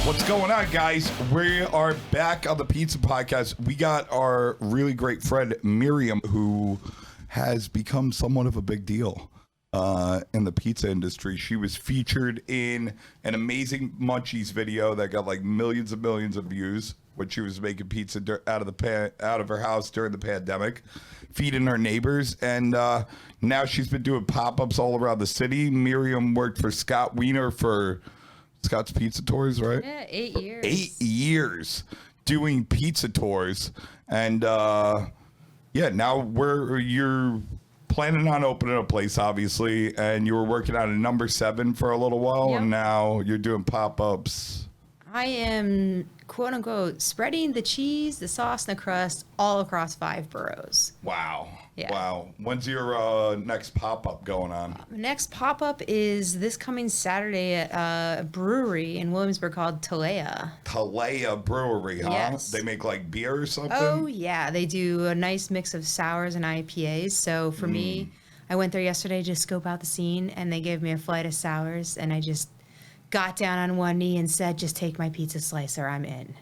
What's going on, guys? We are back on the Pizza Podcast. We got our really great friend, Miriam, who has become somewhat of a big deal in the pizza industry. She was featured in an amazing Munchies video that got like millions and millions of views when she was making pizza out of her house during the pandemic, feeding her neighbors. And now she's been doing pop-ups all around the city. Miriam worked for Scott Wiener for Scott's Pizza Tours, right? Yeah, 8 years. 8 years doing pizza tours. And now you're planning on opening a place, obviously, and you were working out at number 7 for a little while, Yep. and now you're doing pop-ups. I am, quote unquote, spreading the cheese, the sauce, and the crust all across 5 boroughs. Wow. Yeah. Wow. When's your next pop-up going on? Next pop-up is this coming Saturday at a brewery in Williamsburg called Talea. Talea Brewery, huh? Yes. They make like beer or something? Oh, yeah. They do a nice mix of sours and IPAs. So for me, I went there yesterday to scope out the scene, and they gave me a flight of sours, and I just got down on one knee and said, just take my pizza slicer, I'm in.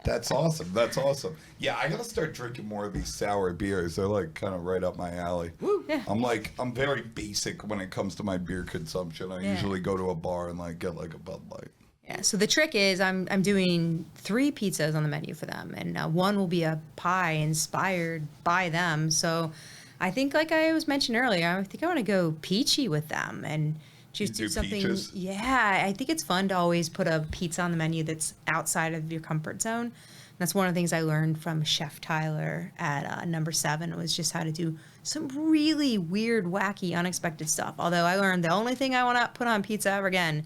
That's awesome. That's awesome. Yeah, I gotta start drinking more of these sour beers. They're like kind of right up my alley. Woo, yeah. I'm very basic when it comes to my beer consumption. I Yeah. usually go to a bar and like get like a Bud Light. Yeah, so the trick is I'm doing 3 pizzas on the menu for them, and one will be a pie inspired by them. So I think, like I was mentioned earlier, I think I want to go peachy with them and just You do do something. peaches? Yeah, I think it's fun to always put a pizza on the menu that's outside of your comfort zone. That's one of the things I learned from Chef Tyler at number 7 was just how to do some really weird, wacky, unexpected stuff. Although I learned the only thing I want to put on pizza ever again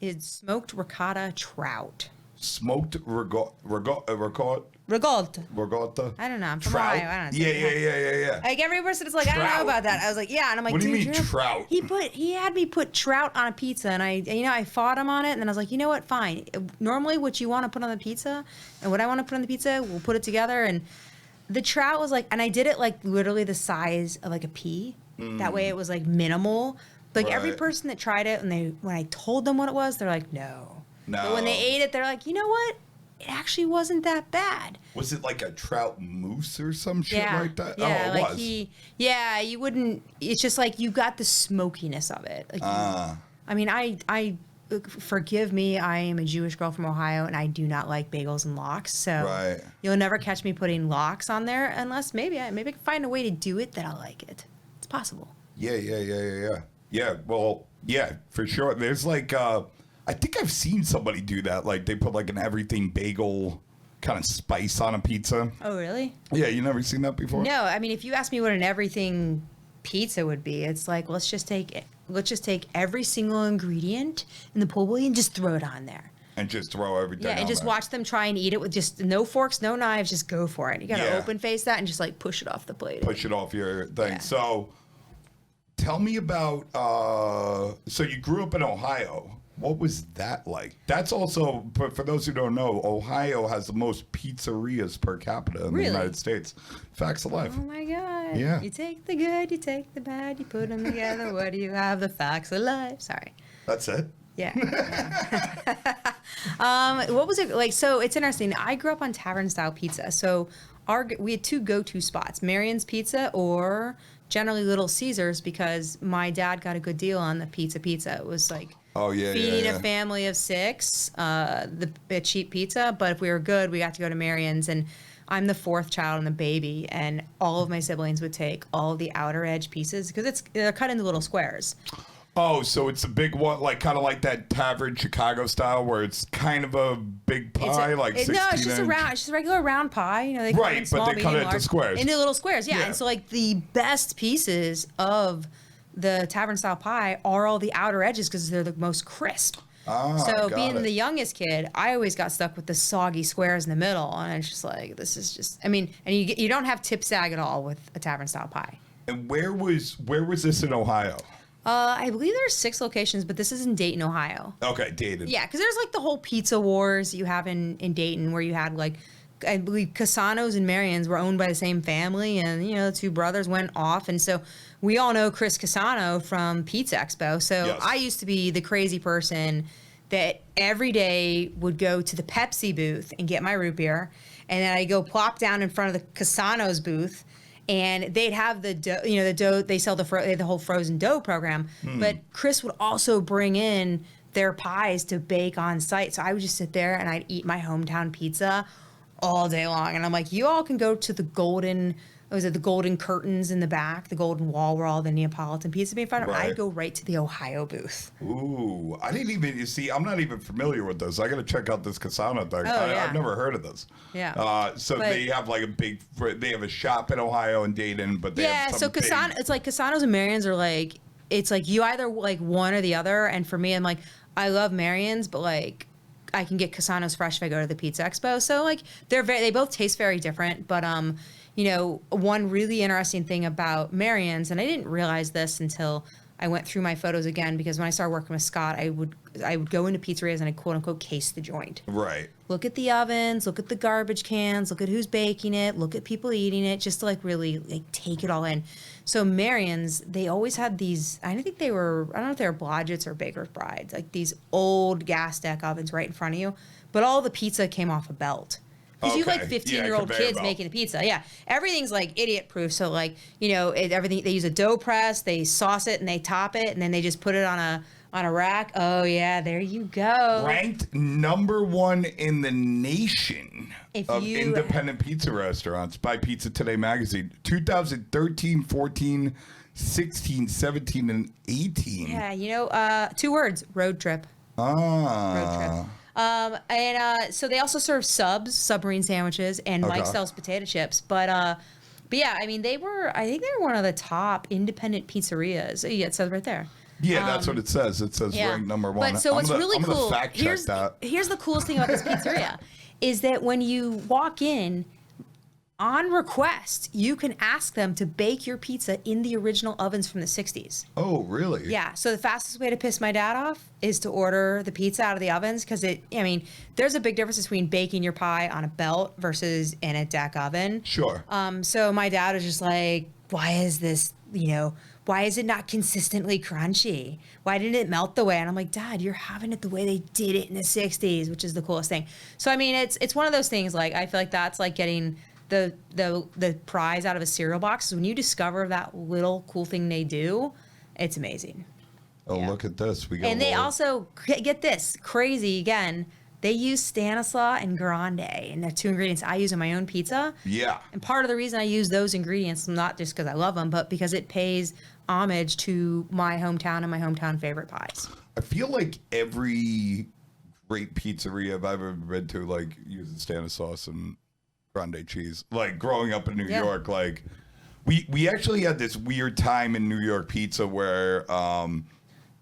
is smoked ricotta trout. Smoked ricotta. Regatta. I don't know. I'm from Trout? Ohio. I don't know. Yeah. Like every person is like, I don't Trout? know about that. I was like, yeah, and I'm like, What do you dude, mean you're- trout? He had me put trout on a pizza, and I fought him on it, and then I was like, you know what? Fine. Normally, what you want to put on the pizza, and what I want to put on the pizza, we'll put it together. And the trout was like, and I did it like literally the size of like a pea. That way, it was like minimal. Like every Right. person that tried it, and when I told them what it was, they're like, no. No. But when they ate it, they're like, you know what? It actually wasn't that bad. Was it like a trout mousse or some shit like that? Yeah, oh, it like was. you wouldn't, it's just like you got the smokiness of it. Like I mean, I forgive me, I am a Jewish girl from Ohio, and I do not like bagels and lox, so Right. you'll never catch me putting lox on there unless maybe I can find a way to do it that I'll like it. It's possible. Yeah. Yeah, well, yeah, for sure. There's like, I think I've seen somebody do that. Like they put like an everything bagel kind of spice on a pizza. Oh, really? Yeah, you never seen that before? No, I mean, if you ask me what an everything pizza would be, it's like, let's just take every single ingredient in the po' boy and just throw it on there. And just throw everything Yeah, and on just there. watch them try and eat it with just no forks, no knives, just go for it. You gotta Yeah. open face that and just like push it off the plate. Push it off your thing. Yeah. So tell me about, so you grew up in Ohio. What was that like? That's also, but for those who don't know, Ohio has the most pizzerias per capita in Really? the United States. Facts of life. Oh my God. Yeah. You take the good, you take the bad, you put them together. What do you have? The facts of life. Sorry. That's it. Yeah. What was it like? So it's interesting. I grew up on Tavern style pizza. So we had 2 go-to spots: Miriam's Pizza or generally Little Caesars, because my dad got a good deal on the pizza. It was like feeding a family of 6, the cheap pizza. But if we were good, we got to go to Miriam's. And I'm the 4th child and the baby, and all of my siblings would take all the outer edge pieces because they're cut into little squares. Oh, so it's a big one, like kind of like that Tavern Chicago style, where it's kind of a big pie, like 16 no, it's just inch. It's just a regular round pie. You know, they cut Right, it in but small, they cut medium, it into large, squares. into little squares. Yeah. Yeah. And so like the best pieces of the Tavern style pie are all the outer edges because they're the most crisp. So got being it. the youngest kid, I always got stuck with the soggy squares in the middle, and it's just like, this is just, I mean, and you don't have tip sag at all with a Tavern style pie. And where was this in Ohio? I believe there are 6 locations, but this is in Dayton, Ohio. Okay, dated. Yeah, because there's like the whole pizza wars you have in Dayton, where you had like, I believe Casanos and Marians were owned by the same family, and the 2 brothers went off, and so we all know Chris Casano from Pizza Expo. So Yes. I used to be the crazy person that every day would go to the Pepsi booth and get my root beer, and then I go plop down in front of the Casano's booth, and they'd have the dough, the dough. They sell they have the whole frozen dough program, but Chris would also bring in their pies to bake on site. So I would just sit there and I'd eat my hometown pizza all day long. And I'm like, you all can go to the golden curtains in the back, the golden wall where all the Neapolitan pizza being found. Right. I'd go right to the Ohio booth. Ooh, I didn't even, you see, I'm not even familiar with this. I got to check out this Casano thing. Yeah. I've never heard of this. Yeah. So they have like they have a shop in Ohio and Dayton, but they have some Casano, it's like Casanos and Marions are like, it's like you either like one or the other. And for me, I'm like, I love Marion's, but like, I can get Casano's fresh if I go to the Pizza Expo. So like, they both taste very different, but one really interesting thing about Marion's, and I didn't realize this until I went through my photos again, because when I started working with Scott, I would go into pizzerias and I quote unquote case the joint. Right. Look at the ovens, look at the garbage cans, look at who's baking it, look at people eating it, just to like really like take it all in. So Marion's, they always had these, I don't know if they were Blodgett's or Baker's Brides, like these old gas stack ovens right in front of you, but all the pizza came off a belt. Because you have like 15-year-old kids making the pizza. Yeah. Everything's like idiot proof. So like, everything, they use a dough press, they sauce it and they top it, and then they just put it on a rack. Oh yeah, there you go. Ranked number 1 in the nation of independent pizza restaurants by Pizza Today magazine. 2013, 14, 16, 17, and 18. Yeah, 2 words, road trip. Road trip. So they also serve submarine sandwiches, and Mike sells potato chips. But yeah, I mean, I think they were one of the top independent pizzerias. Yeah, it says right there. Yeah, that's what it says. It says ranked number 1. But so what's really cool, fact check that. Here's the coolest thing about this pizzeria is that when you walk in, on request, you can ask them to bake your pizza in the original ovens from the 60s. Oh, really? Yeah. So the fastest way to piss my dad off is to order the pizza out of the ovens, because there's a big difference between baking your pie on a belt versus in a deck oven. Sure. So my dad was just like, why is this, why is it not consistently crunchy? Why didn't it melt the way? And I'm like, Dad, you're having it the way they did it in the 60s, which is the coolest thing. So, I mean, it's one of those things, like, I feel like that's like getting the prize out of a cereal box. When you discover that little cool thing they do, it's amazing. Oh, yeah. Look at this. They also, get this, crazy again, they use Stanislaw and Grande, and they're 2 ingredients I use in my own pizza. Yeah. And part of the reason I use those ingredients, not just because I love them, but because it pays homage to my hometown and my hometown favorite pies. I feel like every great pizzeria I've ever been to, like, uses Stanislaus and Grande cheese. Like, growing up in New York, like, we actually had this weird time in New York pizza where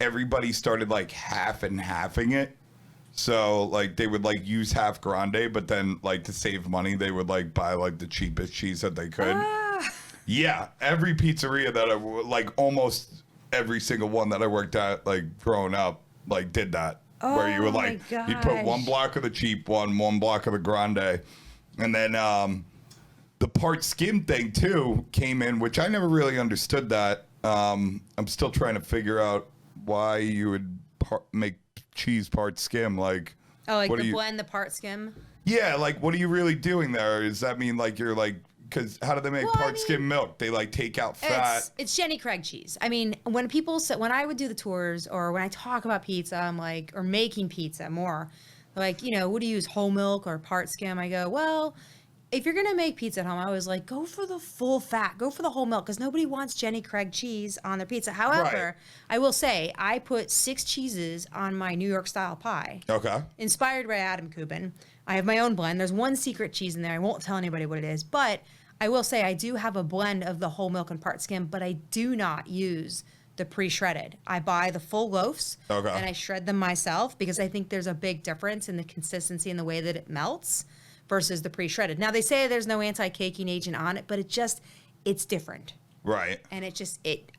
everybody started like half and halving it. So like they would like use half Grande, but then like to save money, they would like buy like the cheapest cheese that they could. Yeah, every pizzeria that like almost every single one that I worked at like growing up like did that. Where you would like you'd put 1 block of the cheap one block of the Grande, and then the part skim thing too came in, which I never really understood that. I'm still trying to figure out why you would make cheese part skim. Like, blend the part skim. Yeah, like what are you really doing there? Does that mean like you're like, because how do they make skim milk? They like take out fat. It's Jenny Craig cheese. I mean, when I would do the tours or when I talk about pizza, I'm like, or making pizza more, like, what do you use, whole milk or part skim? I go, well, if you're gonna make pizza at home, I was like, go for the full fat, go for the whole milk, because nobody wants Jenny Craig cheese on their pizza. However, I will say I put 6 cheeses on my New York style pie. Okay. Inspired by Adam Kubin. I have my own blend. There's one secret cheese in there. I won't tell anybody what it is, but I will say I do have a blend of the whole milk and part skim, but I do not use the pre-shredded. I buy the full loaves and I shred them myself, because I think there's a big difference in the consistency and the way that it melts versus the pre-shredded. Now they say there's no anti-caking agent on it, but it's different. Right. And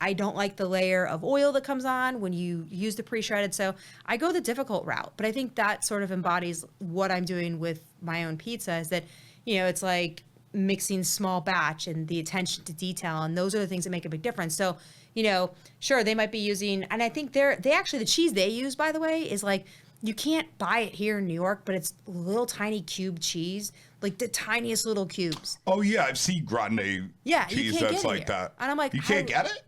I don't like the layer of oil that comes on when you use the pre-shredded. So I go the difficult route, but I think that sort of embodies what I'm doing with my own pizza, is that, it's like mixing small batch and the attention to detail. And those are the things that make a big difference. So, sure, they might be using, and I think the cheese they use, by the way, is like, you can't buy it here in New York, but it's little tiny cube cheese, like the tiniest little cubes. Oh yeah, I've seen grande Yeah, you cheese can't that's get it like here. that. And I'm like, you can't get it?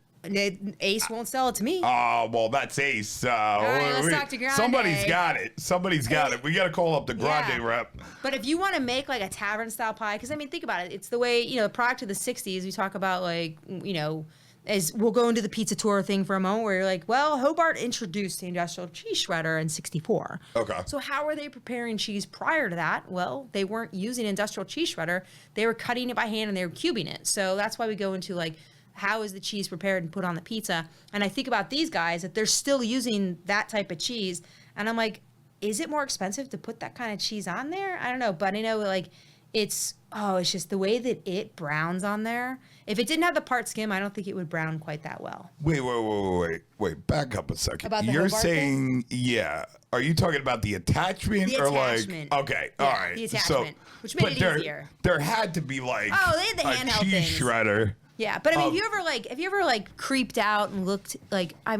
Ace won't sell it to me. Oh, well, that's Ace. right, let's talk to Grande. Somebody's got it. Somebody's got it. We got to call up the Grande rep. But if you want to make like a tavern style pie, because I mean, think about it. It's the way, you know, prior to the 60s, we talk about like, you know, as we'll go into the pizza tour thing for a moment where you're like, well, Hobart introduced the industrial cheese shredder in 64. Okay. So how were they preparing cheese prior to that? Well, they weren't using industrial cheese shredder. They were cutting it by hand and they were cubing it. So that's why we go into like, how is the cheese prepared and put on the pizza? And I think about these guys that they're still using that type of cheese. And I'm like, is it more expensive to put that kind of cheese on there? I don't know. But I know like it's just the way that it browns on there. If it didn't have the part skim, I don't think it would brown quite that well. Wait. Back up a second. About the You're Hobart saying, yeah. Are you talking about the attachment The or attachment. like, okay, Yeah, all right. the attachment, which made it easier. There had to be like Oh, they had the a handheld cheese things. shredder. Yeah, but I mean, have you ever creeped out and looked like I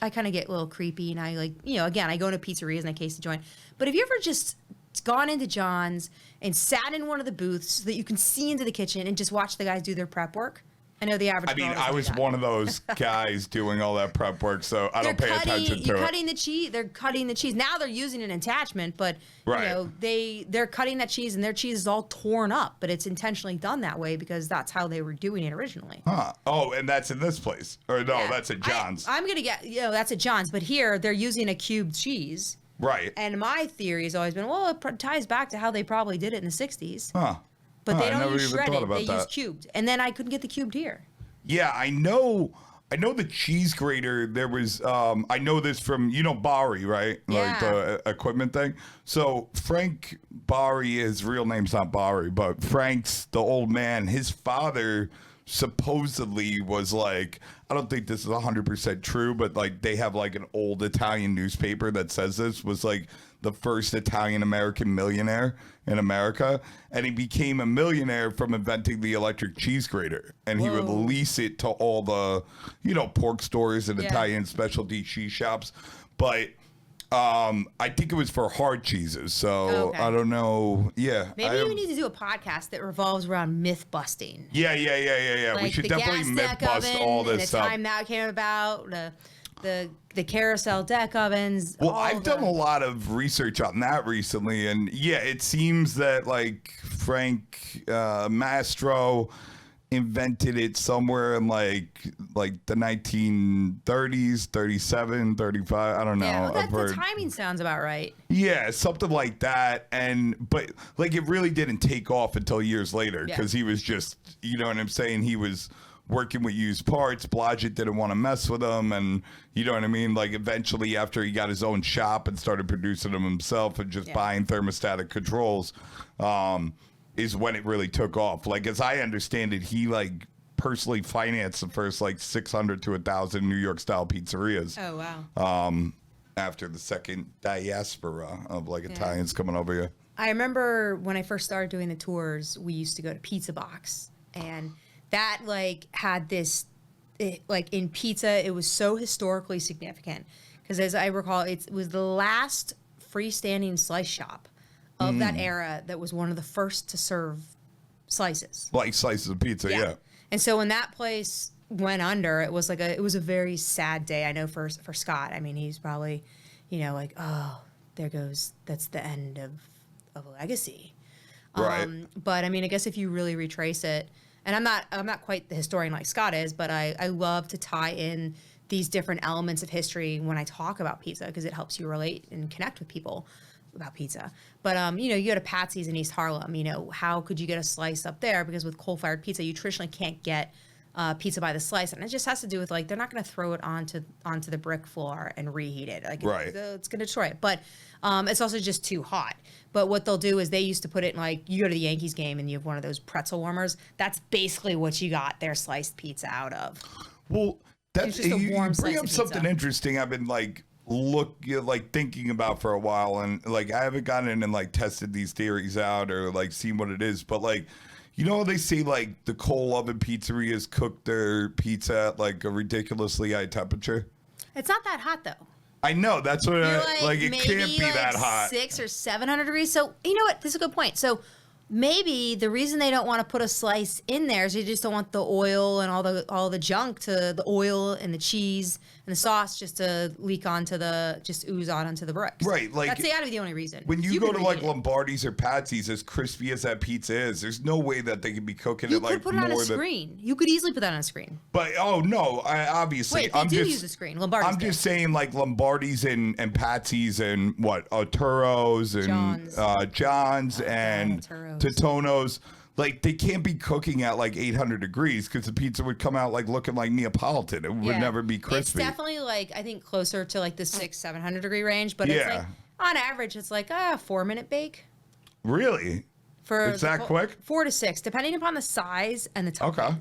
kind of get a little creepy and I like, you know, again, I go into pizzerias and I case the joint. But have you ever just gone into John's and sat in one of the booths so that you can see into the kitchen and just watch the guys do their prep work? I know the average. I mean, girl I doesn't was do that. one of those guys doing all that prep work, so I don't pay attention to You're it. cutting the cheese. They're cutting the cheese. Now they're using an attachment, but Right. you know they're cutting that cheese and their cheese is all torn up. But it's intentionally done that way because that's how they were doing it originally. Huh. Oh, and that's in this place. Or no, Yeah. that's at John's. I'm gonna get that's at John's, but here they're using a cubed cheese. Right. And my theory has always been, well, it ties back to how they probably did it in the 60s. Huh. But they I don't never use even shredded. thought about They that. use cubed. And then I couldn't get the cubed here. Yeah, I know the cheese grater. There was I know this from Bari, right? Like Yeah. the equipment thing. So Frank Bari, his real name's not Bari, but Frank's the old man. His father supposedly was like, I don't think this is 100% true, but like they have like an old Italian newspaper that says this was like the first Italian American millionaire in America, and he became a millionaire from inventing the electric cheese grater, and he would Whoa. lease it to all the pork stores and Yeah. Italian specialty cheese shops, but I think it was for hard cheeses, so Okay. I don't know. Yeah, Maybe we need to do a podcast that revolves around myth busting. Yeah. We Like should the definitely gas myth deck bust oven all and this the stuff. time that came about, the carousel deck ovens. Well, all I've done the- a lot of research on that recently, and yeah, it seems that like Frank Mastro invented it somewhere in like the 1930s, 37, 35. I don't know. Yeah, well, I've the heard. timing sounds about right. Yeah, something like that. But like it really didn't take off until years later Yeah. because he was just, you know what I'm saying? He was working with used parts. Blodgett didn't want to mess with him. And you know what I mean? Like eventually after he got his own shop and started producing them himself and just Yeah. buying thermostatic controls, is when it really took off. Like as I understand it, he like personally financed the first like 600 to 1,000 New York style pizzerias. Oh, wow. After the second diaspora of like Italians coming over here. I remember when I first started doing the tours, we used to go to Pizza Box, and that like had this, like in pizza, it was so historically significant because as I recall, it was the last freestanding slice shop of that era that was one of the first to serve slices. Like slices of pizza, yeah. And so when that place went under, it was a very sad day. I know for Scott. I mean, he's probably, like, oh, that's the end of a legacy. Right. But I mean, I guess if you really retrace it, and I'm not quite the historian like Scott is, but I love to tie in these different elements of history when I talk about pizza because it helps you relate and connect with people about pizza. But you go to Patsy's in East Harlem, how could you get a slice up there? Because with coal-fired pizza, you traditionally can't get pizza by the slice, and it just has to do with like they're not going to throw it onto the brick floor and reheat it. Like Right. it's going to destroy it. But it's also just too hot. But what they'll do is they used to put it in like you go to the Yankees game and you have one of those pretzel warmers. That's basically what you got their sliced pizza out of. Well, that's just a you warm bring slice up of something pizza. interesting. I've been thinking about for a while, and like I haven't gotten in and like tested these theories out or like seen what it is. But like, they say like the coal oven pizzerias cook their pizza at like a ridiculously high temperature. It's not that hot though. I know that's what You're like it maybe can't be like that hot. 600 or 700 degrees. So you know what? This is a good point. So maybe the reason they don't want to put a slice in there is they just don't want the oil and all the junk to the oil and the cheese and the sauce just to leak onto just ooze on onto the bricks. Right, like that's gotta be the only reason. When you go can to like reheat it. Lombardi's or Patsy's, as crispy as that pizza is, there's no way that they could be cooking You it could like put it on a more than. screen. You could easily put that on a screen. But oh no, obviously Wait, they I'm do just use a screen. Lombardi's I'm did. just saying like Lombardi's and Patsy's and what Arturo's and John's and Arturo's. Totono's. Like they can't be cooking at like 800 degrees because the pizza would come out like looking like Neapolitan. It would never be crispy. It's definitely like I think closer to like the 600-700 degree range, but it's like on average it's like a 4-minute bake. Really? It's that quick? 4 to 6, depending upon the size and the toppings. Okay.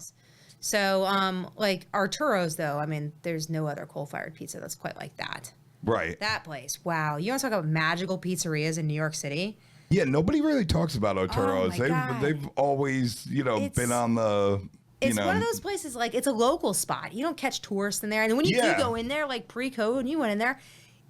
So like Arturo's though, I mean, there's no other coal-fired pizza that's quite like that. Right. That place, wow! You want to talk about magical pizzerias in New York City? Yeah, nobody really talks about Arturo's. They've always, been on the. It's one of those places like it's a local spot. You don't catch tourists in there, and when you do go in there, like pre-COVID, and you went in there,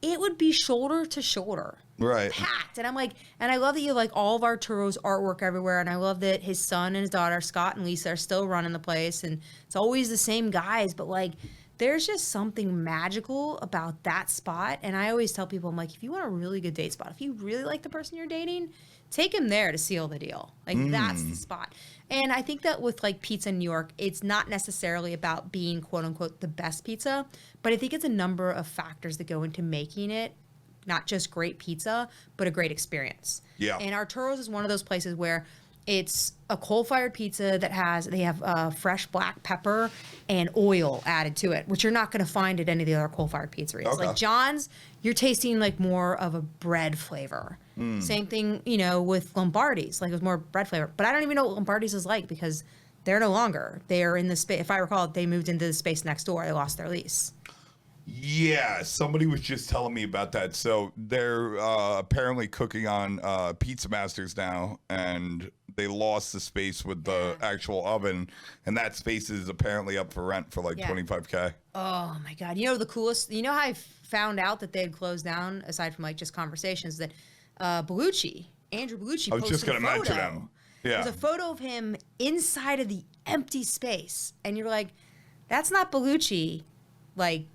it would be shoulder to shoulder, right, packed. And I'm like, and I love that you have like all of Arturo's artwork everywhere, and I love that his son and his daughter Scott and Lisa are still running the place, and it's always the same guys, but like. There's just something magical about that spot. And I always tell people, I'm like, if you want a really good date spot, if you really like the person you're dating, take him there to seal the deal. Like, that's the spot. And I think that with, like, pizza in New York, it's not necessarily about being, quote, unquote, the best pizza. But I think it's a number of factors that go into making it not just great pizza, but a great experience. Yeah. And Arturo's is one of those places where it's a coal-fired pizza that they have fresh black pepper and oil added to it, which you're not going to find at any of the other coal-fired pizzerias. Okay. Like John's, you're tasting like more of a bread flavor. Same thing, with Lombardi's, like it was more bread flavor. But I don't even know what Lombardi's is like because they're no longer. They are in the space. If I recall, they moved into the space next door. They lost their lease. Yeah, somebody was just telling me about that. So they're apparently cooking on Pizza Masters now, and they lost the space with the actual oven, and that space is apparently up for rent for like $25K. Oh my God. The coolest, how I found out that they had closed down, aside from like just conversations, that Andrew Bellucci I was just going to mention him. Yeah. There's a photo of him inside of the empty space, and you're like, that's not Bellucci, like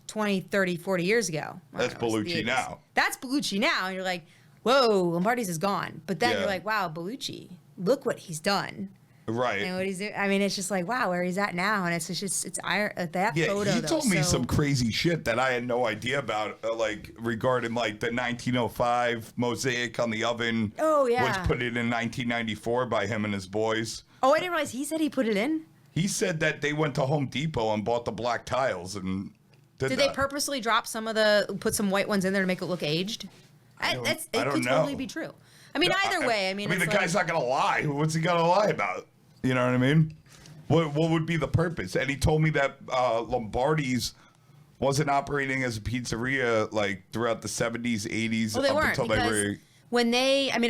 20, 30, 40 years ago. That's Bellucci now. That's Bellucci now. And you're like, whoa, Lombardi's is gone. But then you're like, wow, Bellucci, look what he's done. Right. And what he's doing. I mean, it's just like, wow, where he's at now. And it's that photo. He told me some crazy shit that I had no idea about, like regarding like the 1905 mosaic on the oven. Oh, yeah. Was put in 1994 by him and his boys. Oh, I didn't realize he said he put it in. He said that they went to Home Depot and bought the black tiles and did they purposely drop put some white ones in there to make it look aged? It could totally be true. I mean, either way. I mean, the guy's not going to lie. What's he going to lie about? You know what I mean? What would be the purpose? And he told me that Lombardi's wasn't operating as a pizzeria like throughout the 70s, 80s. Well, they weren't until because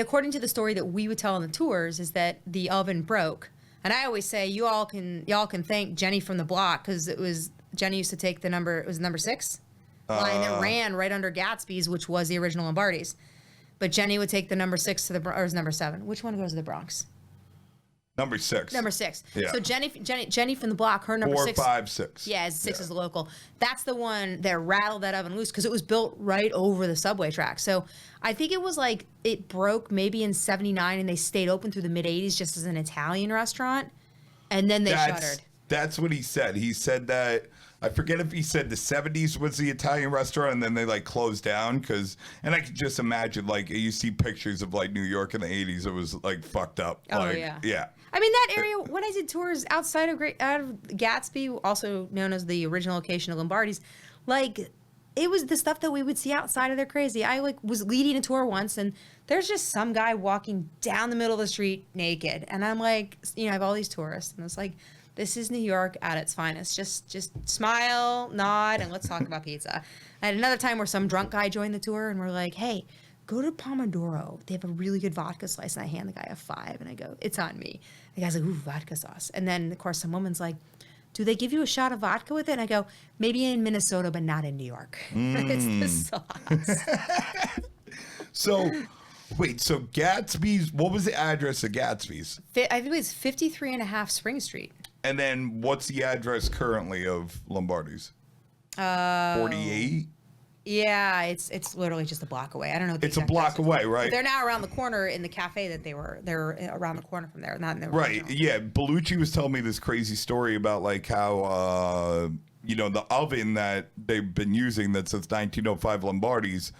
according to the story that we would tell on the tours, is that the oven broke. And I always say y'all can thank Jenny from the block because Jenny used to take it was number 6 line that ran right under Gatsby's, which was the original Lombardi's. But Jenny would take the number 6 or it was number 7. Which one goes to the Bronx? Number 6. Number 6. Yeah. So Jenny from the block, her number 6. 4, 5, 6. Yeah, 6 is the local. That's the one that rattled that oven loose because it was built right over the subway track. So I think it was like it broke maybe in 79 and they stayed open through the mid 80s just as an Italian restaurant. And then they shuttered. That's what he said. He said that, I forget if he said the 70s was the Italian restaurant and then they like closed down and I could just imagine like you see pictures of like New York in the 80s, it was like fucked up. Oh, yeah. Yeah. I mean, that area, when I did tours outside of Gatsby, also known as the original location of Lombardi's, like it was the stuff that we would see outside of there crazy. I like was leading a tour once and there's just some guy walking down the middle of the street naked. And I'm like, I have all these tourists and it's like, this is New York at its finest. Just smile, nod, and let's talk about pizza. I had another time where some drunk guy joined the tour and we're like, hey, go to Pomodoro. They have a really good vodka slice. And I hand the guy a 5 and I go, it's on me. The guy's like, ooh, vodka sauce. And then, of course, some woman's like, do they give you a shot of vodka with it? And I go, maybe in Minnesota, but not in New York. It's the sauce. So, wait, so Gatsby's, what was the address of Gatsby's? I think it's 53 and a half Spring Street. And then what's the address currently of Lombardi's? 48? Yeah, it's literally just a block away. I don't know. What the It's a exact block address is. away, right? They're now around the corner in the cafe that they're around the corner from there, not in the Right. original. Yeah. Bellucci was telling me this crazy story about like how, the oven that they've been using that since 1905 Lombardi's,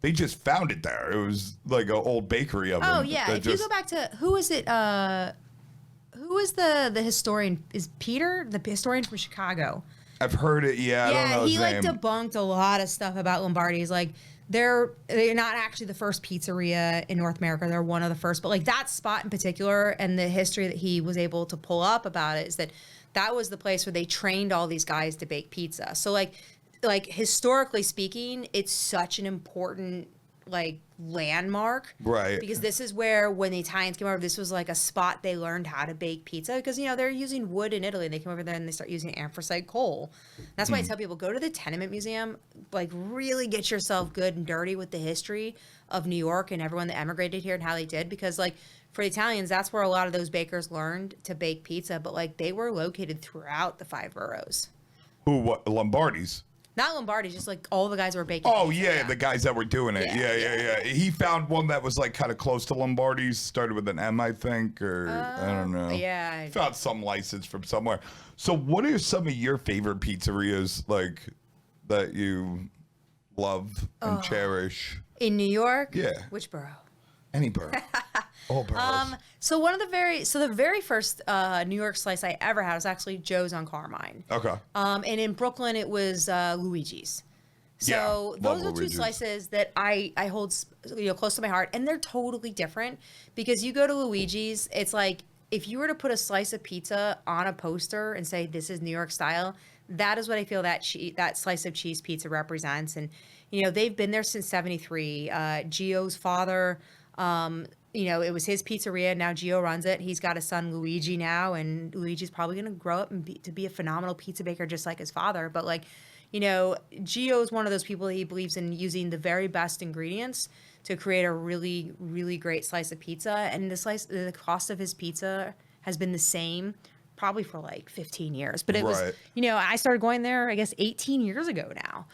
they just found it there. It was like an old bakery oven. Oh yeah. that If you go back to who is it? Who is the historian? Is Peter the historian from Chicago? I've heard it. Yeah. I don't know he his name. debunked a lot of stuff about Lombardi's. Like they're not actually the first pizzeria in North America. They're one of the first, but like that spot in particular and the history that he was able to pull up about it is that was the place where they trained all these guys to bake pizza. So like historically speaking, it's such an important like landmark, Right. Because this is where when the Italians came over, this was like a spot they learned how to bake pizza because they're using wood in Italy. They came over there and they start using anthracite coal. That's why I tell people go to the Tenement Museum, like really get yourself good and dirty with the history of New York and everyone that emigrated here and how they did, because like for the Italians, that's where a lot of those bakers learned to bake pizza, but like they were located throughout the 5 boroughs. Who? What? Lombardi's. Not Lombardi, just like all the guys who were baking. Oh pizza, yeah, the guys that were doing it. Yeah. He found one that was like kind of close to Lombardi's, started with an M, I think, or I don't know. Yeah. Found some license from somewhere. So, what are some of your favorite pizzerias like that you love and cherish? In New York? Yeah. Which borough? Any borough. All boroughs. So the very first New York slice I ever had was actually Joe's on Carmine. Okay. And in Brooklyn it was Luigi's. So Yeah, love those are two Luigi's. slices that I hold close to my heart, and they're totally different because you go to Luigi's, it's like if you were to put a slice of pizza on a poster and say this is New York style, that is what I feel that slice of cheese pizza represents. And they've been there since '73. Gio's father. It was his pizzeria. Now Gio runs it. He's got a son, Luigi, now, and Luigi's probably going to grow up and to be a phenomenal pizza baker just like his father. But Gio is one of those people that he believes in using the very best ingredients to create a really, really great slice of pizza. And the cost of his pizza has been the same probably for like 15 years. But it was, I started going there, I guess, 18 years ago now.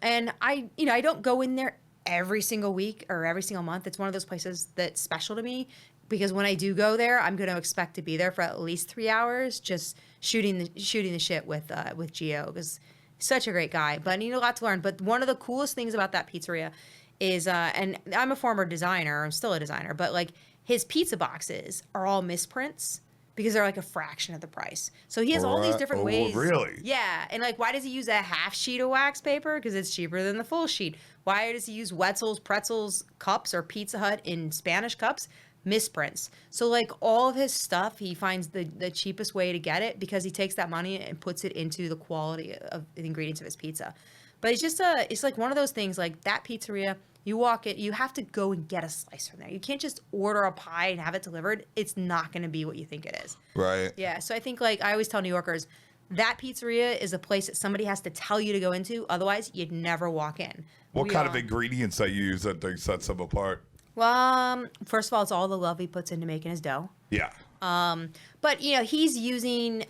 And I don't go in there every single week or every single month. It's one of those places that's special to me because when I do go there, I'm going to expect to be there for at least 3 hours, just shooting the shit with Gio, because he's such a great guy. But a lot to learn. But one of the coolest things about that pizzeria is, and I'm a former designer, I'm still a designer, but like his pizza boxes are all misprints because they're like a fraction of the price. So he has all these different ways. Really? Yeah. And like, why does he use a half sheet of wax paper? Because it's cheaper than the full sheet. Why does he use Wetzel's Pretzels cups or Pizza Hut in Spanish cups? Misprints. So like all of his stuff, he finds the cheapest way to get it because he takes that money and puts it into the quality of the ingredients of his pizza. But it's like one of those things, like that pizzeria, you walk it, you have to go and get a slice from there. You can't just order a pie and have it delivered. It's not going to be what you think it is. Right. Yeah. So I think like I always tell New Yorkers, that pizzeria is a place that somebody has to tell you to go into. Otherwise, you'd never walk in. What kind of ingredients that you use that sets them apart? Well, first of all, it's all the love he puts into making his dough. Yeah. But he's using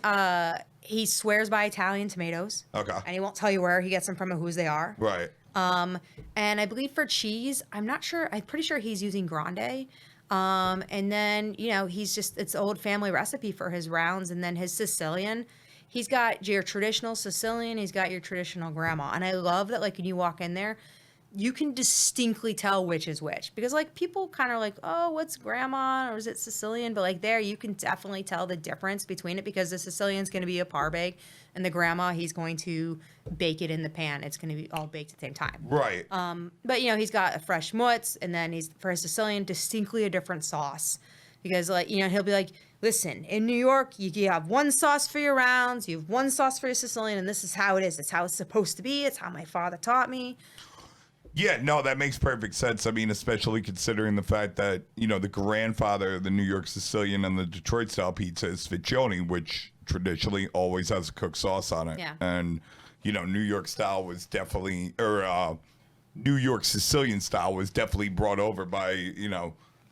he swears by Italian tomatoes. Okay. And he won't tell you where he gets them from or whose they are. Right. And I believe for cheese, I'm not sure. I'm pretty sure he's using Grande. And then, it's old family recipe for his rounds. And then his Sicilian, he's got your traditional Sicilian. He's got your traditional grandma. And I love that, like, when you walk in there, you can distinctly tell which is which. Because, like, people kind of like, oh, what's grandma? Or is it Sicilian? But, like, there, you can definitely tell the difference between it because the Sicilian's going to be a par bake. And the grandma, he's going to bake it in the pan. It's going to be all baked at the same time. Right. But, he's got a fresh mozz. And then for his Sicilian, distinctly a different sauce. Because, like, he'll be like, listen, in New York, you have one sauce for your rounds. You have one sauce for your Sicilian. And this is how it is. It's how it's supposed to be. It's how my father taught me. Yeah, no, that makes perfect sense. I mean, especially considering the fact that, the grandfather of the New York Sicilian and the Detroit style pizza is Ficcione, which traditionally always has a cooked sauce on it. Yeah. And, New York style was definitely, or New York Sicilian style was definitely brought over by,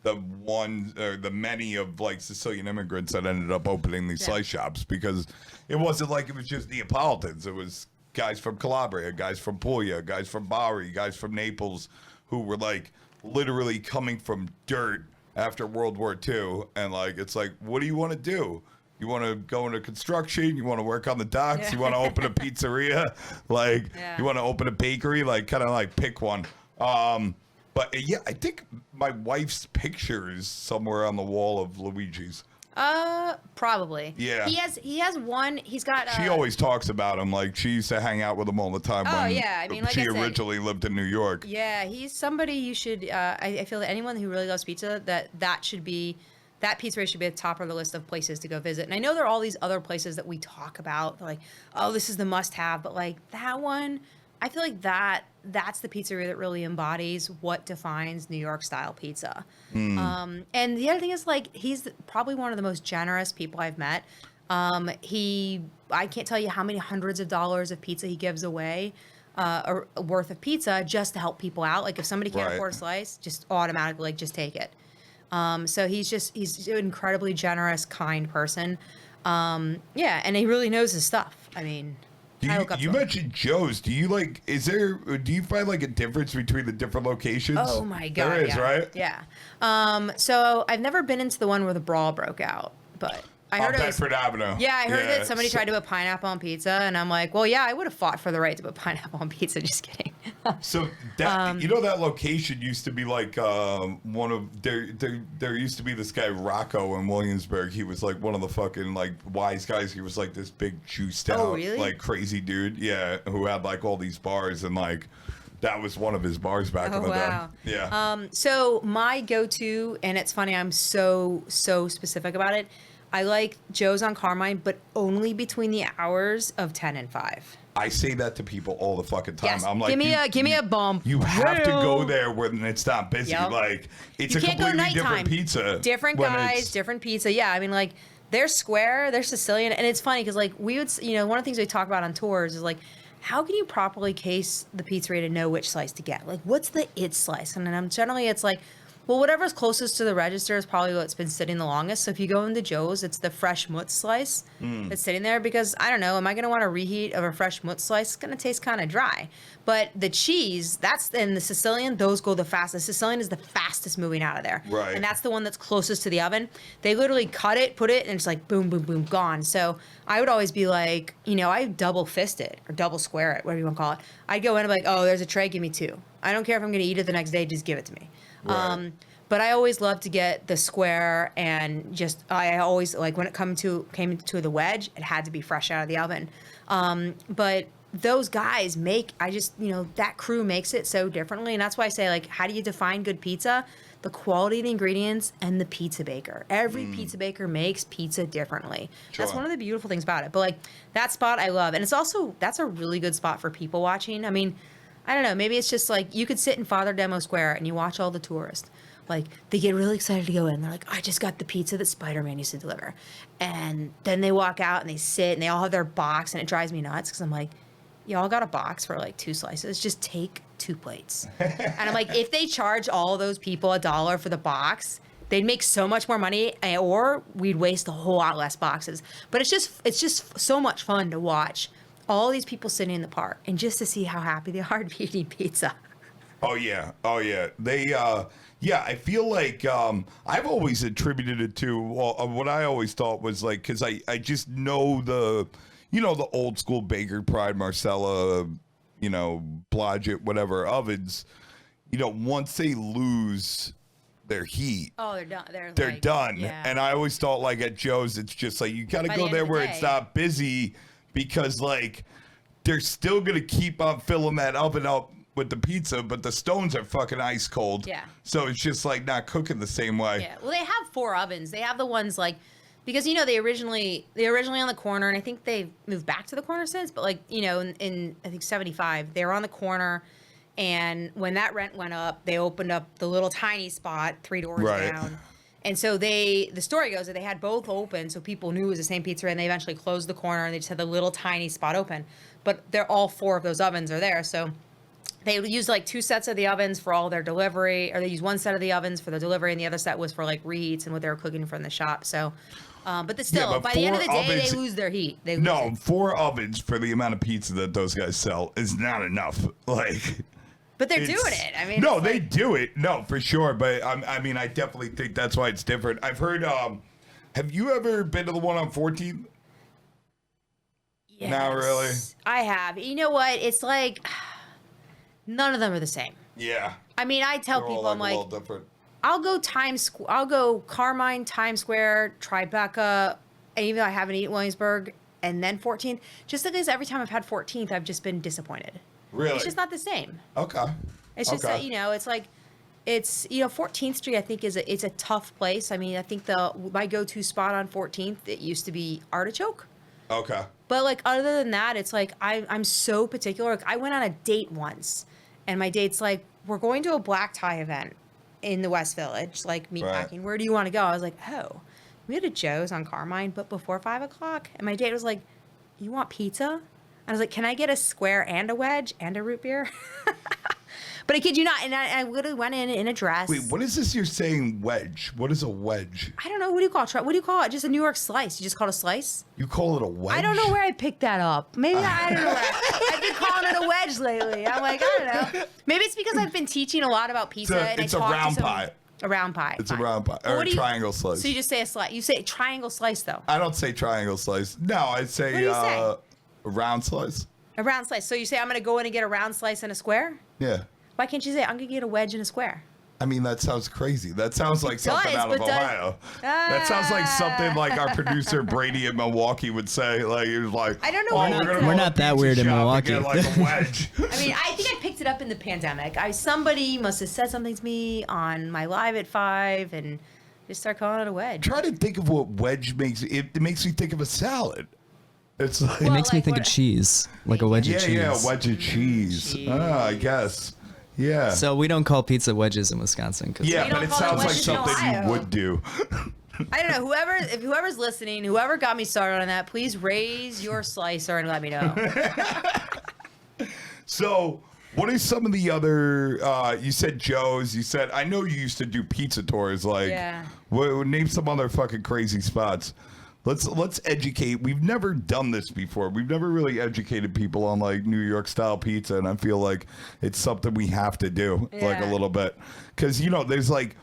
the one or the many of like Sicilian immigrants that ended up opening these slice shops, because it wasn't like it was just Neapolitans. It was guys from Calabria, guys from Puglia, guys from Bari, guys from Naples, who were like literally coming from dirt after World War II. And like, it's like, what do you want to do? You want to go into construction? You want to work on the docks? Yeah. You want to open a pizzeria? Like, you want to open a bakery? Like, kind of like pick one. But yeah, I think my wife's picture is somewhere on the wall of Luigi's. Probably. Yeah. He has one. He's got. She always talks about him. Like, she used to hang out with him all the time. Oh, when yeah. I mean, like she I said, originally lived in New York. Yeah, he's somebody you should. I feel that anyone who really loves pizza, that should be. That pizzeria should be at the top of the list of places to go visit. And I know there are all these other places that we talk about. They're like, oh, this is the must-have. But like that one, I feel like that's the pizzeria that really embodies what defines New York style pizza. And the other thing is, like, he's probably one of the most generous people I've met. I can't tell you how many hundreds of dollars of pizza he gives away, or worth of pizza, just to help people out. Like if somebody can't afford a slice, just automatically like just take it. So he's an incredibly generous, kind person. Yeah, and he really knows his stuff. I mean, You mentioned Joe's. Do you find like a difference between the different locations? Oh my God. There is, right? Yeah. So I've never been into the one where the brawl broke out, but I heard it was Bedford Avenue. Yeah, I heard that somebody tried to put pineapple on pizza, and I'm like, well, yeah, I would have fought for the right to put pineapple on pizza. Just kidding. So that that location used to be like one of there used to be this guy Rocco in Williamsburg. He was like one of the fucking like wise guys. He was like this big juiced out like crazy dude. Yeah, who had like all these bars, and like that was one of his bars back in the day. Yeah. So my go-to, and it's funny, I'm so specific about it. I like Joe's on Carmine, but only between the hours of 10 and 5. I say that to people all the fucking time. Yes. I'm like, give me a bump. You have to go there when it's not busy. Yep. Like, it's you a can't completely go different nighttime. pizza. Different guys, different pizza. Yeah, I mean, like, they're square, they're Sicilian, and it's funny because, like, we would, one of the things we talk about on tours is, like, how can you properly case the pizzeria to know which slice to get? Like, what's the it slice? And then generally it's like, well, whatever's closest to the register is probably what's been sitting the longest. So if you go into Joe's, it's the fresh mutz slice that's sitting there, because I don't know, am I going to want a reheat of a fresh mutz slice? It's going to taste kind of dry. But the cheese, and the Sicilian, those go the fastest. The Sicilian is the fastest moving out of there. Right. And that's the one that's closest to the oven. They literally cut it, put it, and it's like boom, boom, boom, gone. So I would always be like, I double fist it or double square it, whatever you want to call it. I'd go in and be like, oh, there's a tray, give me 2. I don't care if I'm going to eat it the next day, just give it to me. Right. But I always love to get the square, and just I always like when it came to the wedge, it had to be fresh out of the oven. But those guys that crew makes it so differently, and that's why I say, like, how do you define good pizza? The quality of the ingredients and the pizza baker. Every pizza baker makes pizza differently. Sure. That's one of the beautiful things about it. But like that spot I love, and it's also that's a really good spot for people watching. I mean, I don't know, maybe it's just like you could sit in Father Demo Square and you watch all the tourists. Like, they get really excited to go in. They're like, I just got the pizza that Spider-Man used to deliver. And then they walk out and they sit and they all have their box, and it drives me nuts because I'm like, y'all got a box for like 2 slices. Just take 2 plates. And I'm like, if they charge all those people $1 for the box, they'd make so much more money, or we'd waste a whole lot less boxes. But it's just so much fun to watch all these people sitting in the park and just to see how happy they are to be eating pizza. Oh yeah. They I feel like I've always attributed it to what I always thought was like, because I just know the old school Baker Pride, Marcella, Blodgett, whatever ovens, once they lose their heat, Oh, they're done. they're done. Yeah. And I always thought, like, at Joe's, it's just like you got to By go the end there of the where day. it's not busy, because like they're still gonna keep on filling that oven up with the pizza, but the stones are fucking ice cold. Yeah. So it's just like not cooking the same way. Yeah. Well, they have 4 ovens. They have the ones like, because they originally on the corner, and I think they've moved back to the corner since. But like in I think 75, they were on the corner, And when that rent went up, they opened up the little tiny spot 3 doors Right. down. And so the story goes that they had both open, so people knew it was the same pizzeria, and they eventually closed the corner, and they just had the little tiny spot open. But they're all 4 of those ovens are there, so they use like 2 sets of the ovens for all their delivery, or they use 1 set of the ovens for the delivery, and the other set was for like reheats and what they were cooking from the shop. So, but still, but by the end of the 4 day, ovens- they lose their heat. They lose No, it. 4 ovens for the amount of pizza that those guys sell is not enough. Like, But they're it's- doing it. I mean, no, it's they like- do it. No, for sure. But I mean, I definitely think that's why it's different. I've heard. Have you ever been to the one on 14th? Not really. Yes, I have. You know what? It's like none of them are the same. Yeah. I mean, I tell They're all people, I'm a like, little different. I'll go Carmine, Times Square, Tribeca, and even though I haven't eaten Williamsburg, and then 14th, just because every time I've had 14th, I've just been disappointed. Really? It's just not the same. Okay. It's just Okay. that, it's like, 14th Street, I think it's a tough place. I mean, I think my go-to spot on 14th, it used to be Artichoke. Okay. But like other than that, it's like I'm so particular. Like I went on a date once, and my date's like, we're going to a black tie event in the West Village, like meatpacking. Right. Where do you want to go? I was like, oh, we had a Joe's on Carmine, but before 5 o'clock. And my date was like, you want pizza? I was like, can I get a square and a wedge and a root beer? But I kid you not, and I literally went in a dress. Wait, what is this you're saying wedge? What is a wedge? I don't know. What do you call it? What do you call it? Just a New York slice. You just call it a slice? You call it a wedge? I don't know where I picked that up. Maybe I don't know. I've been calling it a wedge lately. I'm like, I don't know. Maybe it's because I've been teaching a lot about pizza. It's I a talked to round some- pie. A round pie. It's a fine. round pie. But Or what a do you- triangle slice. So you just say a slice. You say triangle slice, though. I don't say triangle slice. No, I say, What do you say? a round slice. A round slice. So you say, I'm going to go in and get a round slice and a square? Yeah. Why can't you say, I'm going to get a wedge and a square? I mean, that sounds crazy. That sounds like something does, out of but does- Ohio. That sounds like something like our producer Brady in Milwaukee would say. Like he was like, I don't know "Oh, why we're you gonna said go We're to not a that pizza weird in shop and Milwaukee. get, like a wedge." I mean, I think I picked it up in the pandemic. Somebody must have said something to me on my live at 5 and just start calling it a wedge. Try to think of what wedge makes. It makes me think of a salad. It's like It Well, makes me like think what- of cheese, like a wedge yeah, of cheese. yeah, wedge of cheese. Ah, I guess. Yeah. So we don't call pizza wedges in Wisconsin. yeah, We but don't it call it sounds like wedges in something you Ohio. would do. I don't know. If whoever's listening, whoever got me started on that, please raise your slicer and let me know. So, what are some of the other? You said Joe's. You said I know you used to do pizza tours. Like, Yeah. name some other fucking crazy spots. Let's educate. We've never done this before. We've never really educated people on like New York style pizza, and I feel like it's something we have to do like a Yeah. little bit because there's like.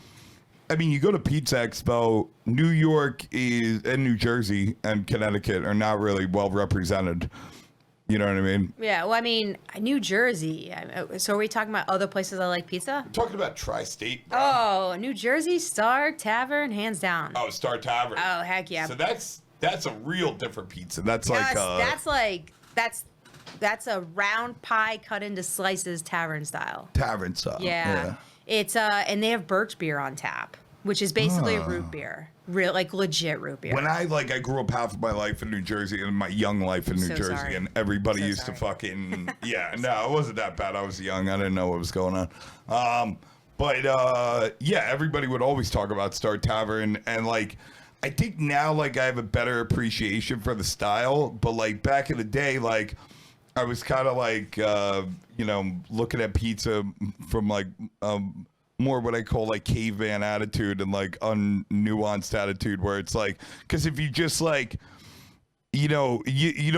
I mean, you go to Pizza Expo, New York and New Jersey and Connecticut are not really well represented. You know what I mean? Yeah, well, I mean, New Jersey. So are we talking about other places that like pizza? I'm talking about tri-state. Bro. Oh, New Jersey, Star Tavern, hands down. Oh, Star Tavern. Oh, heck yeah. So that's a real different pizza. That's Yes, like that's a round pie cut into slices, tavern style. tavern style. Yeah. It's and they have birch beer on tap, which is basically a Ah. root beer. Real like legit root beer. When I grew up half of my life in New Jersey and my young life in New So Jersey, sorry. and everybody So used to sorry. fucking no, it wasn't that bad. I was young. I didn't know what was going on. But everybody would always talk about Star Tavern, and like I think now like I have a better appreciation for the style, but like back in the day, like I was kind of like looking at pizza from like more what I call like caveman attitude and like unnuanced attitude, where it's like, because if you just like you know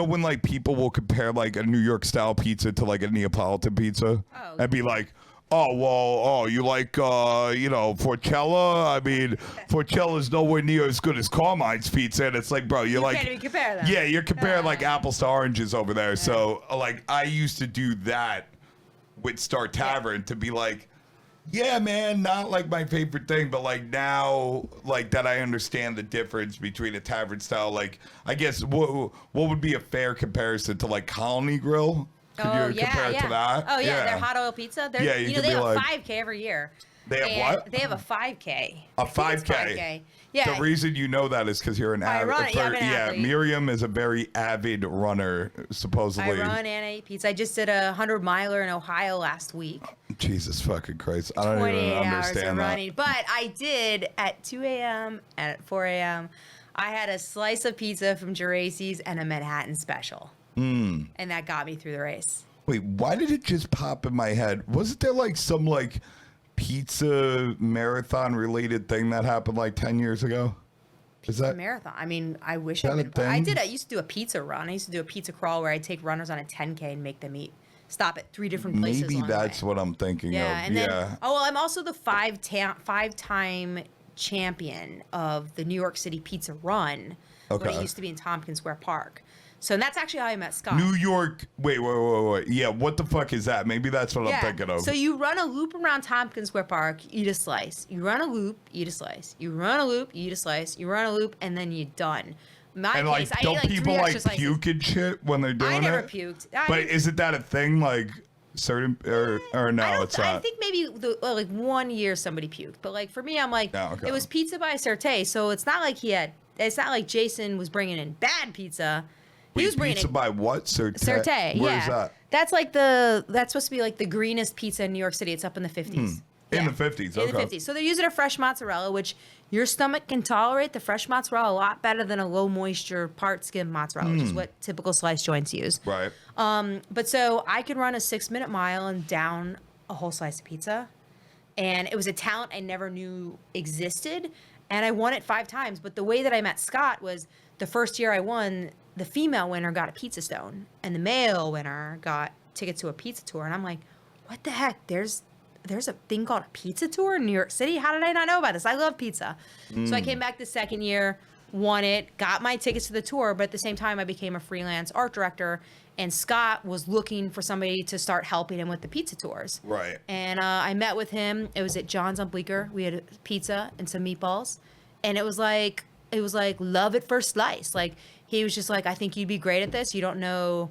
when like people will compare like a New York style pizza to like a Neapolitan pizza, Oh. and be like, you like Forcella? I mean, Forcella's nowhere near as good as Carmine's pizza, and it's like, bro, you're like, can't even compare them. yeah, you're comparing like apples to oranges over there. So like I used to do that with Star Tavern to be like, yeah, man, not like my favorite thing, but like now, like that I understand the difference between a tavern style. Like, I guess what would be a fair comparison to like Colony Grill? Could you compare it to that? Oh yeah, their hot oil pizza. They're, Yeah, you know, could they be have like- a 5K every year. They have what? They have a 5K. A I think it's 5K. Yeah. The reason you know that is because you're an I run it. Yeah, I'm an athlete. Miriam is a very avid runner, supposedly. I run and I eat pizza. I just did a 100-miler in Ohio last week. Jesus fucking Christ. I don't 28 even hours of understand that. running. But I did at 2 a.m. and at 4 a.m. I had a slice of pizza from Geraci's and a Manhattan special. And that got me through the race. Wait, why did it just pop in my head? Wasn't there like some like pizza marathon related thing that happened like 10 years ago? Is that Marathon. I mean, I wish Is I that a would. I thing? did. I used to do a pizza run. I used to do a pizza crawl where I'd take runners on a 10K and make them stop at 3 different places. maybe along the that's way. what I'm thinking Yeah, of. and Yeah. then I'm also the five-time champion of the New York City Pizza Run when Okay. it used to be in Tompkins Square Park. So that's actually how I met Scott. New York. Wait. Yeah, what the fuck is that? Maybe that's what I'm thinking of. So you run a loop around Tompkins Square Park, eat a slice. You run a loop, eat a slice. You run a loop, eat a slice. You run a loop, and then you're done. In my and like, case, I don't ate like people 3 like extra slices. puke and shit when they're doing I never it? puked. But isn't that a thing? Like certain or no, I don't it's I not. think maybe like 1 year somebody puked, but like for me, I'm like, Oh, okay. it was pizza by Certé, so it's not like it's not like Jason was bringing in bad pizza. He was bringing pizza in by what? Certé. Where's Yeah, that? that's like that's supposed to be like the greenest pizza in New York City. It's up in the 50s. In the 50s, In the okay. 50s. So they're using a fresh mozzarella, which your stomach can tolerate the fresh mozzarella a lot better than a low moisture part skim mozzarella, which is what typical slice joints use. Right. But so I could run a 6-minute mile and down a whole slice of pizza. And it was a talent I never knew existed. And I won it 5 times. But the way that I met Scott was the first year I won, the female winner got a pizza stone and the male winner got tickets to a pizza tour. And I'm like, what the heck? There's a thing called a pizza tour in New York City? How did I not know about this? I love pizza. So I came back the second year, won it, got my tickets to the tour, but at the same time I became a freelance art director, and Scott was looking for somebody to start helping him with the pizza tours. Right. And I met with him. It was at John's on Bleecker. We had a pizza and some meatballs, and it was like love at first slice. Like he was just like, I think you'd be great at this. You don't know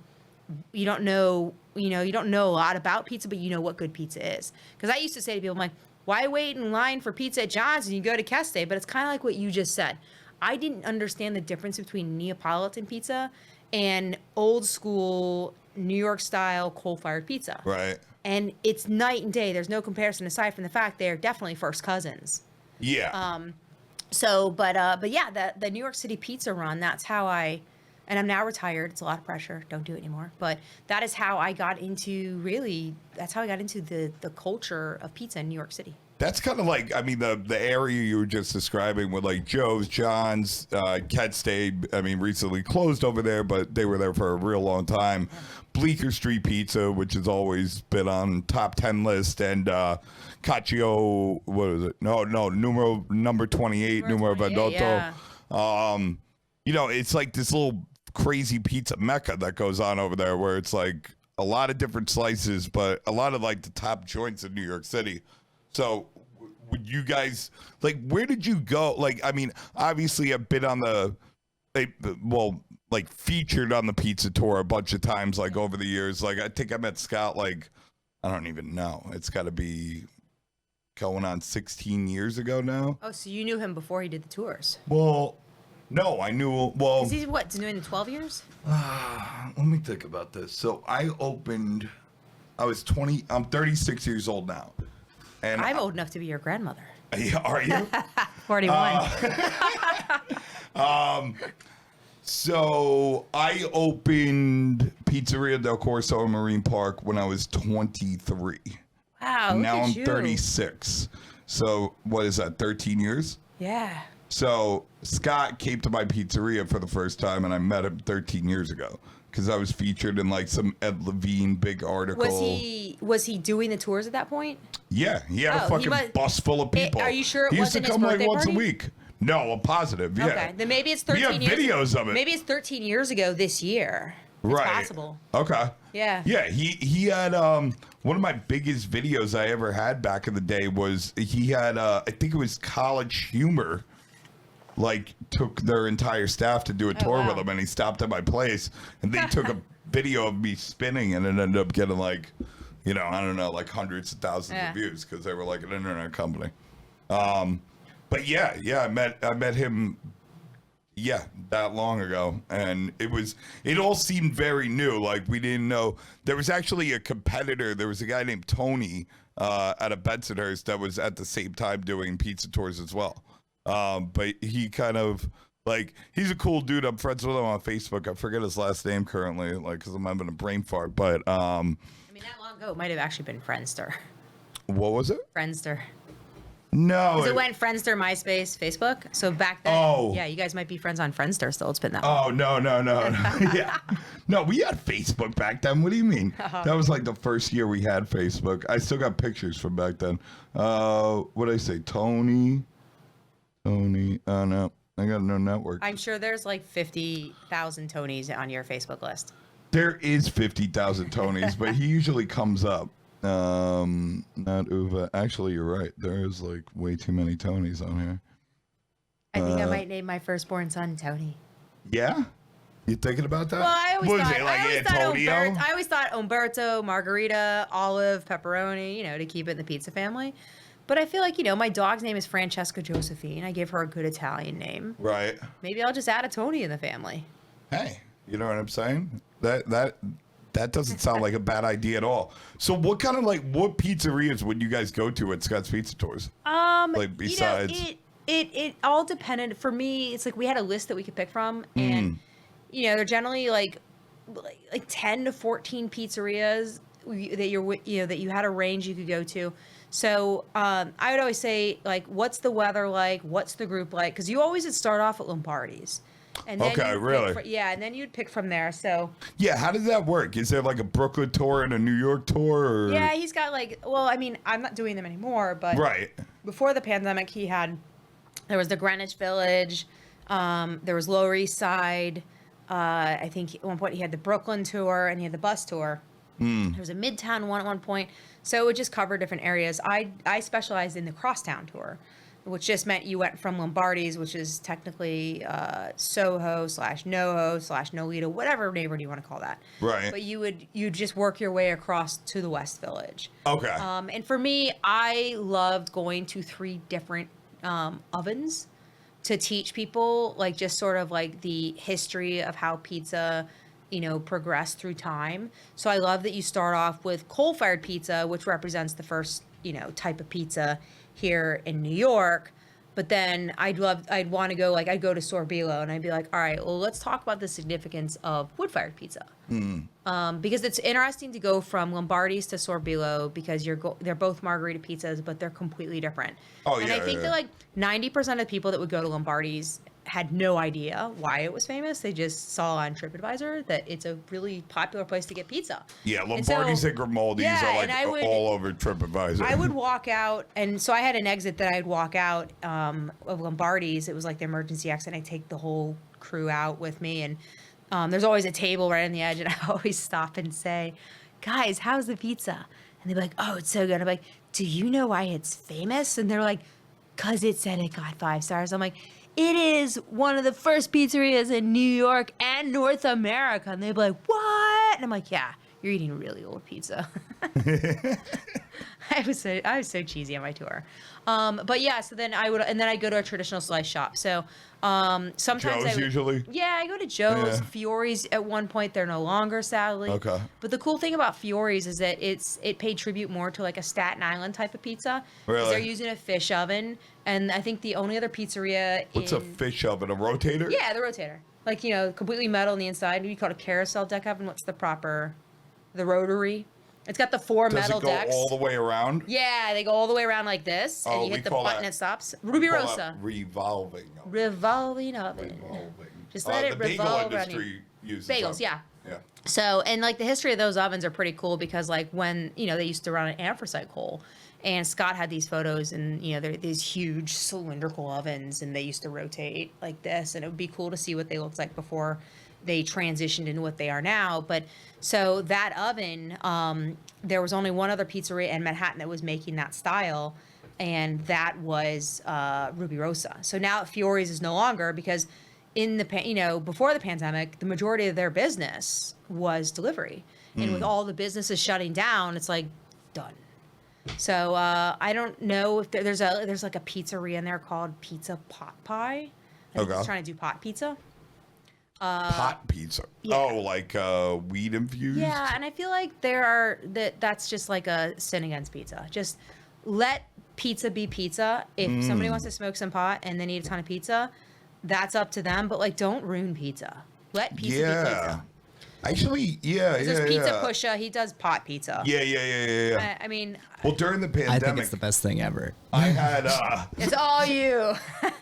a lot about pizza, but you know what good pizza is. Because I used to say to people, I'm like, why wait in line for pizza at John's and you go to Keste? But it's kind of like what you just said. I didn't understand the difference between Neapolitan pizza and old school New York style coal-fired pizza. Right. And it's night and day. There's no comparison aside from the fact they're definitely first cousins. Yeah. But yeah, the New York City pizza run, that's how and I'm now retired. It's a lot of pressure. Don't do it anymore. But that is how I got into the culture of pizza in New York City. That's kind of like, I mean, the area you were just describing with like Joe's, John's, Cat Stayed, I mean, recently closed over there, but they were there for a real long time. Bleecker Street Pizza, which has always been on top 10 list, and Cacio, what is it? No, number 28, Numero 28, Vendotto. yeah. It's like this little crazy pizza mecca that goes on over there where it's like a lot of different slices, but a lot of like the top joints in New York City. So would you guys, like, where did you go? Like, I mean, obviously I've been on featured on the pizza tour a bunch of times, like over the years. Like, I think I met Scott, like, I don't even know. It's got to be going on 16 years ago now. Oh, so you knew him before he did the tours? Well, no, I knew, well. Is he what, doing the 12 years? Let me think about this. So I was 20, I'm 36 years old now. And I'm old enough to be your grandmother. Are you? 41. So I opened Pizzeria del Corso in Marine Park when I was 23. Wow, look Now at I'm you. 36. So what is that, 13 years? Yeah. So Scott came to my pizzeria for the first time, and I met him 13 years ago because I was featured in like some Ed Levine big article. Was he doing the tours at that point? Yeah, he had a Oh, he fucking bus full of people. Are you sure it he used to wasn't his come like birthday once party? a week. No, I'm positive. Yeah. Okay, then maybe it's 13 We have years. videos of it. Maybe it's 13 years ago this year. It's Right. possible. Okay. Yeah. Yeah, he had one of my biggest videos I ever had back in the day was he had I think it was College Humor, like took their entire staff to do a tour wow. with him, and he stopped at my place and they took a video of me spinning, and it ended up getting like, I don't know, like hundreds of thousands of views because they were like an internet company. But yeah, I met him. Yeah, that long ago, and it all seemed very new. Like we didn't know there was actually a competitor. There was a guy named Tony out of Bensonhurst that was at the same time doing pizza tours as well. But he kind of like he's a cool dude. I'm friends with him on Facebook. I forget his last name currently, like because I'm having a brain fart. But I mean, that long ago it might have actually been Friendster. What was it? Friendster. No. It went Friendster, MySpace, Facebook. So back then, yeah, you guys might be friends on Friendster still. It's been that long. Oh, no. Yeah. No, we had Facebook back then. What do you mean? That was like the first year we had Facebook. I still got pictures from back then. What did I say? Tony. Oh, no. I got no network. I'm sure there's like 50,000 Tonys on your Facebook list. There is 50,000 Tonys, but he usually comes up. Not Uva. Actually, you're right. There's like way too many Tonys on here. I think I might name my firstborn son Tony. Yeah? You thinking about that? Well, I Antonio? always thought Umberto, Margarita, Olive, Pepperoni, to keep it in the pizza family. But I feel like, my dog's name is Francesca Josephine. I gave her a good Italian name. Right. Maybe I'll just add a Tony in the family. Hey, you know what I'm saying? That doesn't sound like a bad idea at all. So what pizzerias would you guys go to at Scott's Pizza Tours? Like besides it all depended. For me, it's like we had a list that we could pick from, and they're generally like 10 to 14 pizzerias that you had a range you could go to. So I would always say, like, what's the weather like? What's the group like? Because you always would start off at Lombardi's. And then really? And then you'd pick from there. So yeah, how does that work? Is there like a Brooklyn tour and a New York tour? Or? Yeah, he's got I'm not doing them anymore, but before the pandemic, there was the Greenwich Village, there was Lower East Side. I think at one point he had the Brooklyn tour and he had the bus tour. There was a Midtown one at one point, so it would just cover different areas. I specialized in the Crosstown tour, which just meant you went from Lombardi's, which is technically Soho / NoHo / Nolita, whatever neighborhood you want to call that. Right. But you'd just work your way across to the West Village. Okay. And for me, I loved going to 3 different ovens to teach people, like, just sort of like the history of how pizza progress through time. So I love that you start off with coal-fired pizza, which represents the first, type of pizza here in New York. But then I'd want to go, like, I'd go to Sorbello and I'd be like, all right, well, let's talk about the significance of wood-fired pizza. Because it's interesting to go from Lombardi's to Sorbello because they're both margarita pizzas, but they're completely different. And I think that like 90% of people that would go to Lombardi's had no idea why it was famous. They just saw on TripAdvisor that it's a really popular place to get pizza. Yeah, Lombardi's and Grimaldi's are like all over TripAdvisor. I would walk out, and so I had an exit that I'd walk out of Lombardi's. It was like the emergency exit, and I'd take the whole crew out with me. And there's always a table right on the edge, and I always stop and say, guys, how's the pizza? And they'd be like, oh, it's so good. I'm like, do you know why it's famous? And they're like, because it said it got 5 stars. I'm like, it is one of the first pizzerias in New York and North America. And they'd be like, what? And I'm like, yeah, you're eating really old pizza. I was so cheesy on my tour. But yeah, so then I'd go to a traditional slice shop. So sometimes Joe's usually? Yeah, I go to Joe's. Yeah. Fiore's at one point. They're no longer, sadly. Okay. But the cool thing about Fiore's is that it paid tribute more to like a Staten Island type of pizza. Really? They're using a fish oven. And I think the only other pizzeria What's a fish oven? A rotator? Yeah, the rotator. Like, completely metal on the inside. We call it a carousel deck oven. What's the proper... The rotary. It's got the 4 metal decks. Does it go all the way around? Yeah, they go all the way around like this, and you hit the button, it stops. Ruby Rosa. Revolving. Revolving oven. Just let it revolve around you. The bagel industry uses Bagels, them. yeah. So, and like the history of those ovens are pretty cool because like when, they used to run an anthracite coal, and Scott had these photos, and they're these huge cylindrical ovens, and they used to rotate like this, and it would be cool to see what they looked like before they transitioned into what they are now. But so that oven, there was only one other pizzeria in Manhattan that was making that style, and that was Ruby Rosa. So now Fiore's is no longer because before the pandemic, the majority of their business was delivery. And with all the businesses shutting down, it's like done. So I don't know if there's like a pizzeria in there called Pizza Pot Pie. I think it's trying to do pot pizza. Pot pizza. Yeah. Oh, like weed infused? Yeah, and I feel like that's just like a sin against pizza. Just let pizza be pizza. If somebody wants to smoke some pot and they need a ton of pizza, that's up to them. But like, don't ruin pizza. Let pizza be pizza. Actually, yeah. There's Pizza Pusha. He does pot pizza. Yeah. I mean, Well, during the pandemic, I think it's the best thing ever. I had it's all you.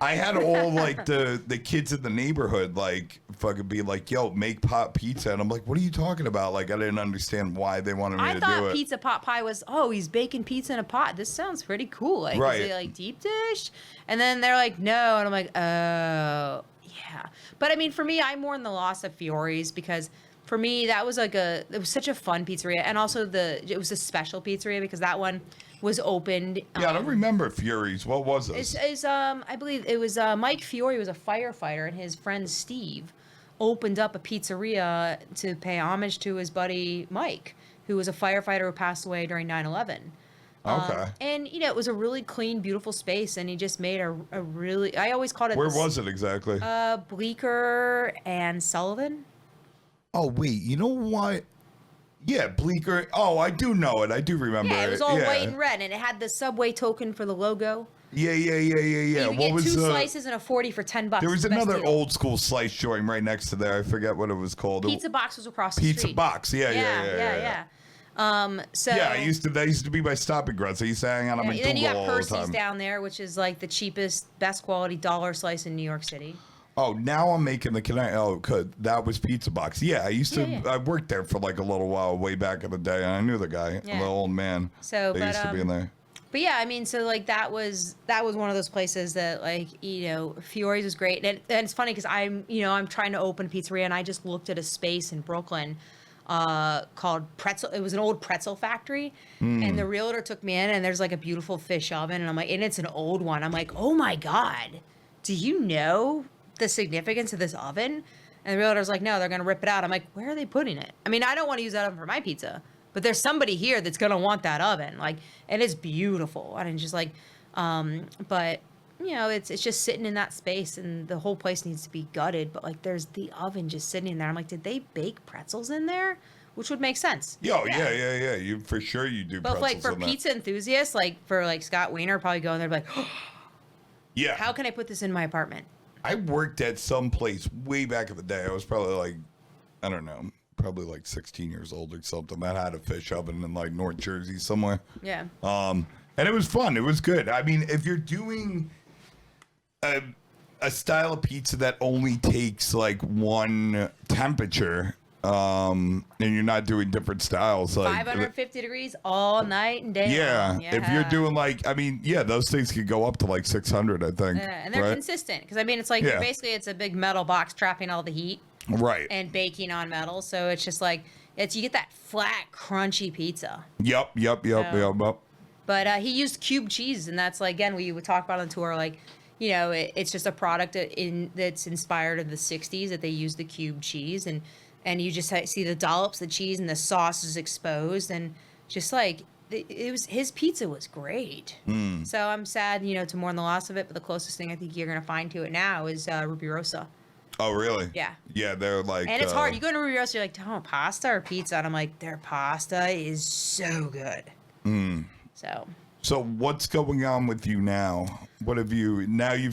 I had all like the kids in the neighborhood like fucking be like, "Yo, make pot pizza," and I'm like, "What are you talking about?" Like, I didn't understand why they wanted me I to thought do it. pizza pot pie was, he's baking pizza in a pot. This sounds pretty cool. Like, Right. is it like deep dish? And then they're like, no, and I'm like, oh, yeah. But I mean, for me, I mourn the loss of Fiore's because. For me, that was it was such a fun pizzeria, and also it was a special pizzeria because that one was opened. Yeah, I don't remember Fury's. What was this? I believe it was Mike Fiore was a firefighter, and his friend Steve opened up a pizzeria to pay homage to his buddy Mike, who was a firefighter who passed away during 9/11. Okay. And it was a really clean, beautiful space, and he just made a really. I always called it. Where was it exactly? Bleecker and Sullivan. Oh wait, you know what? Yeah, Bleecker. Oh, I do know it. I do remember it. Yeah, it was all white and red, and it had the Subway token for the logo. Yeah. You could get two slices and a 40 for $10. There was the best another deal. old school slice joint right next to there. I forget what it was called. Pizza Box was across the street. Pizza Box. Yeah. So Yeah, that used to be my stopping grounds. I used to hang out on and then you McDougal got all the Percy's time. down there, which is like the cheapest, best quality dollar slice in New York City. Oh, now I'm making the connect. Oh, cause that was Pizza Box. Yeah, I used to. Yeah. I worked there for like a little while, way back in the day, and I knew the guy, Yeah. the old man. So, that used to be in there. But yeah, I mean, so like that was one of those places that like Fiore's was great, and it's funny because I'm trying to open a pizzeria, and I just looked at a space in Brooklyn called Pretzel. It was an old pretzel factory, and the realtor took me in, and there's like a beautiful fish oven, and I'm like, and it's an old one. I'm like, oh my god, do you know the significance of this oven? And the realtor's like, no, they're gonna rip it out. I'm like, where are they putting it? I mean, I don't want to use that oven for my pizza, but there's somebody here that's gonna want that oven. Like, and it's beautiful. I didn't just like, but it's just sitting in that space, and the whole place needs to be gutted. But like, there's the oven just sitting in there. I'm like, did they bake pretzels in there? Which would make sense. Yeah. You for sure you do. But like for in that. pizza enthusiasts, like for like Scott Wiener, probably going there, like, Yeah. how can I put this in my apartment? I worked at some place way back in the day. I was probably like, I don't know, probably like 16 years old or something. That had a fish oven in like North Jersey somewhere. Yeah. And it was fun. It was good. I mean, if you're doing a style of pizza that only takes like one temperature, and you're not doing different styles, like 550 degrees all night and day. yeah, long. if you're doing like, I mean, yeah, those things could go up to like 600, I think. Yeah, and they're right? consistent because I mean, it's like Yeah. basically it's a big metal box trapping all the heat Right. and baking on metal, so it's just like you get that flat, crunchy pizza. Yep. But he used cube cheese, and that's like again we would talk about on tour, like it's just a product that's inspired of the '60s that they use the cube cheese, and you just see the dollops of cheese and the sauce is exposed, and just like it was, his pizza was great. So I'm sad, to mourn the loss of it, but the closest thing I think you're gonna find to it now is Ruby Rosa. Oh, really? Yeah. Yeah, they're like, And it's hard. You go to Ruby Rosa, you're like, oh, pasta or pizza, and I'm like, their pasta is so good. So what's going on with you now? What have you've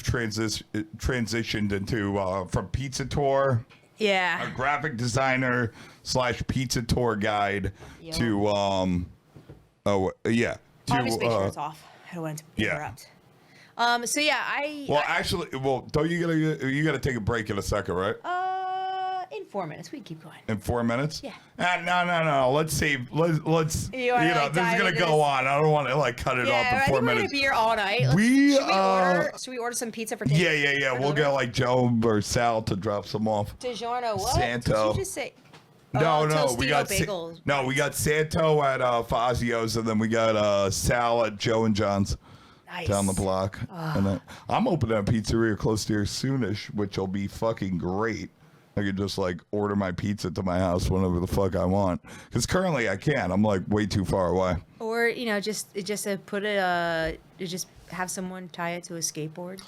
transitioned into from pizza tour, yeah. a graphic designer / pizza tour guide Yep. to I'll just make sure it's off. I don't want to Yeah. interrupt. So yeah, don't you gotta take a break in a second, right? in 4 minutes we can keep going. In 4 minutes? Yeah. No. Let's save. Let's. You wanna, like, this is dive gonna into go this? on. I don't want to like cut it off in I 4 think we're minutes. gonna be here all night. Should we order some pizza for Yeah. for We'll delivery? get like Joe or Sal to drop some off. DiGiorno, what? Santo. Did you just say? No, Tostino we got bagels. we got Santo at Fazio's, and then we got Sal at Joe and John's. down the block. And then I'm opening a pizzeria close to here soonish, which will be fucking great. I could just like order my pizza to my house whenever the fuck I want. Because currently I can't. I'm like way too far away. Or just have someone tie it to a skateboard.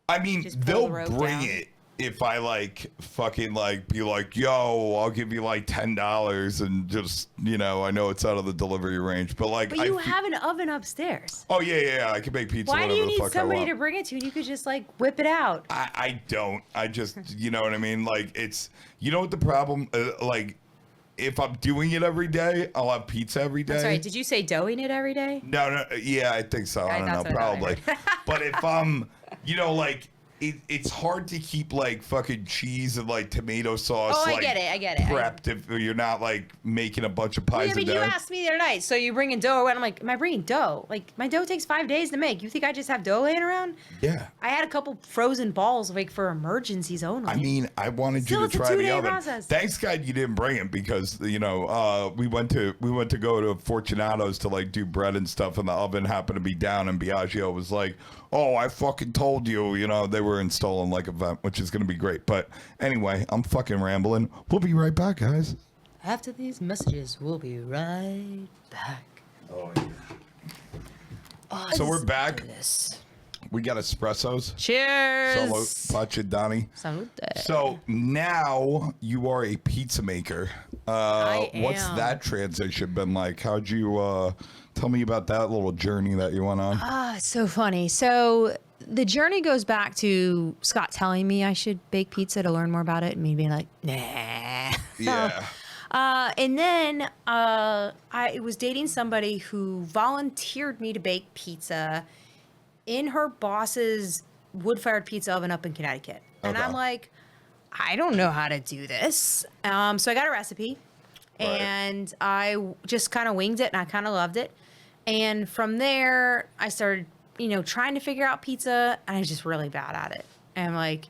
I mean, Just pull they'll the rope bring down. it if I like fucking like be like, yo, I'll give you like $10 and just, I know it's out of the delivery range, but like, But you have an oven upstairs. Oh yeah, I can make pizza. Why do you whatever the need fuck I somebody want. to bring it to you? You could just like whip it out. I don't. I just, you know what I mean? Like it's, you know what the problem, like if I'm doing it every day, I'll have pizza every day. I'm sorry, did you say doughing it every day? No, yeah, I think so. I don't know, that's what I probably. heard. But if I'm, like, it's hard to keep like fucking cheese and like tomato sauce. Oh, I like, get it. Prepped if you're not like making a bunch of pies Yeah, a but day. you asked me the other night, so you bringing dough, and I'm like, am I bringing dough? Like, my dough takes 5 days to make. You think I just have dough laying around? Yeah. I had a couple frozen balls, like, for emergencies only. I mean, I wanted Still, you it's to a try the 2-day oven. process. Thanks, God, you didn't bring it because we went to go to Fortunato's to like do bread and stuff, and the oven happened to be down, and Biagio was like, "Oh, I fucking told you," they were installing like a vent, which is gonna be great. But anyway, I'm fucking rambling. We'll be right back, guys. After these messages, we'll be right back. Oh yeah. So we're back. This. We got espressos. Cheers. Solo Donnie. Salute. So now you are a pizza maker. What's am. that transition been like? How'd you tell me about that little journey that you went on? It's so funny. So the journey goes back to Scott telling me I should bake pizza to learn more about it, and me being like, nah. Yeah. And then I was dating somebody who volunteered me to bake pizza in her boss's wood-fired pizza oven up in Connecticut. And Okay. I'm like, I don't know how to do this. So I got a recipe, Right. and I just kind of winged it, and I kind of loved it. And from there, I started, trying to figure out pizza, and I was just really bad at it. And I'm like,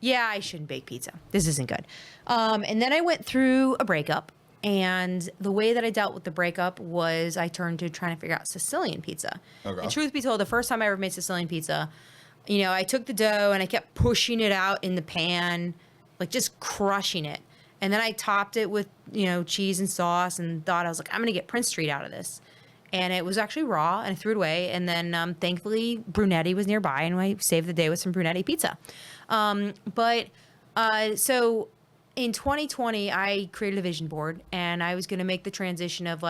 yeah, I shouldn't bake pizza. This isn't good. And then I went through a breakup, and the way that I dealt with the breakup was I turned to trying to figure out Sicilian pizza. Okay. And truth be told, the first time I ever made Sicilian pizza, I took the dough and I kept pushing it out in the pan, like just crushing it. And then I topped it with, cheese and sauce, and thought, I was like, I'm going to get Prince Street out of this. And it was actually raw, and I threw it away. And then thankfully, Brunetti was nearby, and I saved the day with some Brunetti pizza. So in 2020, I created a vision board, and I was going to make the transition of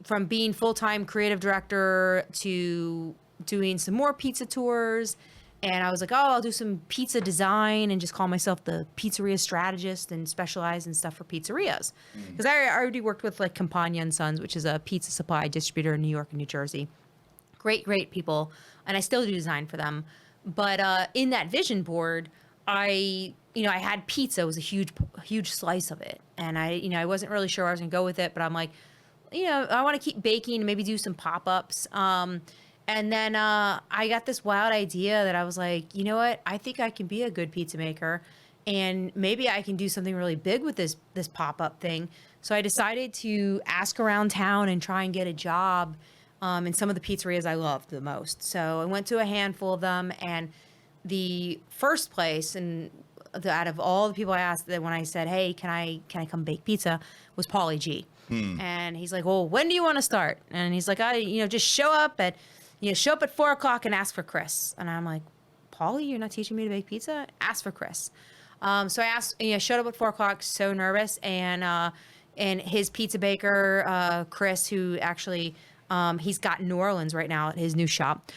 from being full-time creative director to doing some more pizza tours. And I was like, I'll do some pizza design and just call myself the pizzeria strategist and specialize in stuff for pizzerias. Because I already worked with Campagna and Sons, which is a pizza supply distributor in New York and New Jersey. Great people. And I still do design for them. But in that vision board, I had pizza. It was a huge slice of it. And I wasn't really sure where I was going to go with it. But I'm like, I want to keep baking and maybe do some pop-ups. And then I got this wild idea that I was like, you know what? I think I can be a good pizza maker, and maybe I can do something really big with this pop-up thing. So I decided to ask around town and try and get a job in some of the pizzerias I loved the most. So I went to a handful of them, and the first place, and out of all the people I asked, that when I said, hey, can I come bake pizza, was Paulie G. And he's like, well, when do you want to start? And he's like, just show up at 4:00 and ask for Chris. And I'm like, Paulie, you're not teaching me to bake pizza? Ask for Chris. So I asked, showed up at 4:00, so nervous. And his pizza baker, Chris, who actually, he's got New Orleans right now at his new shop.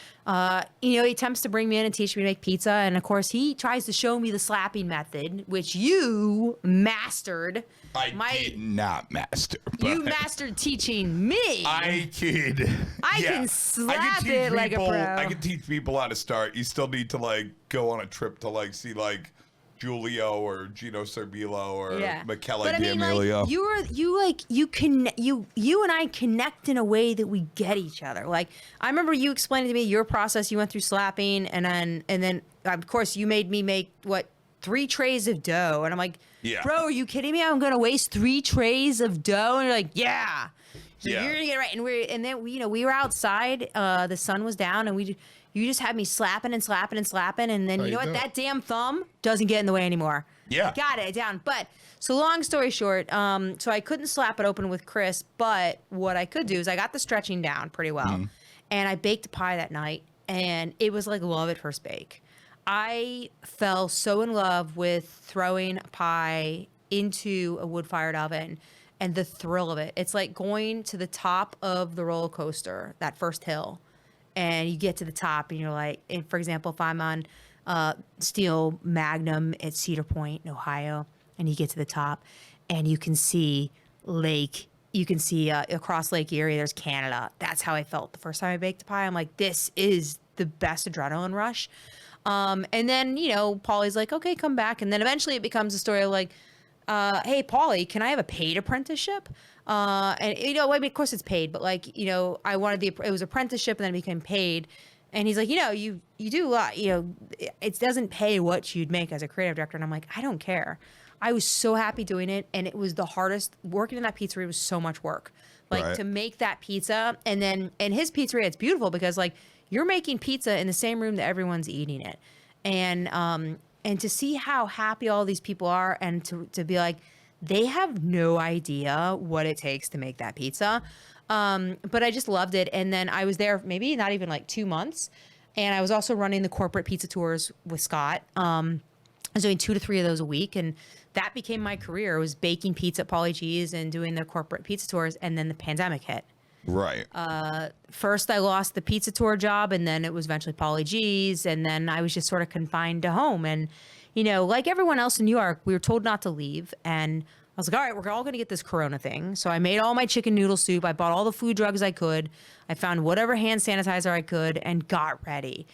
He attempts to bring me in and teach me to make pizza. And of course, he tries to show me the slapping method, which you mastered. I did not master. But You mastered teaching me. I could. I can slap it like a pro. I can teach people how to start. You still need to go on a trip to see Giulio or Gino Cerbillo or Michele But I mean, D'Amelio. you and I connect in a way that we get each other. I remember you explaining to me your process. You went through slapping, and then of course you made me make 3 trays of dough, and I'm like, Yeah. bro, are you kidding me? I'm gonna waste 3 trays of dough, and you're like, yeah. Yeah. You're gonna get it right. And then we were outside. The sun was down, and you just had me slapping and slapping and slapping, and then How you know you what? do it? That damn thumb doesn't get in the way anymore. Yeah. I got it down. But so long story short, so I couldn't slap it open with Chris, but what I could do is I got the stretching down pretty well, and I baked a pie that night, and it was like love at first bake. I fell so in love with throwing a pie into a wood-fired oven and the thrill of it. It's like going to the top of the roller coaster, that first hill, and you get to the top and you're like, and for example, if I'm on Steel Magnum at Cedar Point in Ohio, and you get to the top and you can see across Lake Erie, there's Canada. That's how I felt the first time I baked a pie. I'm like, this is the best adrenaline rush. And then, Paulie's like, okay, come back. And then eventually it becomes a story of like, hey, Paulie, can I have a paid apprenticeship? And, I mean, of course it's paid, but like, I wanted it was apprenticeship and then it became paid. And he's like, you do a lot, it doesn't pay what you'd make as a creative director. And I'm like, I don't care. I was so happy doing it. And it was the hardest. Working in that pizzeria was so much work. Like Right. to make that pizza. And his pizzeria, it's beautiful because like you're making pizza in the same room that everyone's eating it. And to see how happy all these people are and to be like, they have no idea what it takes to make that pizza. But I just loved it. And then I was there maybe not even like 2 months. And I was also running the corporate pizza tours with Scott. I was doing 2 to 3 of those a week. And that became my career. I was baking pizza at Paulie G's and doing the corporate pizza tours. And then the pandemic hit. Right. First, I lost the pizza tour job, and then it was eventually Paulie G's, and then I was just sort of confined to home. And, like everyone else in New York, we were told not to leave. And I was like, all right, we're all going to get this Corona thing. So I made all my chicken noodle soup. I bought all the food drugs I could. I found whatever hand sanitizer I could and got ready.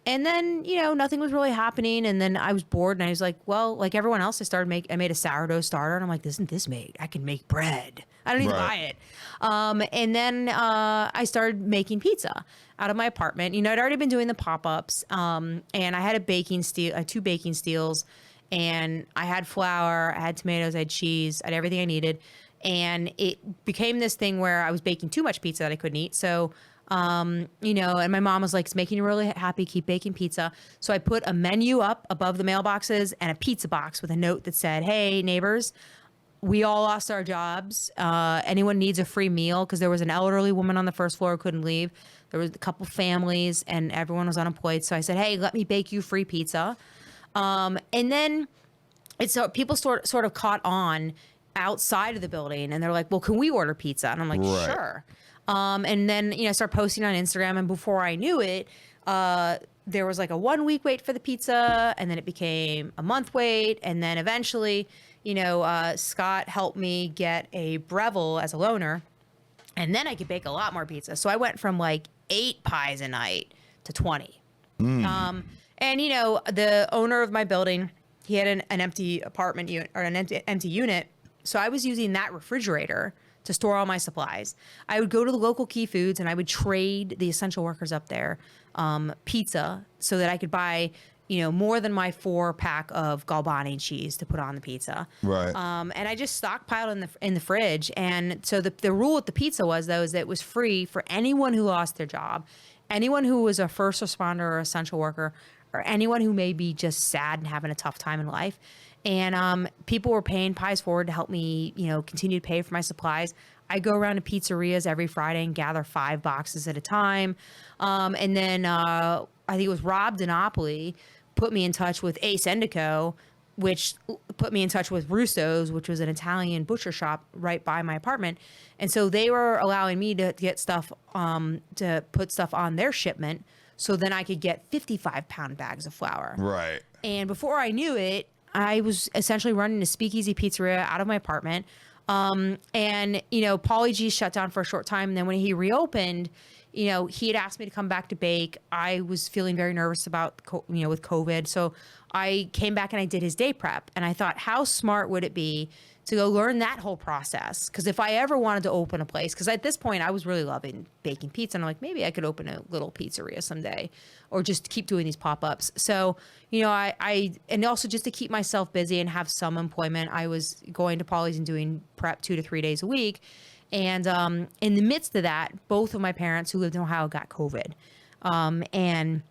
And then, nothing was really happening. And then I was bored and I was like, well, like everyone else, I made a sourdough starter and I'm like, isn't this made? I can make bread. I don't need to buy it. And then I started making pizza out of my apartment. I'd already been doing the pop-ups. And I had I had 2 baking steels, and I had flour, I had tomatoes, I had cheese, I had everything I needed. And it became this thing where I was baking too much pizza that I couldn't eat. So and my mom was like, it's making you really happy, keep baking pizza. So I put a menu up above the mailboxes and a pizza box with a note that said, hey, neighbors, we all lost our jobs. Anyone needs a free meal? Because there was an elderly woman on the first floor who couldn't leave. There was a couple families and everyone was unemployed. So I said, hey, let me bake you free pizza. And then people sort of caught on outside of the building, and they're like, well, can we order pizza? And I'm like, Right. sure. And then, I started posting on Instagram, and before I knew it, there was like a 1 week wait for the pizza, and then it became a month wait. And then eventually, Scott helped me get a Breville as a loaner, and then I could bake a lot more pizza. So I went from like 8 pies a night to 20. And, the owner of my building, he had an empty apartment unit or an empty unit. So I was using that refrigerator to store all my supplies. I would go to the local Key Foods and I would trade the essential workers up there pizza so that I could buy, more than my 4-pack of Galbani cheese to put on the pizza. Right. And I just stockpiled in the fridge. And so the rule with the pizza was that it was free for anyone who lost their job, anyone who was a first responder or essential worker, or anyone who may be just sad and having a tough time in life. And people were paying pies forward to help me, continue to pay for my supplies. I go around to pizzerias every Friday and gather 5 boxes at a time. And then I think it was Rob DiNapoli put me in touch with Ace Endico, which put me in touch with Russo's, which was an Italian butcher shop right by my apartment. And so they were allowing me to get stuff, to put stuff on their shipment. So then I could get 55-pound bags of flour. Right. And before I knew it, I was essentially running a speakeasy pizzeria out of my apartment. And, Paulie G shut down for a short time. And then when he reopened, he had asked me to come back to bake. I was feeling very nervous about, with COVID. So I came back and I did his day prep. And I thought, how smart would it be to go learn that whole process? Because if I ever wanted to open a place, because at this point I was really loving baking pizza, and I'm like, maybe I could open a little pizzeria someday, or just keep doing these pop-ups. So, I and also just to keep myself busy and have some employment, I was going to Paulie's and doing prep 2 to 3 days a week. And in the midst of that, both of my parents who lived in Ohio got COVID. And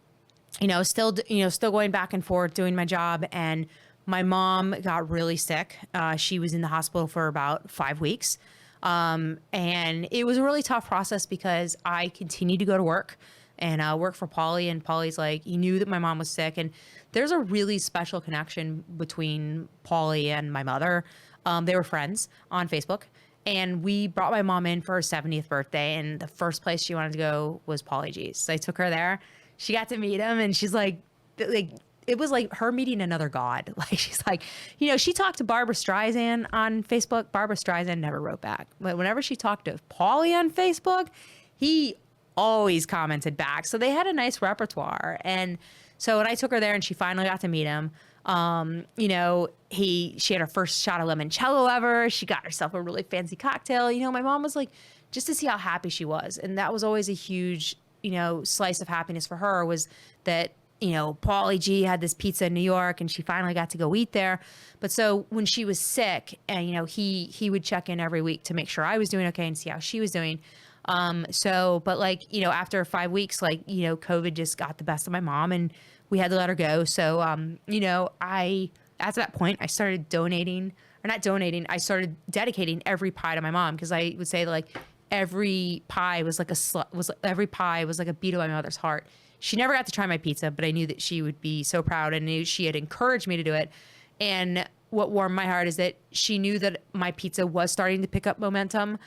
still going back and forth doing my job. And my mom got really sick. She was in the hospital for about 5 weeks. And it was a really tough process because I continued to go to work and work for Polly. And Polly's like, he knew that my mom was sick. And there's a really special connection between Polly and my mother. They were friends on Facebook. And we brought my mom in for her 70th birthday. And the first place she wanted to go was Polly G's. So I took her there. She got to meet him. And she's like, it was like her meeting another god. Like, she's like, she talked to Barbara Streisand on Facebook. Barbara Streisand never wrote back. But whenever she talked to Polly on Facebook, he always commented back. So they had a nice repertoire. And so when I took her there and she finally got to meet him, she had her first shot of limoncello ever. She got herself a really fancy cocktail. My mom was like, just to see how happy she was. And that was always a huge, slice of happiness for her, was that, Paulie G had this pizza in New York and she finally got to go eat there. But so when she was sick and, he would check in every week to make sure I was doing okay and see how she was doing. After 5 weeks, COVID just got the best of my mom and we had to let her go. So, at that point I started I started dedicating every pie to my mom. Cause I would say every pie was like a beat of my mother's heart. She never got to try my pizza, but I knew that she would be so proud and knew she had encouraged me to do it. And what warmed my heart is that she knew that my pizza was starting to pick up momentum.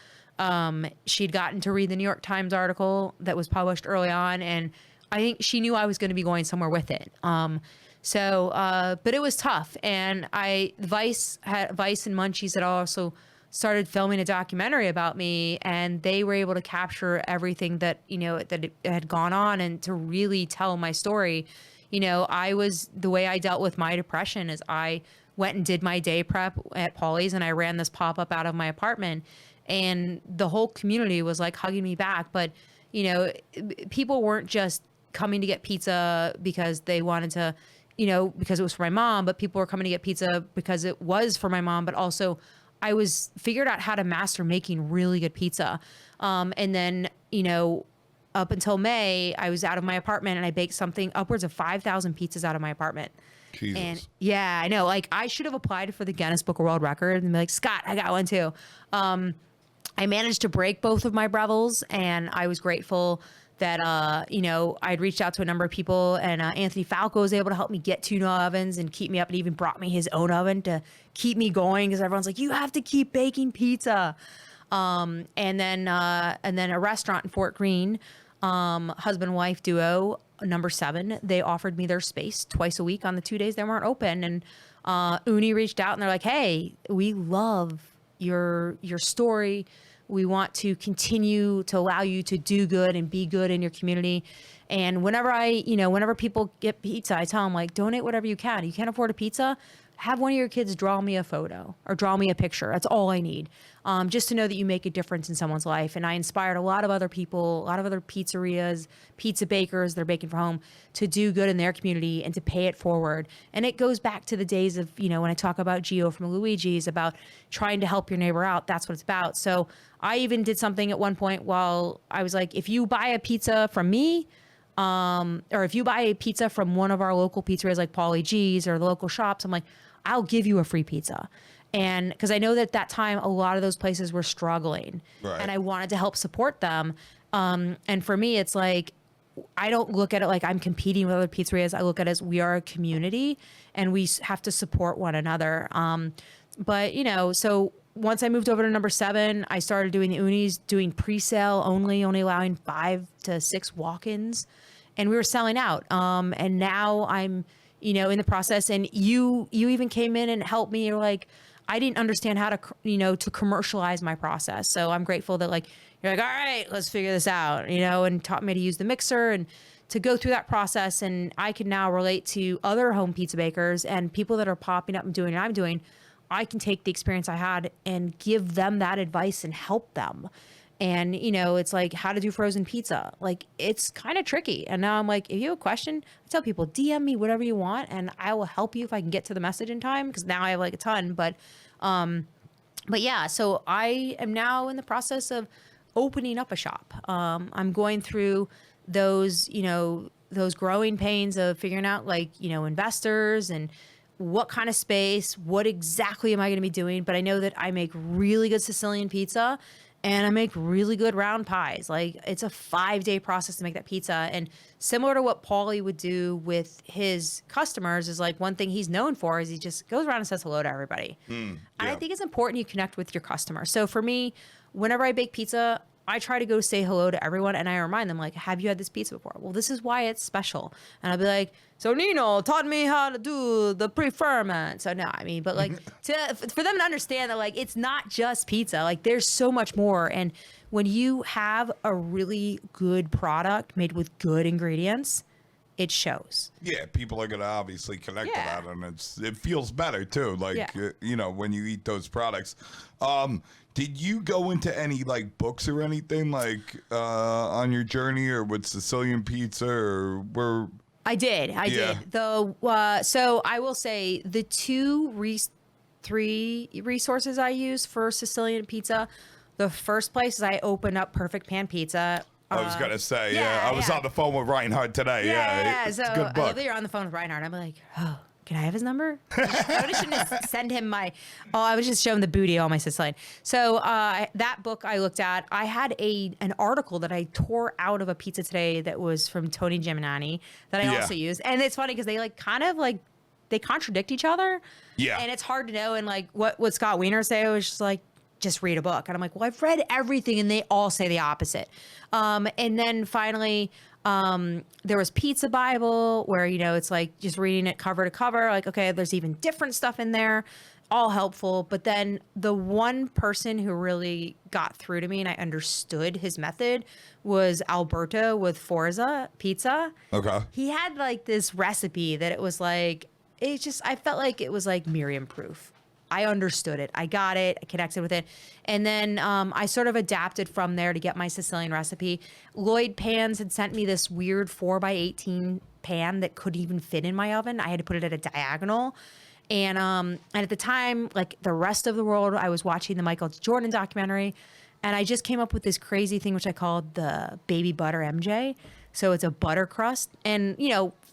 She'd gotten to read the New York Times article that was published early on, and I think she knew I was going to be going somewhere with it. But it was tough. And Vice and Munchies had also started filming a documentary about me, and they were able to capture everything that, that had gone on and to really tell my story. The way I dealt with my depression is I went and did my day prep at Polly's and I ran this pop-up out of my apartment, and the whole community was like hugging me back. But, people weren't just coming to get pizza because they wanted to, because it was for my mom, but people were coming to get pizza because it was for my mom, but also I figured out how to master making really good pizza. And then, up until May, I was out of my apartment and I baked something upwards of 5,000 pizzas out of my apartment. Jesus. And yeah, I know. I should have applied for the Guinness Book of World Record and be like, Scott, I got one too. I managed to break both of my Brevels, and I was grateful that, I'd reached out to a number of people, and Anthony Falco was able to help me get 2 ovens and keep me up, and even brought me his own oven to keep me going, because everyone's like, you have to keep baking pizza. And then a restaurant in Fort Greene, husband and wife duo, number 7, they offered me their space twice a week on the 2 days they weren't open. And Uni reached out and they're like, hey, we love your story. We want to continue to allow you to do good and be good in your community. And whenever people get pizza, I tell them, donate whatever you can. You can't afford a pizza, have one of your kids draw me a photo or draw me a picture. That's all I need. Just to know that you make a difference in someone's life. And I inspired a lot of other people, a lot of other pizzerias, pizza bakers that are baking for home, to do good in their community and to pay it forward. And it goes back to the days of, when I talk about Gio from Luigi's, about trying to help your neighbor out. That's what it's about. So I even did something at one point while I was like, if you buy a pizza from me, or if you buy a pizza from one of our local pizzerias like Paulie G's or the local shops, I'm like, I'll give you a free pizza. And because I know that at that time, a lot of those places were struggling, right, and I wanted to help support them. And for me, it's like, I don't look at it like I'm competing with other pizzerias. I look at it as we are a community and we have to support one another. So once I moved over to number 7, I started doing the Unis, doing pre-sale only allowing 5 to 6 walk-ins, and we were selling out. And now I'm, in the process, and you even came in and helped me. You're like, I didn't understand how to, to commercialize my process. So I'm grateful that you're like, all right, let's figure this out, and taught me to use the mixer and to go through that process. And I can now relate to other home pizza bakers and people that are popping up and doing what I'm doing. I can take the experience I had and give them that advice and help them. And, it's like how to do frozen pizza. It's kind of tricky. And now I'm like, if you have a question, I tell people, DM me whatever you want and I will help you if I can get to the message in time. Because now I have a ton. But But yeah, so I am now in the process of opening up a shop. I'm going through those, those growing pains of figuring out investors and what kind of space, what exactly am I going to be doing. But I know that I make really good Sicilian pizza and I make really good round pies. Like it's a 5-day process to make that pizza. And similar to what Paulie would do with his customers is like one thing he's known for is he just goes around and says hello to everybody. And I think it's important you connect with your customer. So for me, whenever I bake pizza, I try to go say hello to everyone and I remind them like, have you had this pizza before? Well, this is why it's special. And I'll be like, so Nino taught me how to do the pre-ferment. So no, I mean, but like for them to understand that like, it's not just pizza, like there's so much more. And when you have a really good product made with good ingredients, it shows. Yeah, people are gonna obviously connect to Yeah. that, and it feels better too. Like Yeah. when you eat those products. Did you go into any like books or anything like on your journey, or with Sicilian pizza, or where? I did. Yeah. Though, so I will say the three resources I use for Sicilian pizza. The first place is I opened up Perfect Pan Pizza. I was gonna say, yeah, I was yeah. on the phone with Reinhardt today. Yeah. It's So a good I book. love that you're on the phone with Reinhardt. I'm like, oh, can I have his number? I would shouldn't send him my. Oh, I was just showing the booty all my Sicilian. So that book I looked at, I had an article that I tore out of a Pizza Today that was from Tony Giminani that I Yeah. also used, and it's funny because they they contradict each other. Yeah. And it's hard to know. And like what Scott Wiener say was just like, just read a book. And I'm like, well, I've read everything and they all say the opposite. And then finally, there was Pizza Bible where, it's like just reading it cover to cover, like, okay, there's even different stuff in there, all helpful. But then the one person who really got through to me and I understood his method was Alberto with Forza Pizza. Okay. He had like this recipe that it was like, I felt like it was like Miriam proof. I understood it. I got it. I connected with it. And then I sort of adapted from there to get my Sicilian recipe. Lloyd Pans had sent me this weird 4x18 pan that couldn't even fit in my oven. I had to put it at a diagonal. And at the time, like the rest of the world, I was watching the Michael Jordan documentary. And I just came up with this crazy thing, which I called the baby butter MJ. So it's a butter crust. And,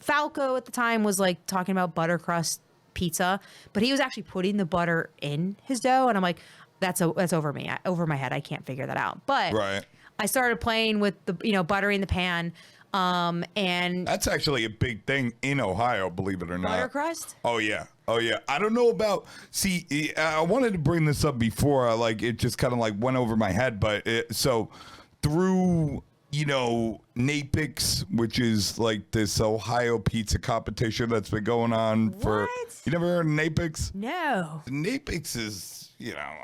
Falco at the time was like talking about butter crust pizza, but he was actually putting the butter in his dough, and I'm like, that's over me, over my head. I can't figure that out. But Right. I started playing with the buttering the pan, and That's actually a big thing in Ohio, believe it or not. butter crust. Oh yeah. I don't know about. See, I wanted to bring this up before. It just kind of like went over my head, but so through Napix, which is like this Ohio pizza competition that's been going on for. What? You never heard of Napix? No. Napix is,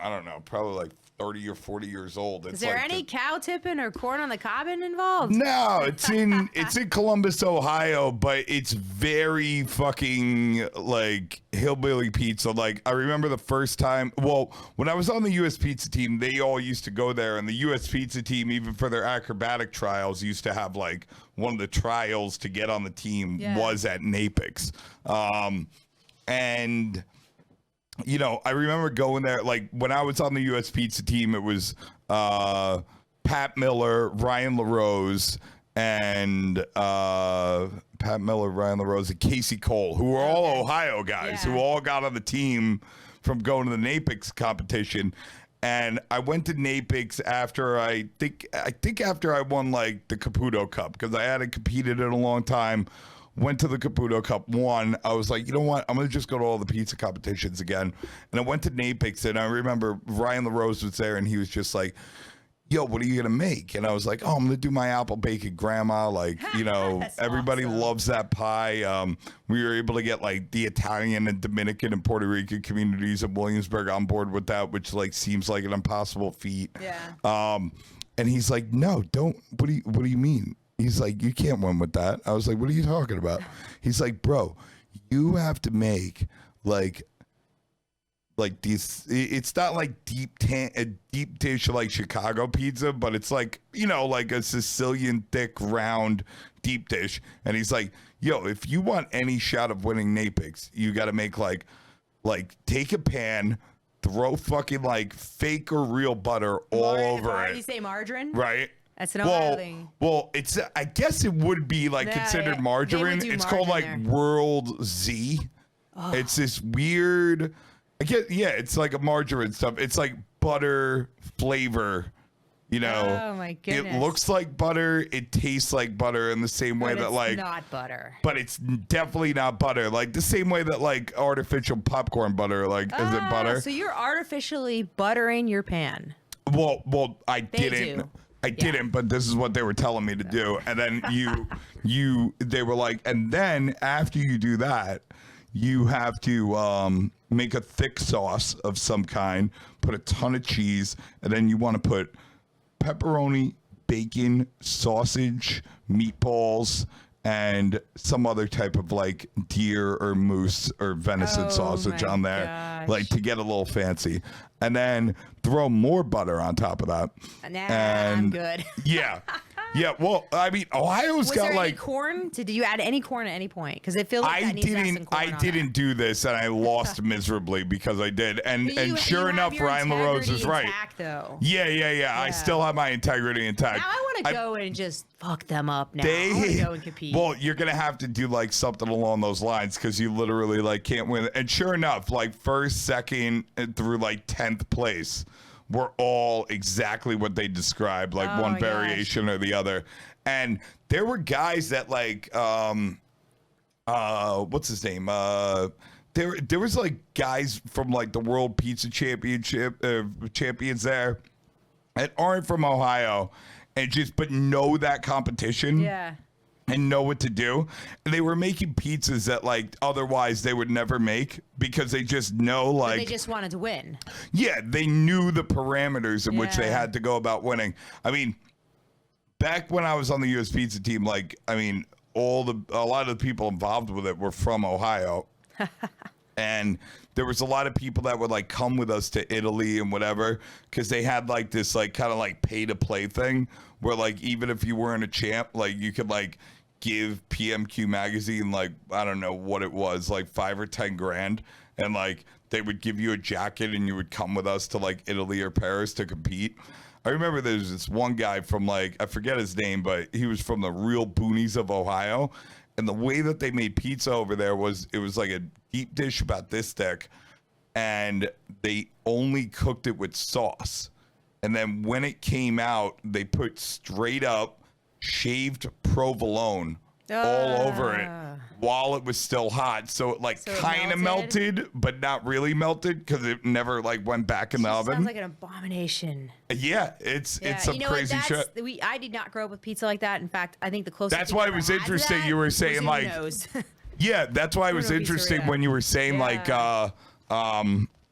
I don't know, probably like 30 or 40 years old. It's Is there like any cow tipping or corn on the cobbin involved? No, it's in Columbus, Ohio, but it's very fucking like hillbilly pizza. Like I remember the first time, when I was on the US Pizza team, they all used to go there, and the US Pizza team, even for their acrobatic trials, used to have like one of the trials to get on the team was at Napix. And I remember going there, like when I was on the US Pizza team, it was Pat Miller, Ryan LaRose, and Casey Cole, who were all Ohio guys, who all got on the team from going to the Napix competition. And I went to Napix after I think after I won like the Caputo Cup, because I hadn't competed in a long time. Went to the Caputo Cup, won. I was like, you know what? I'm going to just go to all the pizza competitions again. And I went to Napix, and I remember Ryan LaRose was there, and he was just like, yo, what are you going to make? And I was like, oh, I'm going to do my apple bacon grandma. Like, everybody awesome. loves that pie. We were able to get like the Italian and Dominican and Puerto Rican communities in Williamsburg on board with that, which like seems like an impossible feat. Yeah. And he's like, no, don't. What do you mean? He's like, you can't win with that. I was like, what are you talking about? He's like, bro, you have to make like these. It's not like a deep dish like Chicago pizza, but it's like, like a Sicilian thick round deep dish. And he's like, yo, if you want any shot of winning Napix, you got to make like take a pan, throw fucking like fake or real butter all over You it. say margarine? Right? That's an Ohio thing. Well, it's I guess it would be like Yeah, considered they would margarine. do It's called like margarine there. World Z. It's this weird. It's like a margarine stuff. It's like butter flavor. You know, Oh my goodness. it looks like butter. It tastes like butter in the same way But that it's like, not butter. but it's definitely not butter. Like the same way that like artificial popcorn butter, like is it butter? So you're artificially buttering your pan. Well, I They didn't. do. I didn't, but this is what they were telling me to do. And then they were like, and then after you do that, you have to make a thick sauce of some kind, put a ton of cheese, and then you want to put pepperoni, bacon, sausage, meatballs, and some other type of like deer or moose or venison Oh sausage my on there, gosh. like to get a little fancy. And then throw more butter on top of that. Nah, I'm good. Yeah. Yeah. Well, I mean, Ohio's Was got there any like. corn? Did you add any corn at any point? Because it feels like I that needs to have some didn't. corn I on didn't do this, and I lost miserably because I did. And there. and sure enough, Ryan LaRose is right. Though. Yeah. I still have my integrity intact. Now I want to go and just fuck them up. Now I want to go and compete. Well, you're gonna have to do like something along those lines because you literally like can't win. And sure enough, like first, second, and through like 10th place were all exactly what they described, like Oh one my gosh. variation or the other. And there were guys that like what's his name? There was like guys from like the World Pizza Championship champions there that aren't from Ohio and just but know that competition yeah. and know what to do. And they were making pizzas that like otherwise they would never make because they just know like They just wanted to win. yeah, they knew the parameters in which they Yeah. had to go about winning. I mean, back when I was on the US Pizza team, like I mean, a lot of the people involved with it were from Ohio. And there was a lot of people that would like come with us to Italy and whatever because they had like this like kind of like pay to play thing where like even if you weren't a champ, like you could like give PMQ magazine like I don't know what it was, like 5 or 10 grand, and like they would give you a jacket and you would come with us to like Italy or Paris to compete. I remember there's this one guy from like I forget his name, but he was from the real boonies of Ohio. And the way that they made pizza over there was it was like a deep dish about this thick, and they only cooked it with sauce. And then when it came out, they put straight up shaved provolone all over it while it was still hot. So it like So it kind of melted, but not really melted because it never like went back in the oven. Sounds like an abomination. Yeah, it's some you know crazy what, shit. I did not grow up with pizza like that. In fact, I think the closest. That's thing why I it was ever had to interesting that you were was saying, like, Uno's. Yeah, that's why it was Bruno interesting Pizzeria. when you were saying like Yeah.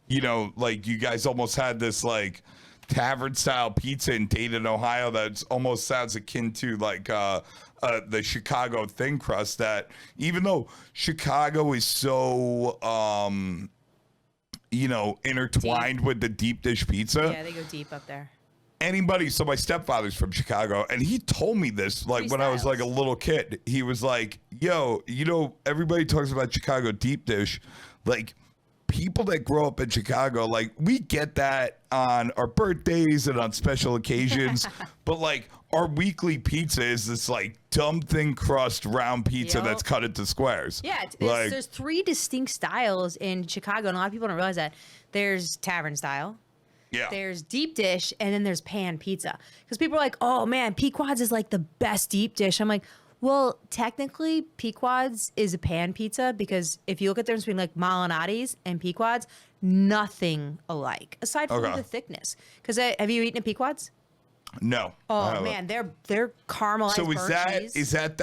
you know, like you guys almost had this like tavern style pizza in Dayton, Ohio that almost sounds akin to like the Chicago thin crust that even though Chicago is so you know, intertwined with the deep dish pizza. Yeah, they go deep up there. So my stepfather's from Chicago, and he told me this like when I was like a little kid. He was like, yo, you know, everybody talks about Chicago deep dish. Like people that grow up in Chicago, like we get that on our birthdays and on special occasions, but like our weekly pizza is this like dumb thin crust round pizza Yep. that's cut into squares. Yeah, like, there's 3 distinct styles in Chicago, and a lot of people don't realize that. There's tavern style. yeah. There's deep dish, and then there's pan pizza. Because people are like, oh man, Pequod's is like the best deep dish. I'm like, well, technically, Pequod's is a pan pizza because if you look at the difference between like Malinati's and Pequod's, nothing alike aside from Okay. the thickness. Because have you eaten a Pequod's? No. I Oh haven't. man, they're caramelized. So burnt cheese. is that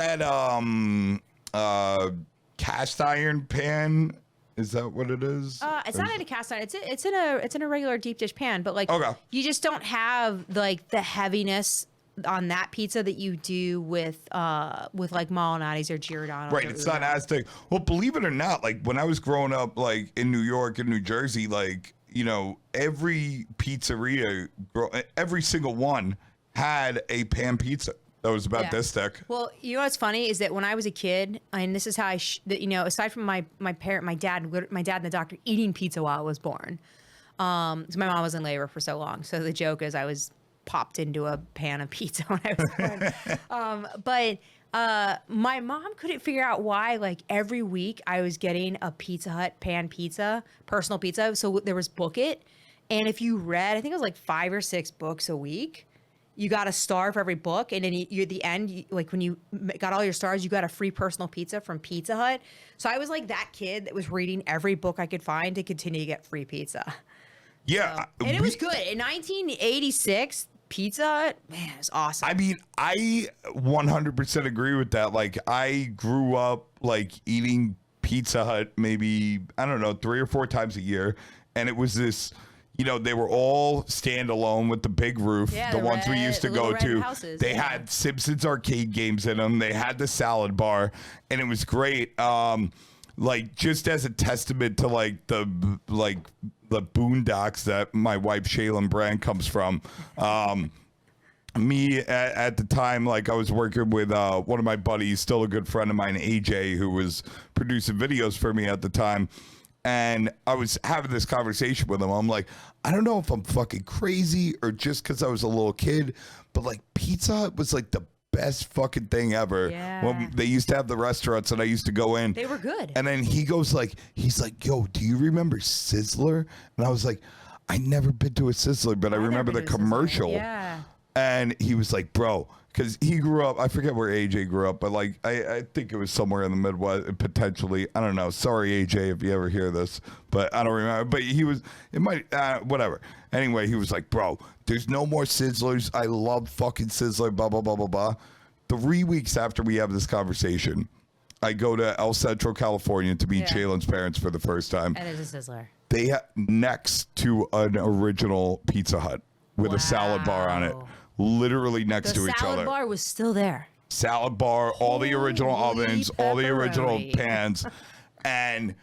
cast iron pan? Is that what it is? It's not in a cast iron. It's in a regular deep dish pan, but like Okay. you just don't have like the heaviness on that pizza that you do with like Malinati's or Giordano's. Right, or it's not Uno's. as thick. Well, believe it or not, like when I was growing up, like in New York and New Jersey, like you know, every pizzeria, every single one had a pan pizza that was about Yeah. this thick. Well, you know what's funny is that when I was a kid, and this is how you know, aside from my dad and the doctor eating pizza while I was born, 'cause my mom was in labor for so long. So the joke is I was popped into a pan of pizza when I was born. But my mom couldn't figure out why, like, every week I was getting a Pizza Hut pan pizza, personal pizza. So there was Book It. And if you read, I think it was like 5 or 6 books a week, you got a star for every book. And then you at the end, like when you got all your stars, you got a free personal pizza from Pizza Hut. So I was like that kid that was reading every book I could find to continue to get free pizza. Yeah. And it was good. In 1986, Pizza Hut, man, it was awesome. I mean, I 100% agree with that. Like, I grew up, like, eating Pizza Hut maybe, I don't know, 3 or 4 times a year. And it was this... You know, they were all standalone with the big roof. Yeah, the ones we used to go to. Houses, they had Simpsons arcade games in them. They had the salad bar, and it was great. Like, just as a testament to the boondocks that my wife Shaylin Brand comes from. Me at the time, like, I was working with one of my buddies, still a good friend of mine, AJ, who was producing videos for me at the time. And I was having this conversation with him. I'm like, I don't know if I'm fucking crazy or just because I was a little kid, but like Pizza Hut was like the best fucking thing ever. Yeah. When they used to have the restaurants and I used to go in. They were good. And then he's like, yo, do you remember Sizzler? And I was like, I never been to a Sizzler, but I remember the commercial. Yeah. And he was like, bro, because he grew up, I forget where AJ grew up, but like, I think it was somewhere in the Midwest, potentially. I don't know. Sorry, AJ, if you ever hear this, but I don't remember. But it might, whatever. Anyway, he was like, bro, there's no more Sizzlers. I love fucking Sizzler, blah, blah, blah, blah, blah. 3 weeks after we have this conversation, I go to El Centro, California to meet Shaylin's parents for the first time. And there's a Sizzler. They next to an original Pizza Hut with a salad bar on it. Literally next to each other. The salad bar was still there. Salad bar, all the original Holy ovens, all the original pepperoni. pans. And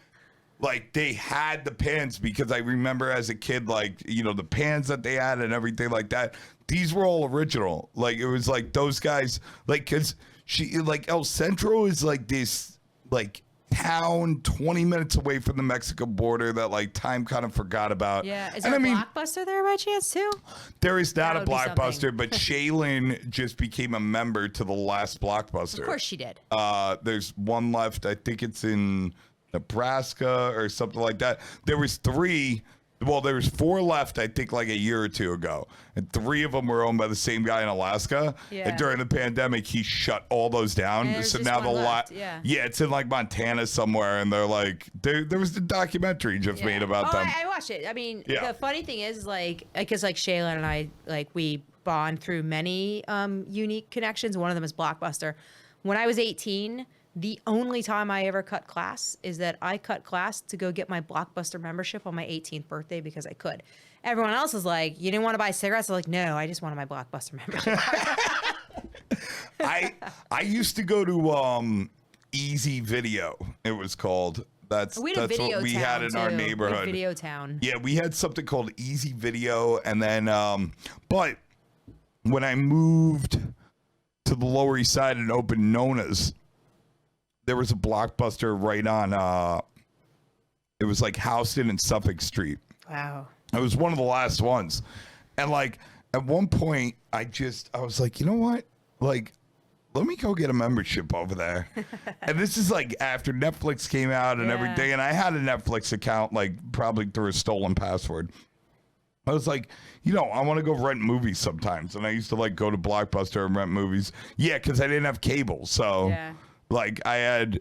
like they had the pans because I remember as a kid, like, you know, the pans that they had and everything like that. These were all original. Like it was like those guys, like, cause El Centro is like this, like, town 20 minutes away from the Mexican border that like time kind of forgot about. Yeah. Is there a Blockbuster there by chance too? There is not a That would be Blockbuster, something. but Shaylin just became a member to the last Blockbuster. Of course she did. There's one left. I think it's in Nebraska or something like that. There was 3. Well, there was 4 left, I think, like a year or 2 ago. And 3 of them were owned by the same guy in Alaska. Yeah. And during the pandemic, he shut all those down. And there's So just now one the left, lot, yeah. it's in like Montana somewhere. And they're like, there was the documentary just made about them. I watched it. I mean, Yeah. the funny thing is, like, because like Shaylin and I, like, we bond through many unique connections. One of them is Blockbuster. When I was 18, the only time I ever cut class is that I cut class to go get my Blockbuster membership on my 18th birthday because I could. Everyone else is like, you didn't want to buy cigarettes? I'm like, no, I just wanted my Blockbuster membership. I used to go to Easy Video, it was called. That's We had a Video what we Town, had in our too. We had neighborhood. Video Town. Yeah, we had something called Easy Video, and then but when I moved to the Lower East Side and opened Nona's, there was a Blockbuster right on it was like Houston and Suffolk Street. Wow. It was one of the last ones. And like at one point I was like, you know what? Like, let me go get a membership over there. And this is like after Netflix came out and everything. And I had a Netflix account, like probably through a stolen password. I was like, you know, I want to go rent movies sometimes. And I used to like go to Blockbuster and rent movies. Yeah, because I didn't have cable. So like I had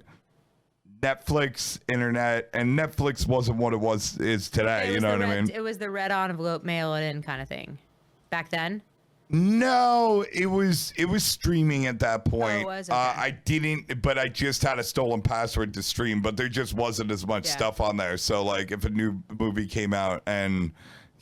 Netflix, internet, and Netflix wasn't what is today. You know what I mean? It was the red envelope, mail it in kind of thing. Back then? No, it was streaming at that point. Oh, it was? Okay. I didn't, but I just had a stolen password to stream, but there just wasn't as much stuff on there. So like if a new movie came out and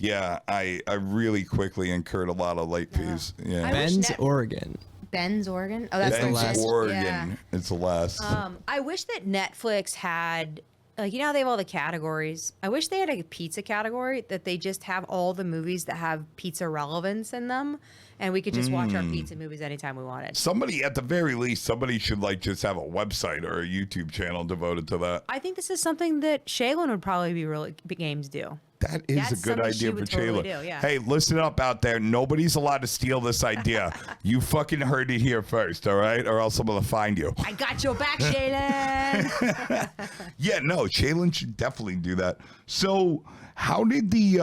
I really quickly incurred a lot of late fees. Yeah. Bend's, Oregon. Bend's, Oregon? Oh, that's Bend's, the last. Oregon. Yeah. It's the last. I wish that Netflix had, like, you know how they have all the categories? I wish they had a pizza category that they just have all the movies that have pizza relevance in them, and we could just watch our pizza movies anytime we wanted. Somebody, at the very least, somebody should like just have a website or a YouTube channel devoted to that. I think this is something that Shaylin would probably be really game to do. That is That's a good something she idea for would totally Shayla. do, yeah. Hey, listen up out there. Nobody's allowed to steal this idea. You fucking heard it here first, all right? Or else I'm going to find you. I got your back, Shaylin. Yeah, no, Shaylin should definitely do that. So how did the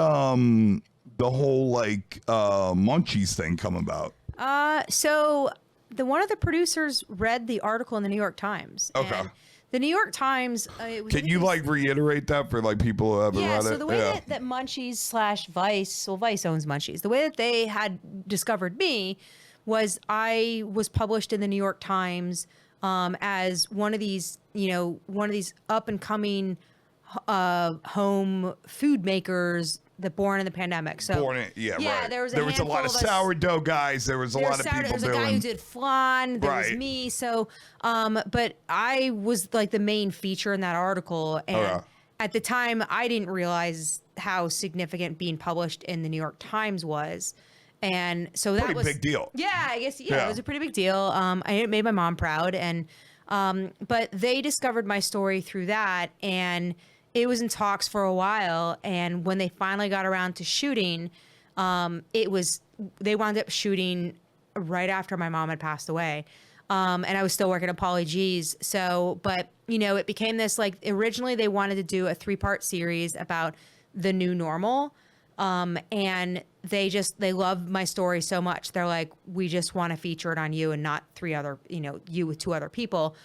whole like Munchies thing come about? So one of the producers read the article in the New York Times. Okay. And the New York Times. It was Can you like reiterate that for like people who haven't Yeah, read so it? the way that Munchies / Vice, well, Vice owns Munchies. The way that they had discovered me was I was published in the New York Times as one of these up and coming home food makers that born in the pandemic. So right. there was a lot of us. sourdough guys. There was a lot of people There was a doing. guy who did flan. There was Right. me. So, but I was like the main feature in that article, and at the time, I didn't realize how significant being published in the New York Times was. And so that Pretty was big deal. Yeah, I guess Yeah. it was a pretty big deal. It made my mom proud, and but they discovered my story through that, and it was in talks for a while. And when they finally got around to shooting, they wound up shooting right after my mom had passed away. And I was still working at Pauly G's. So, but it became this, like, originally they wanted to do a 3-part series about the new normal. And they loved my story so much. They're like, we just want to feature it on you and not you with 2 other people.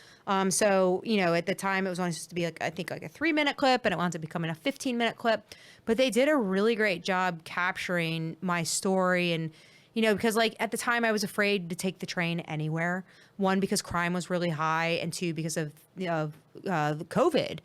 So, at the time it was only supposed to be like, I think like a 3-minute clip, and it wound up becoming a 15-minute clip, but they did a really great job capturing my story. And, because like at the time I was afraid to take the train anywhere. 1, because crime was really high, and 2, because of COVID.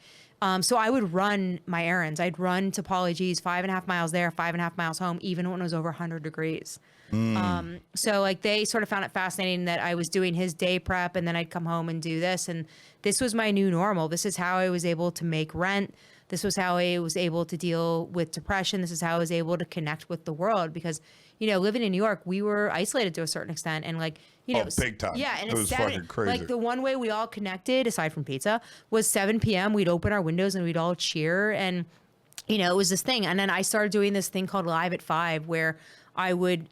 So I would run my errands. I'd run to Pauly G's 5.5 miles there, 5.5 miles home, even when it was over 100 degrees. So like they sort of found it fascinating that I was doing his day prep, and then I'd come home and do this. And this was my new normal. This is how I was able to make rent. This was how I was able to deal with depression. This is how I was able to connect with the world, because, living in New York, we were isolated to a certain extent. And like, big time. Yeah. And it was fucking crazy. Like the one way we all connected, aside from pizza, was 7 p.m. We'd open our windows and we'd all cheer. And, it was this thing. And then I started doing this thing called Live at 5, where I'd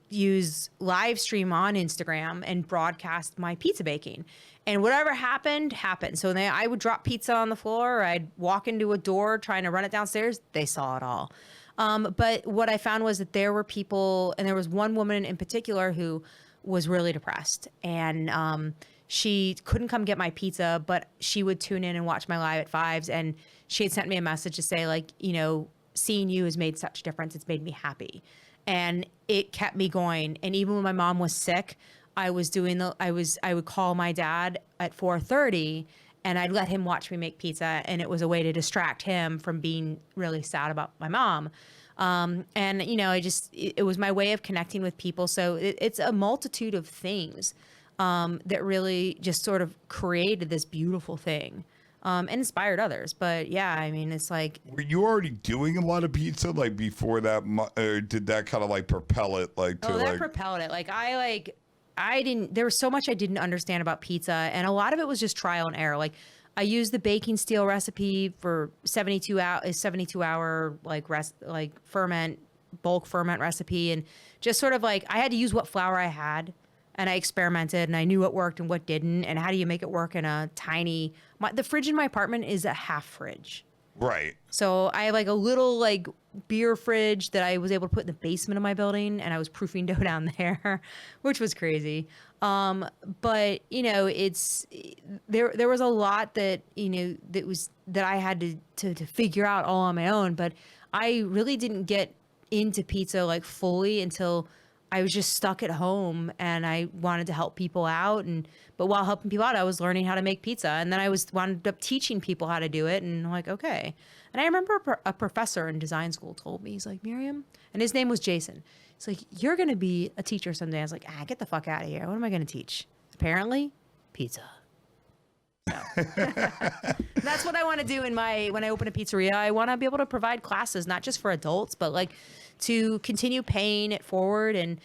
use live stream on Instagram and broadcast my pizza baking, and whatever happened. So I would drop pizza on the floor, or I'd walk into a door trying to run it downstairs. They saw it all. But what I found was that there were people, and there was one woman in particular who was really depressed, and she couldn't come get my pizza, but she would tune in and watch my Live at 5s, and she had sent me a message to say, like, seeing you has made such a difference. It's made me happy. And it kept me going. And even when my mom was sick, I would call my dad at 4:30, and I'd let him watch me make pizza. And it was a way to distract him from being really sad about my mom. And, it was my way of connecting with people. So it's a multitude of things that really just sort of created this beautiful thing. And inspired others. But yeah, I mean, it's like. Were you already doing a lot of pizza like before that, or did that kind of like propel it like to that propelled it. Like I didn't. There was so much I didn't understand about pizza, and a lot of it was just trial and error. Like I used the baking steel recipe for 72 hour like bulk ferment recipe, and just sort of like I had to use what flour I had. And I experimented, and I knew what worked and what didn't, and how do you make it work in a tiny. The fridge in my apartment is a half fridge. Right. So I have like a little like beer fridge that I was able to put in the basement of my building, and I was proofing dough down there, which was crazy. But it's there was a lot that that I had to figure out all on my own. But I really didn't get into pizza like fully until I was just stuck at home, and I wanted to help people out. But while helping people out, I was learning how to make pizza. And then I wound up teaching people how to do it. And I'm like, okay. And I remember a professor in design school told me, he's like, Miriam, and his name was Jason. He's like, you're going to be a teacher someday. I was like, get the fuck out of here. What am I going to teach? Apparently, pizza. So. That's what I want to do when I open a pizzeria. I want to be able to provide classes, not just for adults, but like to continue paying it forward. And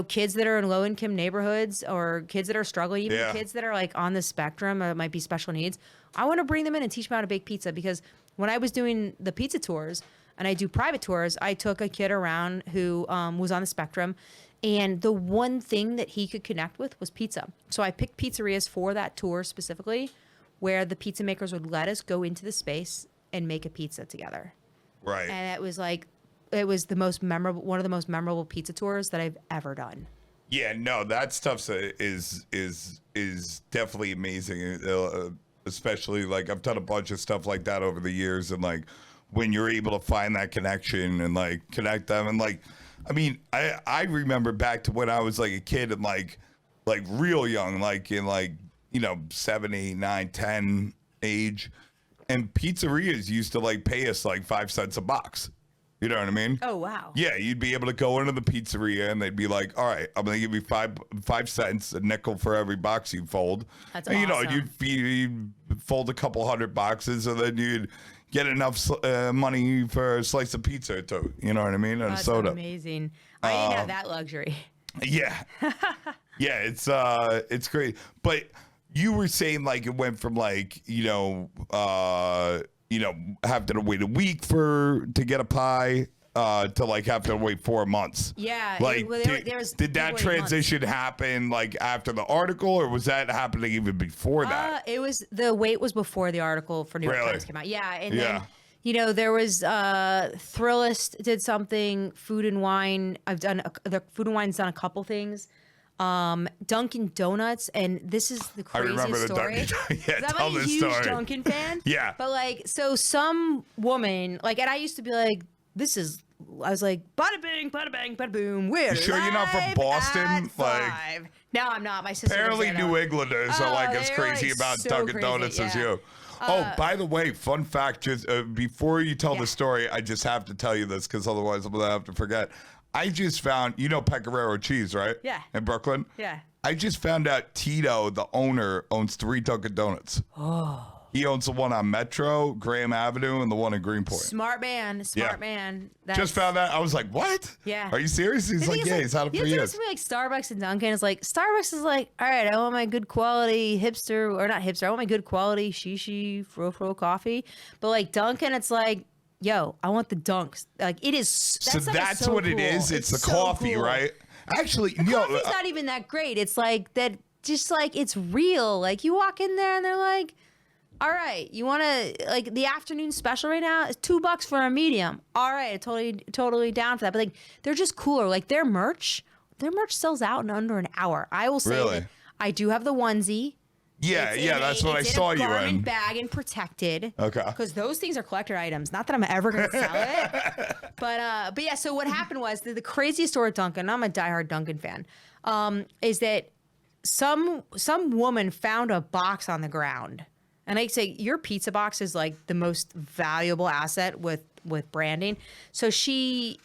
kids that are in low income neighborhoods or kids that are struggling, even Yeah. kids that are like on the spectrum or might be special needs. I want to bring them in and teach them how to bake pizza, because when I was doing the pizza tours and I do private tours, I took a kid around who was on the spectrum, and the one thing that he could connect with was pizza. So I picked pizzerias for that tour specifically, where the pizza makers would let us go into the space and make a pizza together. Right. And it was the most memorable, one of the most memorable pizza tours that I've ever done. Yeah, no, that stuff is definitely amazing. Especially like I've done a bunch of stuff like that over the years, and like when you're able to find that connection and like connect them, and like, I mean, I remember back to when I was like a kid and like real young, like in like 7, 8, 9, 10 age, and pizzerias used to like pay us like 5 cents a box. You know what I mean? Oh, wow. Yeah, you'd be able to go into the pizzeria and they'd be like, "All right, I'm gonna give you five cents, a nickel for every box you fold." That's and, awesome. you'd fold a couple hundred boxes, and then you'd get enough money for a slice of pizza too. You know what I mean? And a That's soda. amazing. I didn't have that luxury. Yeah, yeah, it's great. But you were saying like it went from like having to wait a week to get a pie to like have to wait 4 months. Yeah. Like, there was did that people waiting transition happen like after the article, or was that happening even before that? It was, the wait was before the article for New York Really? Times came out. Yeah. And Yeah. then, there was Thrillist did something, Food and Wine. The Food and Wine's done a couple things. Dunkin' Donuts, and this is the I remember craziest the story. Dunkin'. Yeah, 'Cause I'm tell a this huge story. Dunkin' fan. Yeah. But like, so some woman, like, and I used to be like, I was like, bada bing, bada bang, bada boom. We're sure you're not from live Boston? at Like- 5. No, I'm not. My sister. Apparently, lives there, New though. Englanders are like as they're, crazy like, about so Dunkin' crazy, Donuts as yeah. you. Oh, by the way, fun fact, just before you tell Yeah. the story, I just have to tell you this because otherwise I'm going to have to forget. I just found, Pecoraro cheese, right? Yeah. In Brooklyn? Yeah. I just found out Tito, the owner, owns 3 Dunkin' Donuts. Oh. He owns the one on Metro, Graham Avenue, and the one in Greenpoint. Smart man. Yeah. Just found that. I was like, what? Yeah. Are you serious? He's like, yeah, he's had it for years. Like Starbucks and Dunkin'. It's like Starbucks is like, all right, I want my good quality hipster, or not hipster. I want my good quality shishi fro coffee. But like Dunkin', it's like, yo, I want the dunks. Like it is. So stuff that's so what it cool. is. It's the so coffee, cool. right? Actually, Coffee's not even that great. It's like that. Just like it's real. Like you walk in there and they're like, all right, you want to, like, the afternoon special right now is $2 for a medium. All right, totally down for that. But like, they're just cooler. Like their merch sells out in under an hour. I will say Really? that I do have the onesie. Yeah, It's yeah, in that's what I it's saw in a you garment in. bag and protected. Okay. Because those things are collector items. Not that I'm ever gonna sell it. But yeah. So what happened was the craziest story at Dunkin'. I'm a diehard Dunkin' fan. Is that some woman found a box on the ground, and I say your pizza box is like the most valuable asset with branding. So she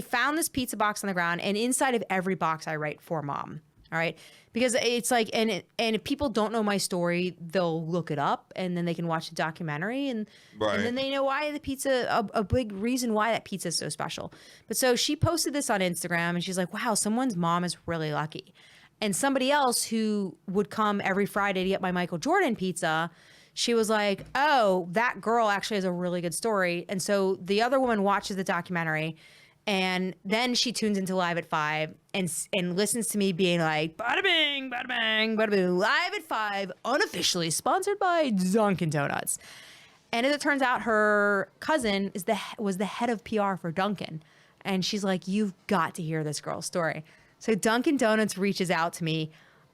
found this pizza box on the ground, and inside of every box I write "for mom." All right, because it's like, and if people don't know my story, they'll look it up, and then they can watch the documentary, and Right. and then they know why the pizza, a big reason why that pizza is so special. But so she posted this on Instagram, and she's like, "Wow, someone's mom is really lucky." And somebody else who would come every Friday to get my Michael Jordan pizza, she was like, "Oh, that girl actually has a really good story." And so the other woman watches the documentary, and then she tunes into Live at 5 and listens to me being like, "Bada bing, bada bang, bada boo, Live at 5, unofficially sponsored by Dunkin' Donuts." And as it turns out, her cousin was the head of PR for Dunkin', and she's like, "You've got to hear this girl's story." So Dunkin' Donuts reaches out to me.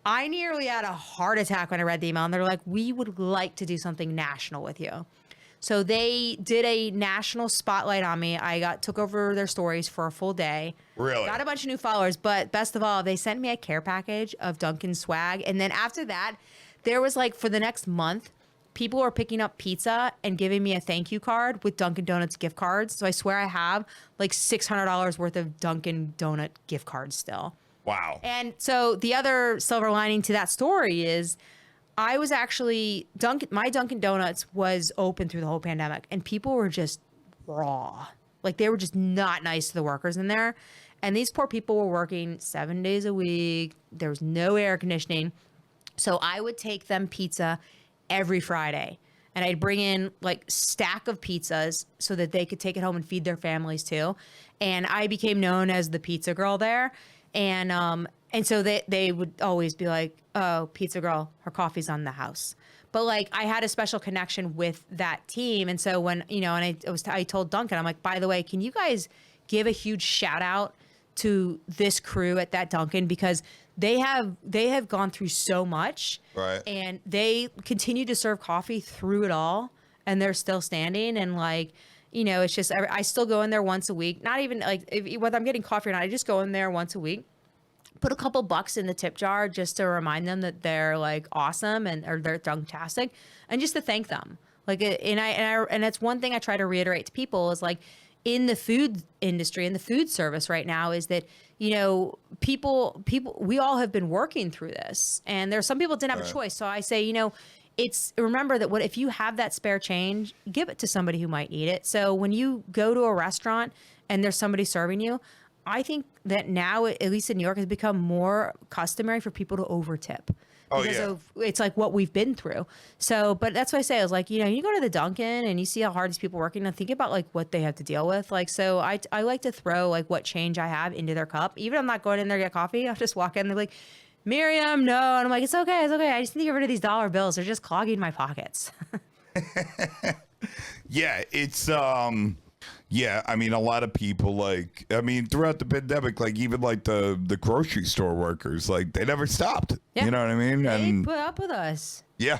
I nearly had a heart attack when I read the email, and they're like, "We would like to do something national with you." So they did a national spotlight on me. I took over their stories for a full day. Really? Got a bunch of new followers, but best of all, they sent me a care package of Dunkin' swag. And then after that, there was like, for the next month, people were picking up pizza and giving me a thank you card with Dunkin' Donuts gift cards. So I swear I have like $600 worth of Dunkin' Donut gift cards still. Wow. And so the other silver lining to that story is I was actually, my Dunkin' Donuts was open through the whole pandemic, and people were just raw. Like they were just not nice to the workers in there. And these poor people were working 7 days a week. There was no air conditioning. So I would take them pizza every Friday. And I'd bring in like stack of pizzas so that they could take it home and feed their families too. And I became known as the pizza girl there. And so they would always be like, oh, pizza girl, her coffee's on the house. But like I had a special connection with that team. And so when, I told Duncan, I'm like, by the way, can you guys give a huge shout out to this crew at that Dunkin', because they have gone through so much, right? And they continue to serve coffee through it all, and they're still standing. And like, it's just I still go in there once a week. Not even like whether I'm getting coffee or not, I just go in there once a week, put a couple bucks in the tip jar just to remind them that they're like awesome or they're fantastic, and just to thank them. Like, and that's one thing I try to reiterate to people is like, in the food industry and the food service right now is that, people, we all have been working through this, and there's some people didn't have a choice. So I say, remember that if you have that spare change, give it to somebody who might need it. So when you go to a restaurant and there's somebody serving you, I think that now, at least in New York, has become more customary for people to over tip. Because it's like what we've been through. So, but that's what I say. I was like, you go to the Dunkin' and you see how hard these people are working, and think about like what they have to deal with. Like, so I like to throw like what change I have into their cup. Even if I'm not going in there to get coffee, I'll just walk in and they're like, Miriam, no. And I'm like, it's okay. I just need to get rid of these dollar bills. They're just clogging my pockets. Yeah, it's yeah, I mean, a lot of people throughout the pandemic, like even like the grocery store workers, like they never stopped. Yeah. You know what I mean? They put up with us. Yeah.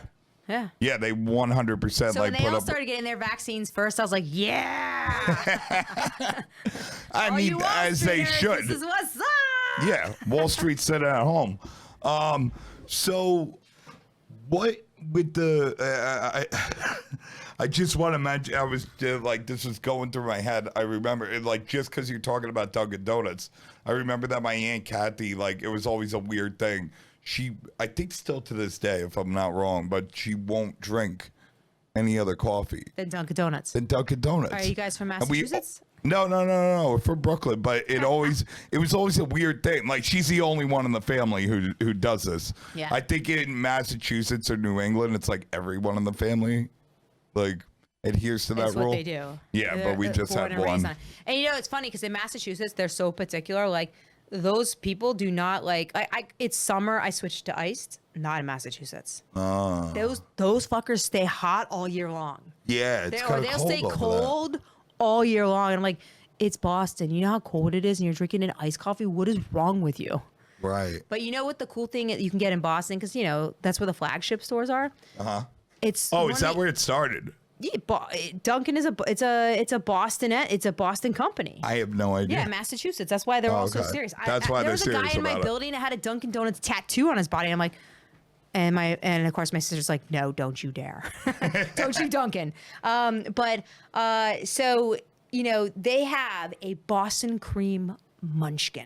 Yeah. Yeah, they 100% so when they all started getting their vaccines first, I was like, yeah. I mean, as they should. This is what's up. Yeah, Wall Street said it at home. So what with the I just want to mention, I was like, this was going through my head. I remember it, like, just because you're talking about Dunkin' Donuts, I remember that my Aunt Kathy, like, it was always a weird thing. She, I think still to this day, if I'm not wrong, but she won't drink any other coffee than Dunkin' Donuts. Are you guys from Massachusetts? No, we're from Brooklyn, but it was always a weird thing. Like, she's the only one in the family who does this. Yeah. I think in Massachusetts or New England, it's like everyone in the family like adheres to that That's rule. what they do. Yeah, but we just had one. And it's funny because in Massachusetts they're so particular. Like those people do not like. It's summer. I switched to iced. Not in Massachusetts. Those fuckers stay hot all year long. Yeah, it's kind of they'll cold stay cold all year long. And I'm like, it's Boston. You know how cold it is, and you're drinking an iced coffee. What is wrong with you? Right. But you know what the cool thing you can get in Boston, because that's where the flagship stores are. Is that where it started? Yeah, Dunkin' is a Boston company. I have no idea. Yeah, Massachusetts. That's why they're all so serious. That's why they're serious about it. There was a guy in my building that had a Dunkin' Donuts tattoo on his body. I'm like, and of course my sister's like, no, don't you dare, don't you Dunkin'. So they have a Boston cream munchkin.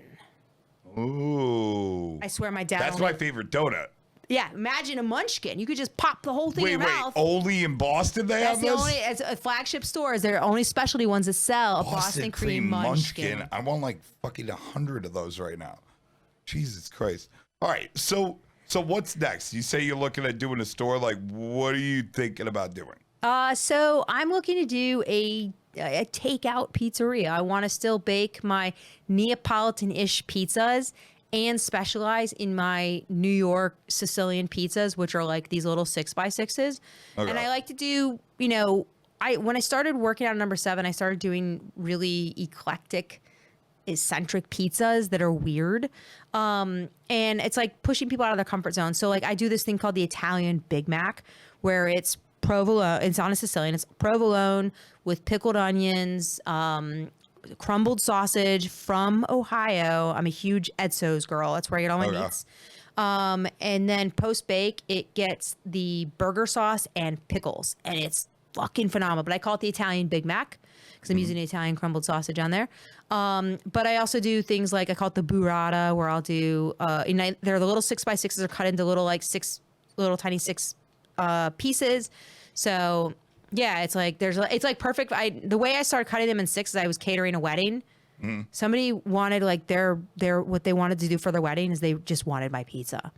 Ooh. I swear my dad. That's my favorite donut. Yeah, imagine a munchkin. You could just pop the whole thing in your mouth. Only in Boston they have this? As a flagship stores, they're only specialty ones that sell a Boston cream munchkin. I want like fucking 100 of those right now. Jesus Christ. All right, so what's next? You say you're looking at doing a store. Like, what are you thinking about doing? So I'm looking to do a takeout pizzeria. I want to still bake my Neapolitan-ish pizzas and specialize in my New York Sicilian pizzas, which are like these little 6x6s. Okay. And I like to do, when I started working on number 7, I started doing really eclectic, eccentric pizzas that are weird. And it's like pushing people out of their comfort zone. So like I do this thing called the Italian Big Mac, where it's provolone. It's on a Sicilian. It's provolone with pickled onions, crumbled sausage from Ohio. I'm a huge Edso's girl. That's where I get all my meats. And then post bake, it gets the burger sauce and pickles, and it's fucking phenomenal. But I call it the Italian Big Mac because I'm using the Italian crumbled sausage on there. But I also do things like I call it the burrata, where I'll do they're the little 6x6s are cut into little tiny 6 pieces. So yeah, it's like perfect. The way I started cutting them in 6 is I was catering a wedding Somebody wanted like their what they wanted to do for their wedding is they just wanted my pizza.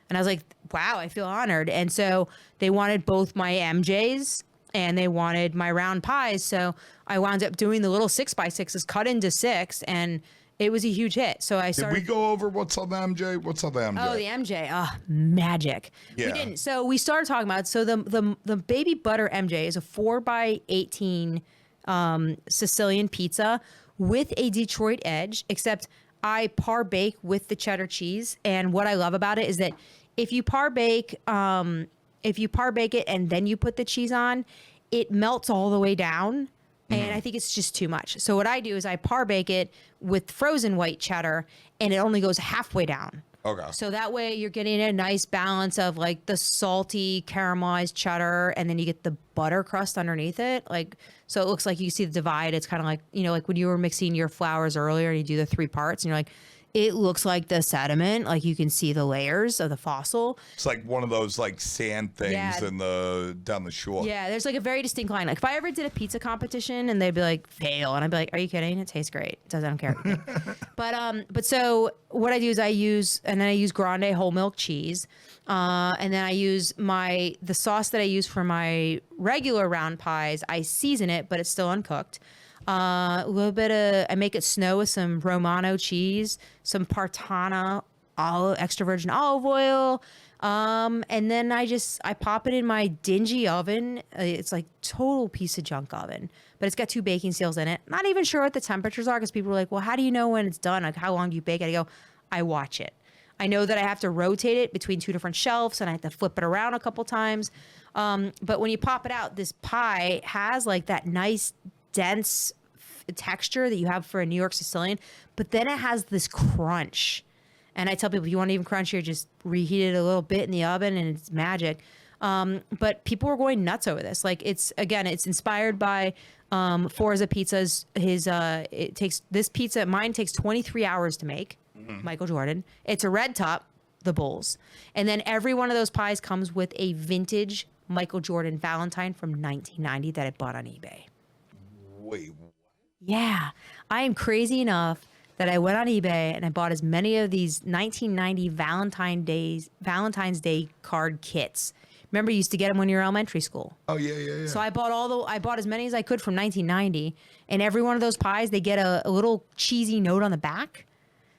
And I was like, wow, I feel honored. And so they wanted both my MJs and they wanted my round pies. So I wound up doing the little 6x6s cut into 6, and it was a huge hit. So I started. Did we go over what's on the MJ? What's on the MJ? Oh, the MJ. Oh, magic. Yeah. We didn't. So we started talking about, so the baby butter MJ is a 4x18 Sicilian pizza with a Detroit edge, except I par bake with the cheddar cheese. And what I love about it is that if you par bake it and then you put the cheese on, it melts all the way down. And I think it's just too much. So what I do is I par bake it with frozen white cheddar, and it only goes halfway down. Okay. So that way you're getting a nice balance of like the salty caramelized cheddar, and then you get the butter crust underneath it. Like, so it looks like you see the divide. It's kind of like, you know, like when you were mixing your flours earlier and you do the 3 parts and you're like, it looks like the sediment, like you can see the layers of the fossil. It's like one of those like sand things down the shore. Yeah, there's like a very distinct line. Like if I ever did a pizza competition and they'd be like, fail, and I'd be like, are you kidding? It tastes great. I don't care. But so what I do is I use grande whole milk cheese. And then I use the sauce that I use for my regular round pies. I season it, but it's still uncooked. A little bit I make it snow with some Romano cheese, some Partana extra virgin olive oil. And then I pop it in my dingy oven. It's like total piece of junk oven, but it's got 2 baking seals in it. Not even sure what the temperatures are, because people are like, well, how do you know when it's done? Like, how long do you bake it? I go, I watch it. I know that I have to rotate it between 2 different shelves, and I have to flip it around a couple times. But when you pop it out, this pie has like that nice dense texture that you have for a New York Sicilian, but then it has this crunch. And I tell people, if you want it even crunchier, just reheat it a little bit in the oven and it's magic. But people were going nuts over this. Like it's inspired by Forza Pizza's mine takes 23 hours to make. Michael Jordan. It's a red top, the Bulls. And then every one of those pies comes with a vintage Michael Jordan Valentine from 1990 that I bought on eBay. Wait. Yeah, I am crazy enough that I went on eBay and I bought as many of these 1990 Valentine's Day card kits. Remember, you used to get them when you were in elementary school. Oh yeah. So I bought as many as I could from 1990, and every one of those pies, they get a little cheesy note on the back.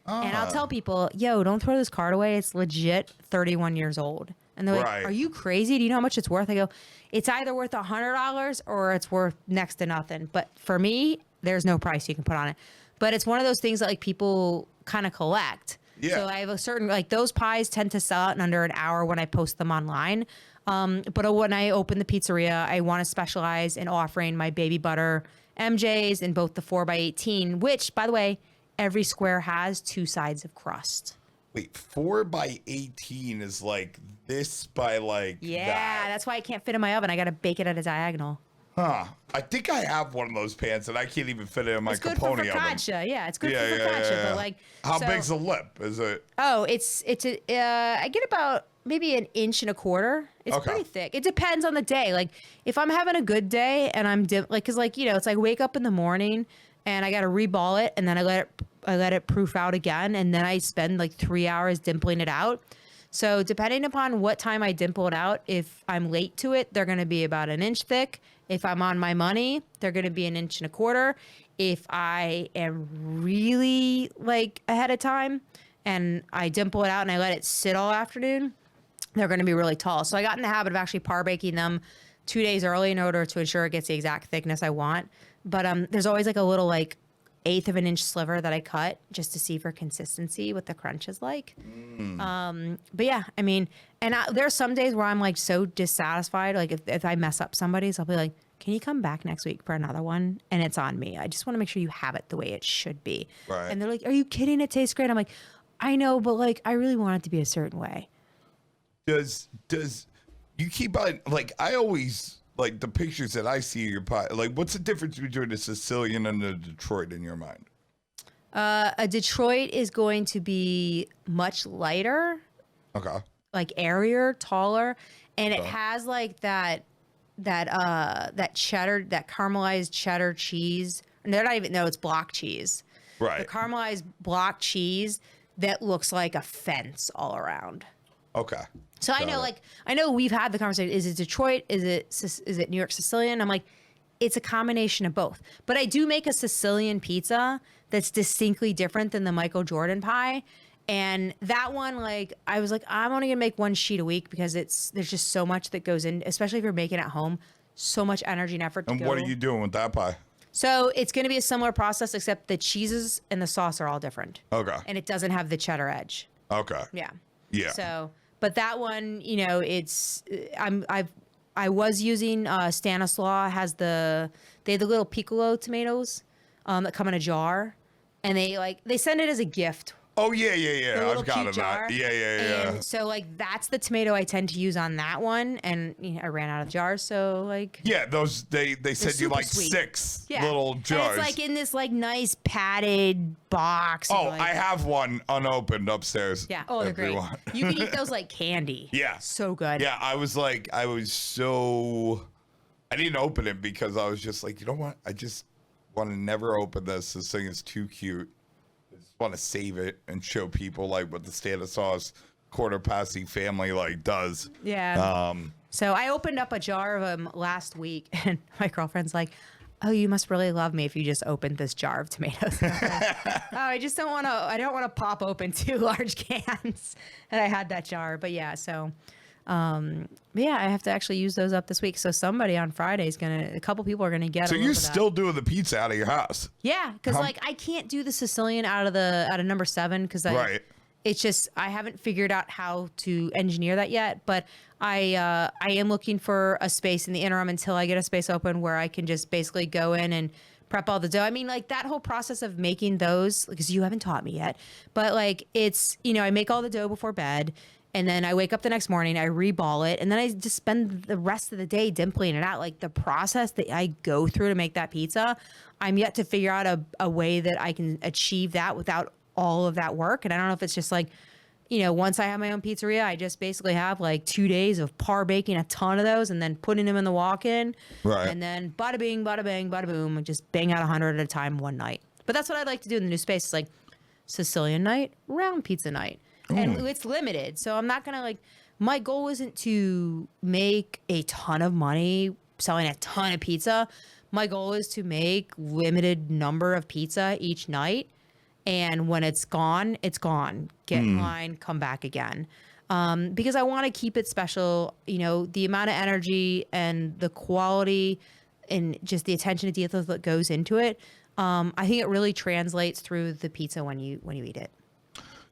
And I'll tell people, yo, don't throw this card away. It's legit 31 years old. And they're like, are you crazy? Do you know how much it's worth? I go, it's either worth $100 or it's worth next to nothing. But for me, there's no price you can put on it. But it's one of those things that like people kind of collect. Yeah. So I have a certain, like those pies tend to sell out in under an hour when I post them online. But when I open the pizzeria, I want to specialize in offering my baby butter MJs in both the 4x18, which, by the way, every square has 2 sides of crust. Wait, 4x18 is like this by like that. That's why I can't fit in my oven. I got to bake it at a diagonal. Huh. I think I have one of those pans and I can't even fit it in my It's good Capone for oven. focaccia. Yeah, it's good for focaccia. But like, how big's the lip? Is it? Oh, I get about maybe 1.25 inches. It's pretty thick. It depends on the day. Like if I'm having a good day and I'm cause like, you know, it's like wake up in the morning and I got to reball it and then I let it proof out again. And then I spend like 3 hours dimpling it out. So depending upon what time I dimple it out, if I'm late to it, they're going to be about 1 inch thick. If I'm on my money, they're going to be 1.25 inches. If I am really like ahead of time and I dimple it out and I let it sit all afternoon, they're going to be really tall. So I got in the habit of actually par baking them 2 days early in order to ensure it gets the exact thickness I want. But there's always like a little like 1/8 of an inch sliver that I cut just to see for consistency what the crunch is like. But yeah, I mean, and there's some days where I'm like so dissatisfied. Like if I mess up somebody's, I'll be like, can you come back next week for another one? And it's on me. I just want to make sure you have it the way it should be. Right. And they're like, are you kidding? It tastes great. I'm like, I know, but like, I really want it to be a certain way. Does you keep on, like, I always, like, the pictures that I see of your pie, like, what's the difference between a Sicilian and a Detroit in your mind? A Detroit is going to be much lighter. Okay. Like airier, taller, and it has like that cheddar, that caramelized cheddar cheese. No, not even, no, it's block cheese. Right. The caramelized block cheese that looks like a fence all around. Okay. So I know we've had the conversation. Is it Detroit? Is it New York Sicilian? I'm like, it's a combination of both. But I do make a Sicilian pizza that's distinctly different than the Michael Jordan pie. And that one, like, I was like, I'm only gonna make one sheet a week because there's just so much that goes in, especially if you're making it at home, so much energy and effort to And go. what are you doing with that pie? So it's gonna be a similar process, except the cheeses and the sauce are all different. Okay. And it doesn't have the cheddar edge. Okay. Yeah. Yeah. So, but that one, I was using Stanislaw they have the little piccolo tomatoes that come in a jar, and they send it as a gift. Oh yeah. The little I've got cute it. jar. Yeah. And so that's the tomato I tend to use on that one, and I ran out of jars, so Yeah, those they sent you super like sweet. 6 yeah. little jars. And it's like in this like nice padded box. Oh, like, I have one unopened upstairs. Yeah. Oh, they're if you great. want. You can eat those like candy. Yeah. So good. Yeah, I didn't open it because I was just like, you know what? I just want to never open this. This thing is too cute. I just want to save it and show people like what the Stanislaus quarter passy family like does. Yeah. So I opened up a jar of them last week, and my girlfriend's like, "Oh, you must really love me if you just opened this jar of tomatoes." And I'm like, oh, I just don't want to. I don't want to pop open 2 large cans, and I had that jar. But yeah, so yeah, I have to actually use those up this week. So somebody on Friday is a couple people are gonna get. So a you're little bit of still doing the pizza out of your house? Yeah, because like I can't do the Sicilian out of number 7 because Right. It's just I haven't figured out how to engineer that yet. But I am looking for a space in the interim until I get a space open where I can just basically go in and prep all the dough. I mean, like that whole process of making those, because you haven't taught me yet, but like it's, I make all the dough before bed. And then I wake up the next morning, I reball it, and then I just spend the rest of the day dimpling it out. Like the process that I go through to make that pizza, I'm yet to figure out a way that I can achieve that without all of that work. And I don't know if it's just like, once I have my own pizzeria, I just basically have like 2 days of par baking a ton of those and then putting them in the walk-in. Right. And then bada bing, bada bang, bada boom, and just bang out 100 at a time one night. But that's what I'd like to do in the new space. It's like Sicilian night, round pizza night. And it's limited. So I'm not going to my goal isn't to make a ton of money selling a ton of pizza. My goal is to make limited number of pizza each night. And when it's gone, it's gone. Get in line, come back again. Because I want to keep it special. The amount of energy and the quality and just the attention to detail that goes into it. I think it really translates through the pizza when you eat it.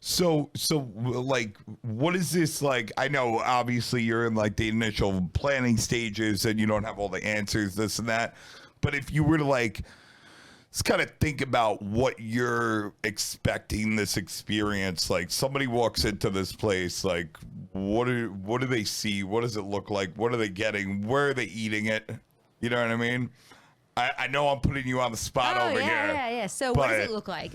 So like, what is this like? I know obviously you're in like the initial planning stages and you don't have all the answers, this and that. But if you were to like, let's kind of think about what you're expecting this experience. Like somebody walks into this place, like what do they see? What does it look like? What are they getting? Where are they eating it? You know what I mean? I know I'm putting you on the spot over here. Yeah. So what does it look like?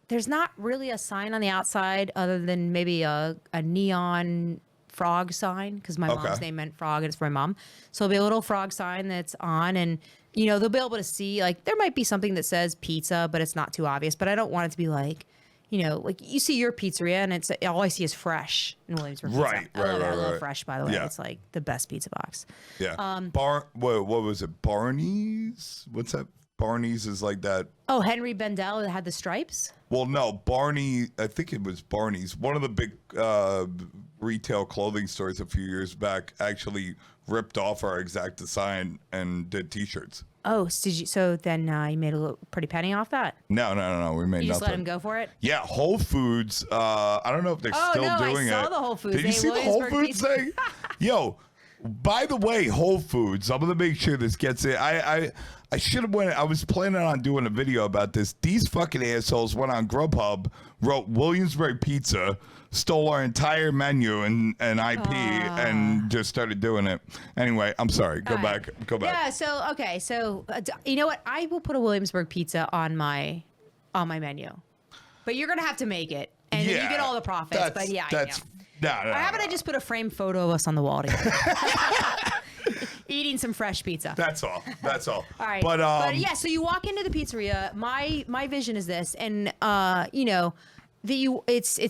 There's not really a sign on the outside other than maybe a neon frog sign because my mom's name meant frog and it's for my mom. So there'll be a little frog sign that's on and, they'll be able to see like there might be something that says pizza, but it's not too obvious. But I don't want it to be like, like you see your pizzeria and it's all I see is fresh in Williamsburg. Right. I love fresh, by the way. Yeah. It's like the best pizza box. Yeah. What was it? Barney's? What's that? Barney's is like that. Oh, Henry Bendel that had the stripes? Well, no, Barney, I think it was Barney's. One of the big retail clothing stores a few years back actually ripped off our exact design and did T-shirts. Oh, so then you made a little pretty penny off that? No. We made You just nothing. let him go for it? Yeah, Whole Foods. I don't know if they're still doing it. I saw the Whole Foods. Did you see the Whole Foods thing? Yo, by the way, Whole Foods. I'm gonna make sure this gets it. I should have went. I was planning on doing a video about this. These fucking assholes went on Grubhub, wrote Williamsburg Pizza, stole our entire menu and IP, and just started doing it. Anyway, I'm sorry. Go back. Yeah. So okay. So you know what? I will put a Williamsburg pizza on my menu, but you're gonna have to make it, and then you get all the profits. But yeah, that's. No. How about I just put a framed photo of us on the wall together? eating some fresh pizza. That's all. That's all. All right. But yeah, so you walk into the pizzeria. My vision is this, and it's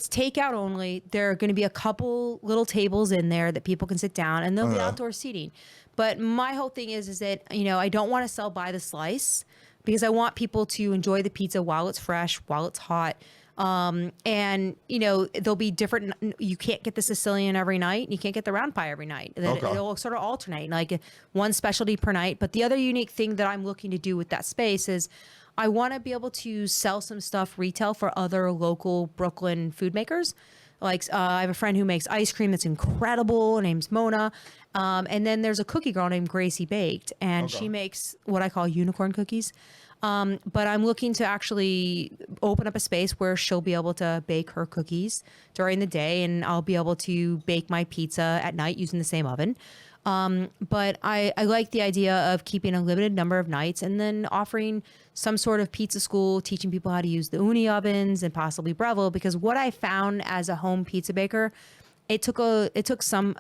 takeout only. There are going to be a couple little tables in there that people can sit down, and there'll be outdoor seating. But my whole thing is that I don't want to sell by the slice because I want people to enjoy the pizza while it's fresh, while it's hot. And there'll be different. You can't get the Sicilian every night. You can't get the round pie every night. It'll sort of alternate, like one specialty per night. But the other unique thing that I'm looking to do with that space is I want to be able to sell some stuff retail for other local Brooklyn food makers. Like I have a friend who makes ice cream that's incredible. Her name's Mona. And then there's a cookie girl named Gracie Baked, and she makes what I call unicorn cookies. But I'm looking to actually open up a space where she'll be able to bake her cookies during the day, and I'll be able to bake my pizza at night using the same oven. But I like the idea of keeping a limited number of nights and then offering some sort of pizza school, teaching people how to use the Uni ovens and possibly Breville, because what I found as a home pizza baker, it took a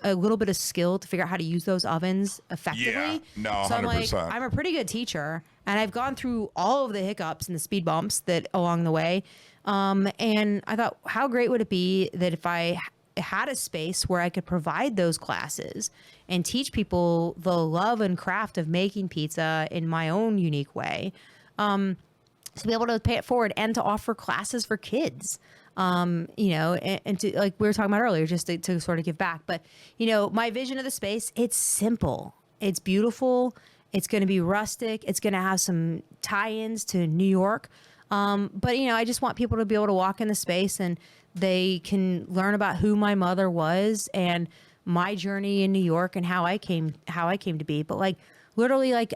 little bit of skill to figure out how to use those ovens effectively. Yeah, no, so 100%. I'm a pretty good teacher, and I've gone through all of the hiccups and the speed bumps that along the way. And I thought, how great would it be that if I had a space where I could provide those classes and teach people the love and craft of making pizza in my own unique way, to be able to pay it forward and to offer classes for kids. And to, like we were talking about earlier, just to sort of give back. But, my vision of the space, it's simple. It's beautiful. It's going to be rustic. It's going to have some tie-ins to New York. But, I just want people to be able to walk in the space and they can learn about who my mother was and my journey in New York and how I came to be. But literally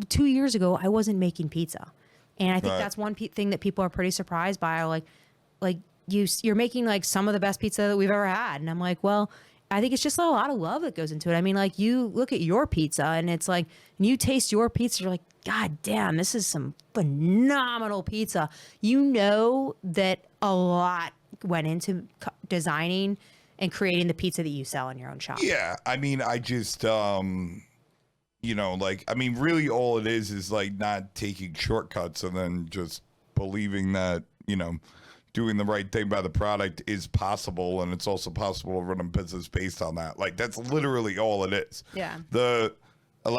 2 years ago, I wasn't making pizza. And I think that's one thing that people are pretty surprised by. You're making some of the best pizza that we've ever had. And I'm like, well, I think it's just a lot of love that goes into it. I mean, you look at your pizza and it's and you taste your pizza, you're like, God damn, this is some phenomenal pizza. That a lot went into designing and creating the pizza that you sell in your own shop. Yeah. I mean, I just, really all it is not taking shortcuts and then just believing that, doing the right thing by the product is possible, and it's also possible to run a business based on that. That's literally all it is. Yeah. There's a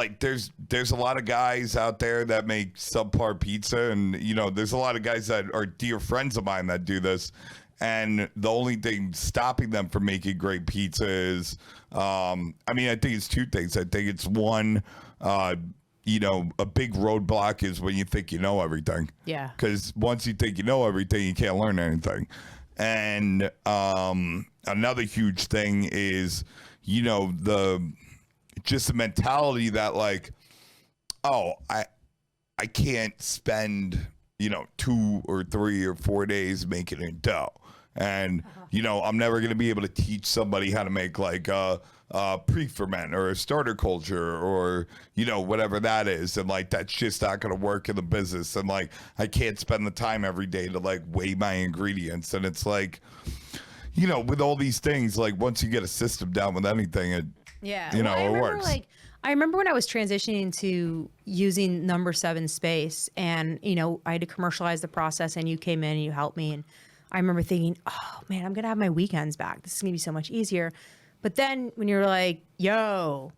lot of guys out there that make subpar pizza, and there's a lot of guys that are dear friends of mine that do this, and the only thing stopping them from making great pizza is, I think it's two things. I think it's one, a big roadblock is when you think you know everything. Yeah. Because once you think you know everything, you can't learn anything. And another huge thing is, the mentality that I can't spend 2 or 3 or 4 days making a dough. And, I'm never going to be able to teach somebody how to make pre-ferment or a starter culture or, whatever that is. And that's just not going to work in the business. And I can't spend the time every day to weigh my ingredients. And it's with all these things, once you get a system down with anything, it works. I remember when I was transitioning to using number 7 space and, I had to commercialize the process and you came in and you helped me. And I remember thinking, oh man, I'm going to have my weekends back. This is going to be so much easier. But then when you're like, yo,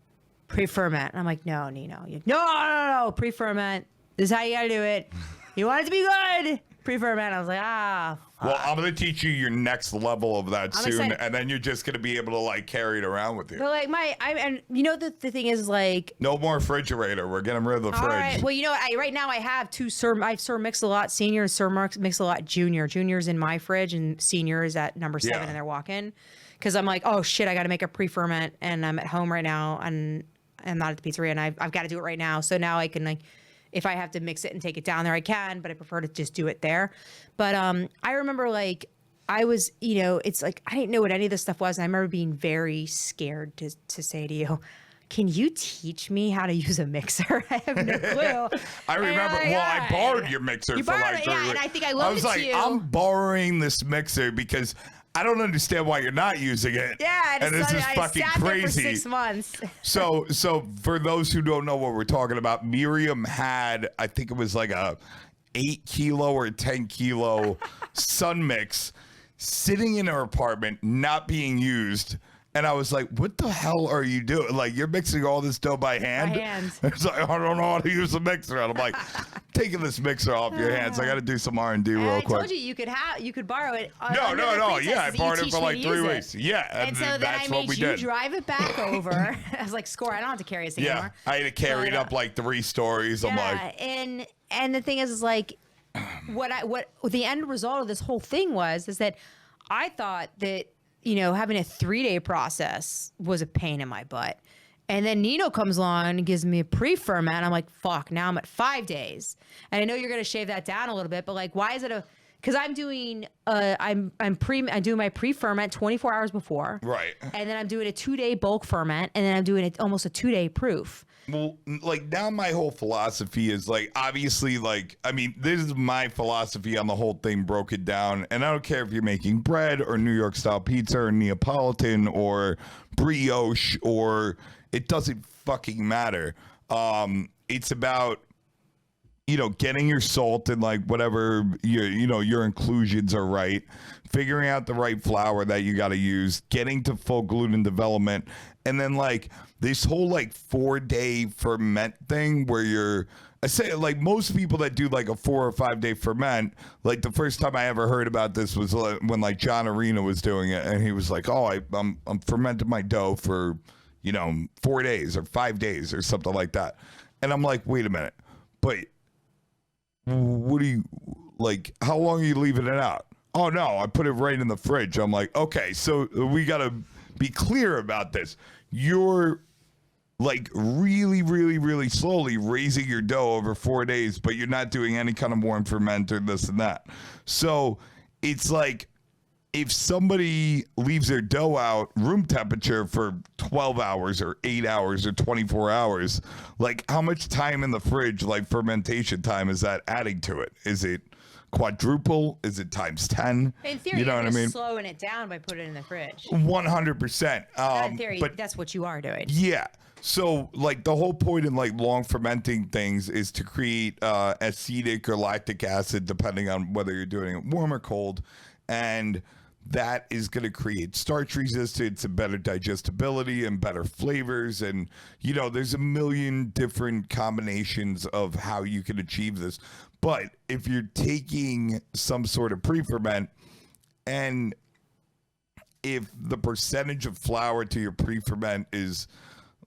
pre-ferment. And I'm like, no, Nino. No, pre-ferment. This is how you got to do it. You want it to be good. Pre-ferment. I was like, well, I'm going to teach you your next level of that soon. Excited. And then you're just going to be able to carry it around with you. But the thing is no more refrigerator. We're getting rid of the fridge. Right. Well, right now I have two I have Sir Mix-a-Lot Senior and Sir Mix-a-Lot Junior. Junior's in my fridge and Senior is at number 7 in their walk-in. Because I'm like, oh shit, I got to make a pre-ferment and I'm at home right now and I'm not at the pizzeria and I've got to do it right now. So now I can if I have to mix it and take it down there, I can, but I prefer to just do it there. But I remember I was, it's I didn't know what any of this stuff was. And I remember being very scared to say to you, can you teach me how to use a mixer? I have no clue. I remember, I borrowed your mixer for 3 weeks. And I think I loaned it to you. I'm borrowing this mixer because I don't understand why you're not using it. Yeah, and this is I fucking sat there for crazy. 6 months. So for those who don't know what we're talking about, Miriam had, I think it was like a 8 kilo or 10 kilo Sun Mix sitting in her apartment, not being used. And I was like, what the hell are you doing? Like, you're mixing all this dough by hand? By hand. It's like, I don't know how to use a mixer. And I'm like, taking this mixer off your hands. I got to do some R&D real I quick. told you could borrow it. No. Yeah, I borrowed it for like 3 weeks. Yeah, And so then that's I what made we you did. drive it back over. I was like, score, I don't have to carry this Yeah, anymore. I had to carry it up like 3 stories. I'm like, and the thing is like, what the end result of this whole thing is that I thought that, you know, having a 3-day process was a pain in my butt. And then Nino comes along and gives me a pre-ferment. I'm like, fuck, now I'm at 5 days. And I know you're going to shave that down a little bit, but like, why is it because I'm doing, I'm doing my pre-ferment 24 hours before. right. And then I'm doing a 2-day bulk ferment. And then I'm doing almost a 2-day proof. Well, like now my whole philosophy is like, obviously, like, I mean, this is my philosophy on the whole thing, broke it down. And I don't care if you're making bread or New York style pizza or Neapolitan or brioche, or it doesn't fucking matter. It's about, you know, getting your salt and like whatever your inclusions are right, figuring out the right flour that you got to use, getting to full gluten development, and then like this whole like 4-day ferment thing where I say like most people that do like a 4 or 5 day ferment, like the first time I ever heard about this was when like John Arena was doing it, and he was like, oh, I'm fermenting my dough for 4 days or 5 days or something like that, and I'm like, wait a minute, but what do you like? How long are you leaving it out? Oh no, I put it right in the fridge. I'm like, okay, so we got to be clear about this. You're like really, really, really slowly raising your dough over 4 days, but you're not doing any kind of warm ferment or this and that. So it's like if somebody leaves their dough out room temperature for 12 hours or 8 hours or 24 hours, like how much time in the fridge, like fermentation time, is that adding to it? Is it quadruple? Is it times 10? In theory, you know what I mean? Slowing it down by putting it in the fridge. 100%. In theory, that's what you are doing. Yeah. So like the whole point in like long fermenting things is to create acetic or lactic acid, depending on whether you're doing it warm or cold. And that is going to create starch resistance and better digestibility and better flavors. And, there's a million different combinations of how you can achieve this. But if you're taking some sort of pre-ferment, and if the percentage of flour to your pre-ferment is,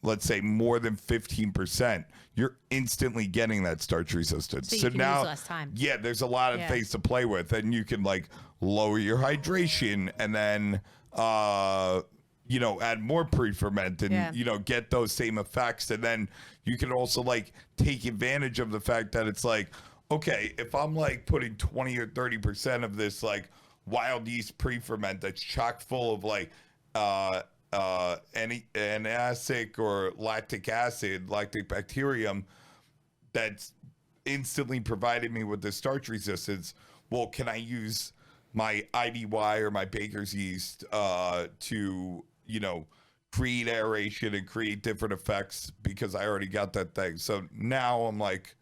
let's say, more than 15%, you're instantly getting that starch resistance. So you can now, use less time. yeah, there's a lot of things to play with, and you can like lower your hydration, and then add more pre-ferment, and get those same effects. And then you can also like take advantage of the fact that it's like, okay, if I'm like putting 20 or 30% of this like wild yeast pre-ferment that's chock full of like anacidic or lactic acid, lactic bacterium, that's instantly provided me with the starch resistance. Well, can I use my IDY or my baker's yeast to, create aeration and create different effects because I already got that thing. So now I'm like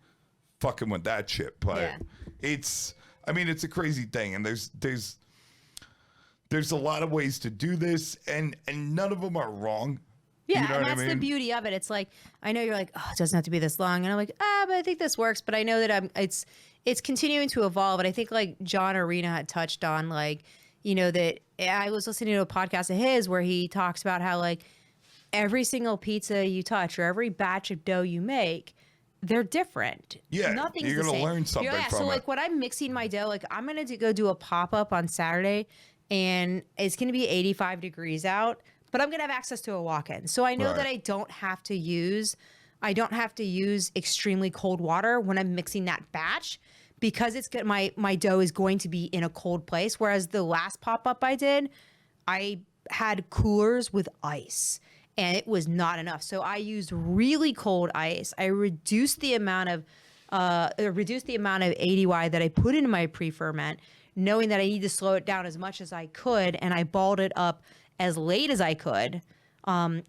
fucking with that shit. But it's a crazy thing. And there's a lot of ways to do this, and none of them are wrong. Yeah, you know and that's the beauty of it. It's like, I know you're like, oh, it doesn't have to be this long. And I'm like, but I think this works. But I know that it's continuing to evolve. And I think like John Arena had touched on, like, that I was listening to a podcast of his where he talks about how like every single pizza you touch or every batch of dough you make, they're different. Yeah, Nothing's you're the going to same. learn something from so it. like when I'm mixing my dough, like I'm going to go do a pop-up on Saturday, and it's going to be 85 degrees out, but I'm going to have access to a walk-in. So I know that I don't have to use extremely cold water when I'm mixing that batch, because it's good. My dough is going to be in a cold place. Whereas the last pop-up I did, I had coolers with ice, and it was not enough. So I used really cold ice. I reduced the amount of ADY that I put into my pre-ferment, knowing that I need to slow it down as much as I could, and I balled it up as late as I could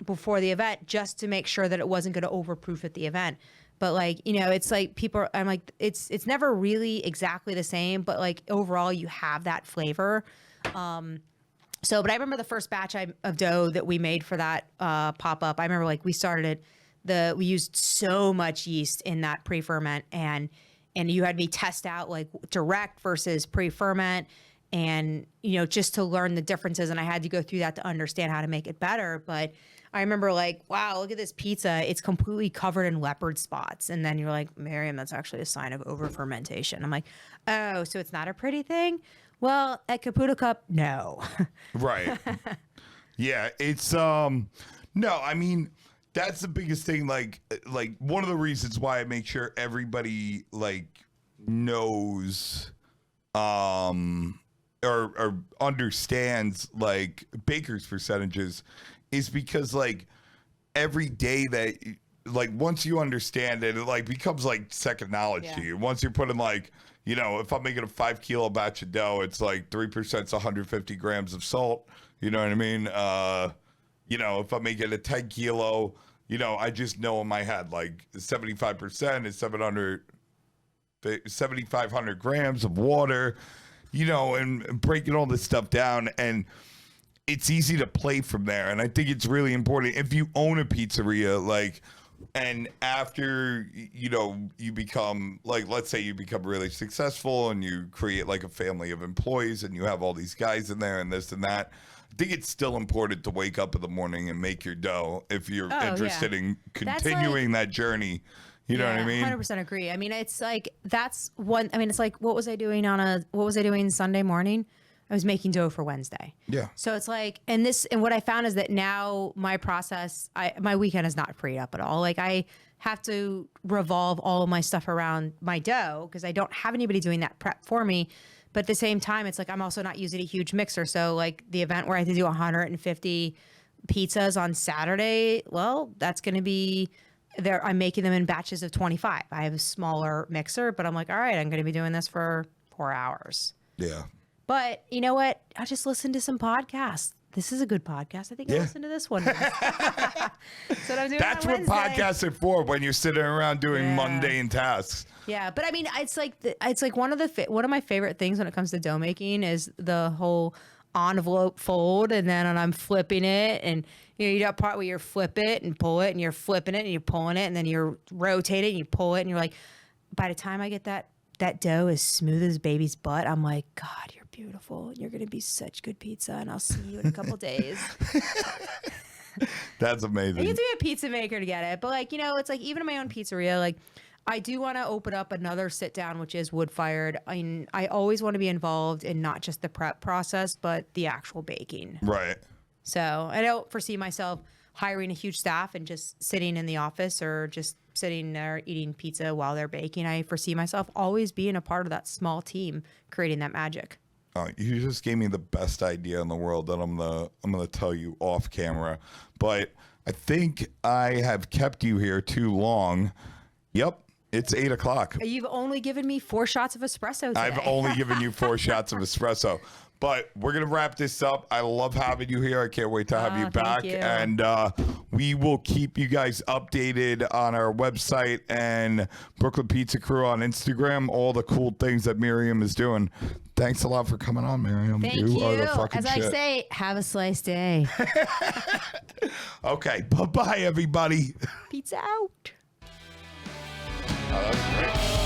before the event, just to make sure that it wasn't going to overproof at the event. But like, it's like I'm like, it's never really exactly the same, but like overall you have that flavor. But I remember the first batch of dough that we made for that pop-up. I remember like we started we used so much yeast in that pre-ferment, and you had me test out like direct versus pre-ferment, and just to learn the differences, and I had to go through that to understand how to make it better. But I remember like, wow, look at this pizza, it's completely covered in leopard spots. And then you're like, Miriam, that's actually a sign of over fermentation. I'm like, oh, so it's not a pretty thing? Well, at Caputo Cup, no. Right. Yeah, it's no, I mean, that's the biggest thing. Like one of the reasons why I make sure everybody like knows or understands like baker's percentages is because like every day that like once you understand it, it like becomes like second knowledge to you. Once you're putting like, if I'm making a 5 kilo batch of dough, it's like 3% 150 grams of salt. You know what I mean? If I'm making a 10 kilo, I just know in my head, like 75% is 7,500 grams of water, and breaking all this stuff down. And it's easy to play from there. And I think it's really important if you own a pizzeria, like, and after, you become like, let's say you become really successful and you create like a family of employees and you have all these guys in there and this and that. I think it's still important to wake up in the morning and make your dough if you're interested in continuing that journey. You know what I mean? 100% agree. I mean, it's like, that's one, I mean, it's like, what was I doing Sunday morning? I was making dough for Wednesday. Yeah. So it's like, and what I found is that now my process, my weekend is not freed up at all. Like I have to revolve all of my stuff around my dough because I don't have anybody doing that prep for me. But at the same time, it's like, I'm also not using a huge mixer. So like the event where I had to do 150 pizzas on Saturday, well, that's going to be there. I'm making them in batches of 25. I have a smaller mixer, but I'm like, all right, I'm going to be doing this for 4 hours. Yeah. But you know what? I just listened to some podcasts. This is a good podcast. I think I'll listen to this one. That's what I'm doing. That's what podcasts are for, when you're sitting around doing mundane tasks. Yeah, but I mean, it's like one of my favorite things when it comes to dough making is the whole envelope fold, and then I'm flipping it, and you got part where you flip it and pull it, and you're flipping it and you're pulling it, and then you're rotating and you pull it, and you're like, by the time I get that dough as smooth as baby's butt, I'm like, God, you're beautiful. You're going to be such good pizza, and I'll see you in a couple days. That's amazing. You have to be a pizza maker to get it. But like, it's like even in my own pizzeria, like I do want to open up another sit down, which is wood fired. I always want to be involved in not just the prep process, but the actual baking. Right. So I don't foresee myself hiring a huge staff and just sitting in the office or just sitting there eating pizza while they're baking. I foresee myself always being a part of that small team, creating that magic. Oh, you just gave me the best idea in the world that I'm gonna tell you off camera. But I think I have kept you here too long. Yep. It's 8 o'clock. You've only given me 4 shots of espresso today. I've only given you 4 shots of espresso. But we're going to wrap this up. I love having you here. I can't wait to have you back. Thank you. And we will keep you guys updated on our website and Brooklyn Pizza Crew on Instagram, all the cool things that Miriam is doing. Thanks a lot for coming on, Miriam. Thank you. Are the fucking As shit. I say, have a sliced day. Okay. Bye-bye, everybody. Pizza out. Oh, that was great.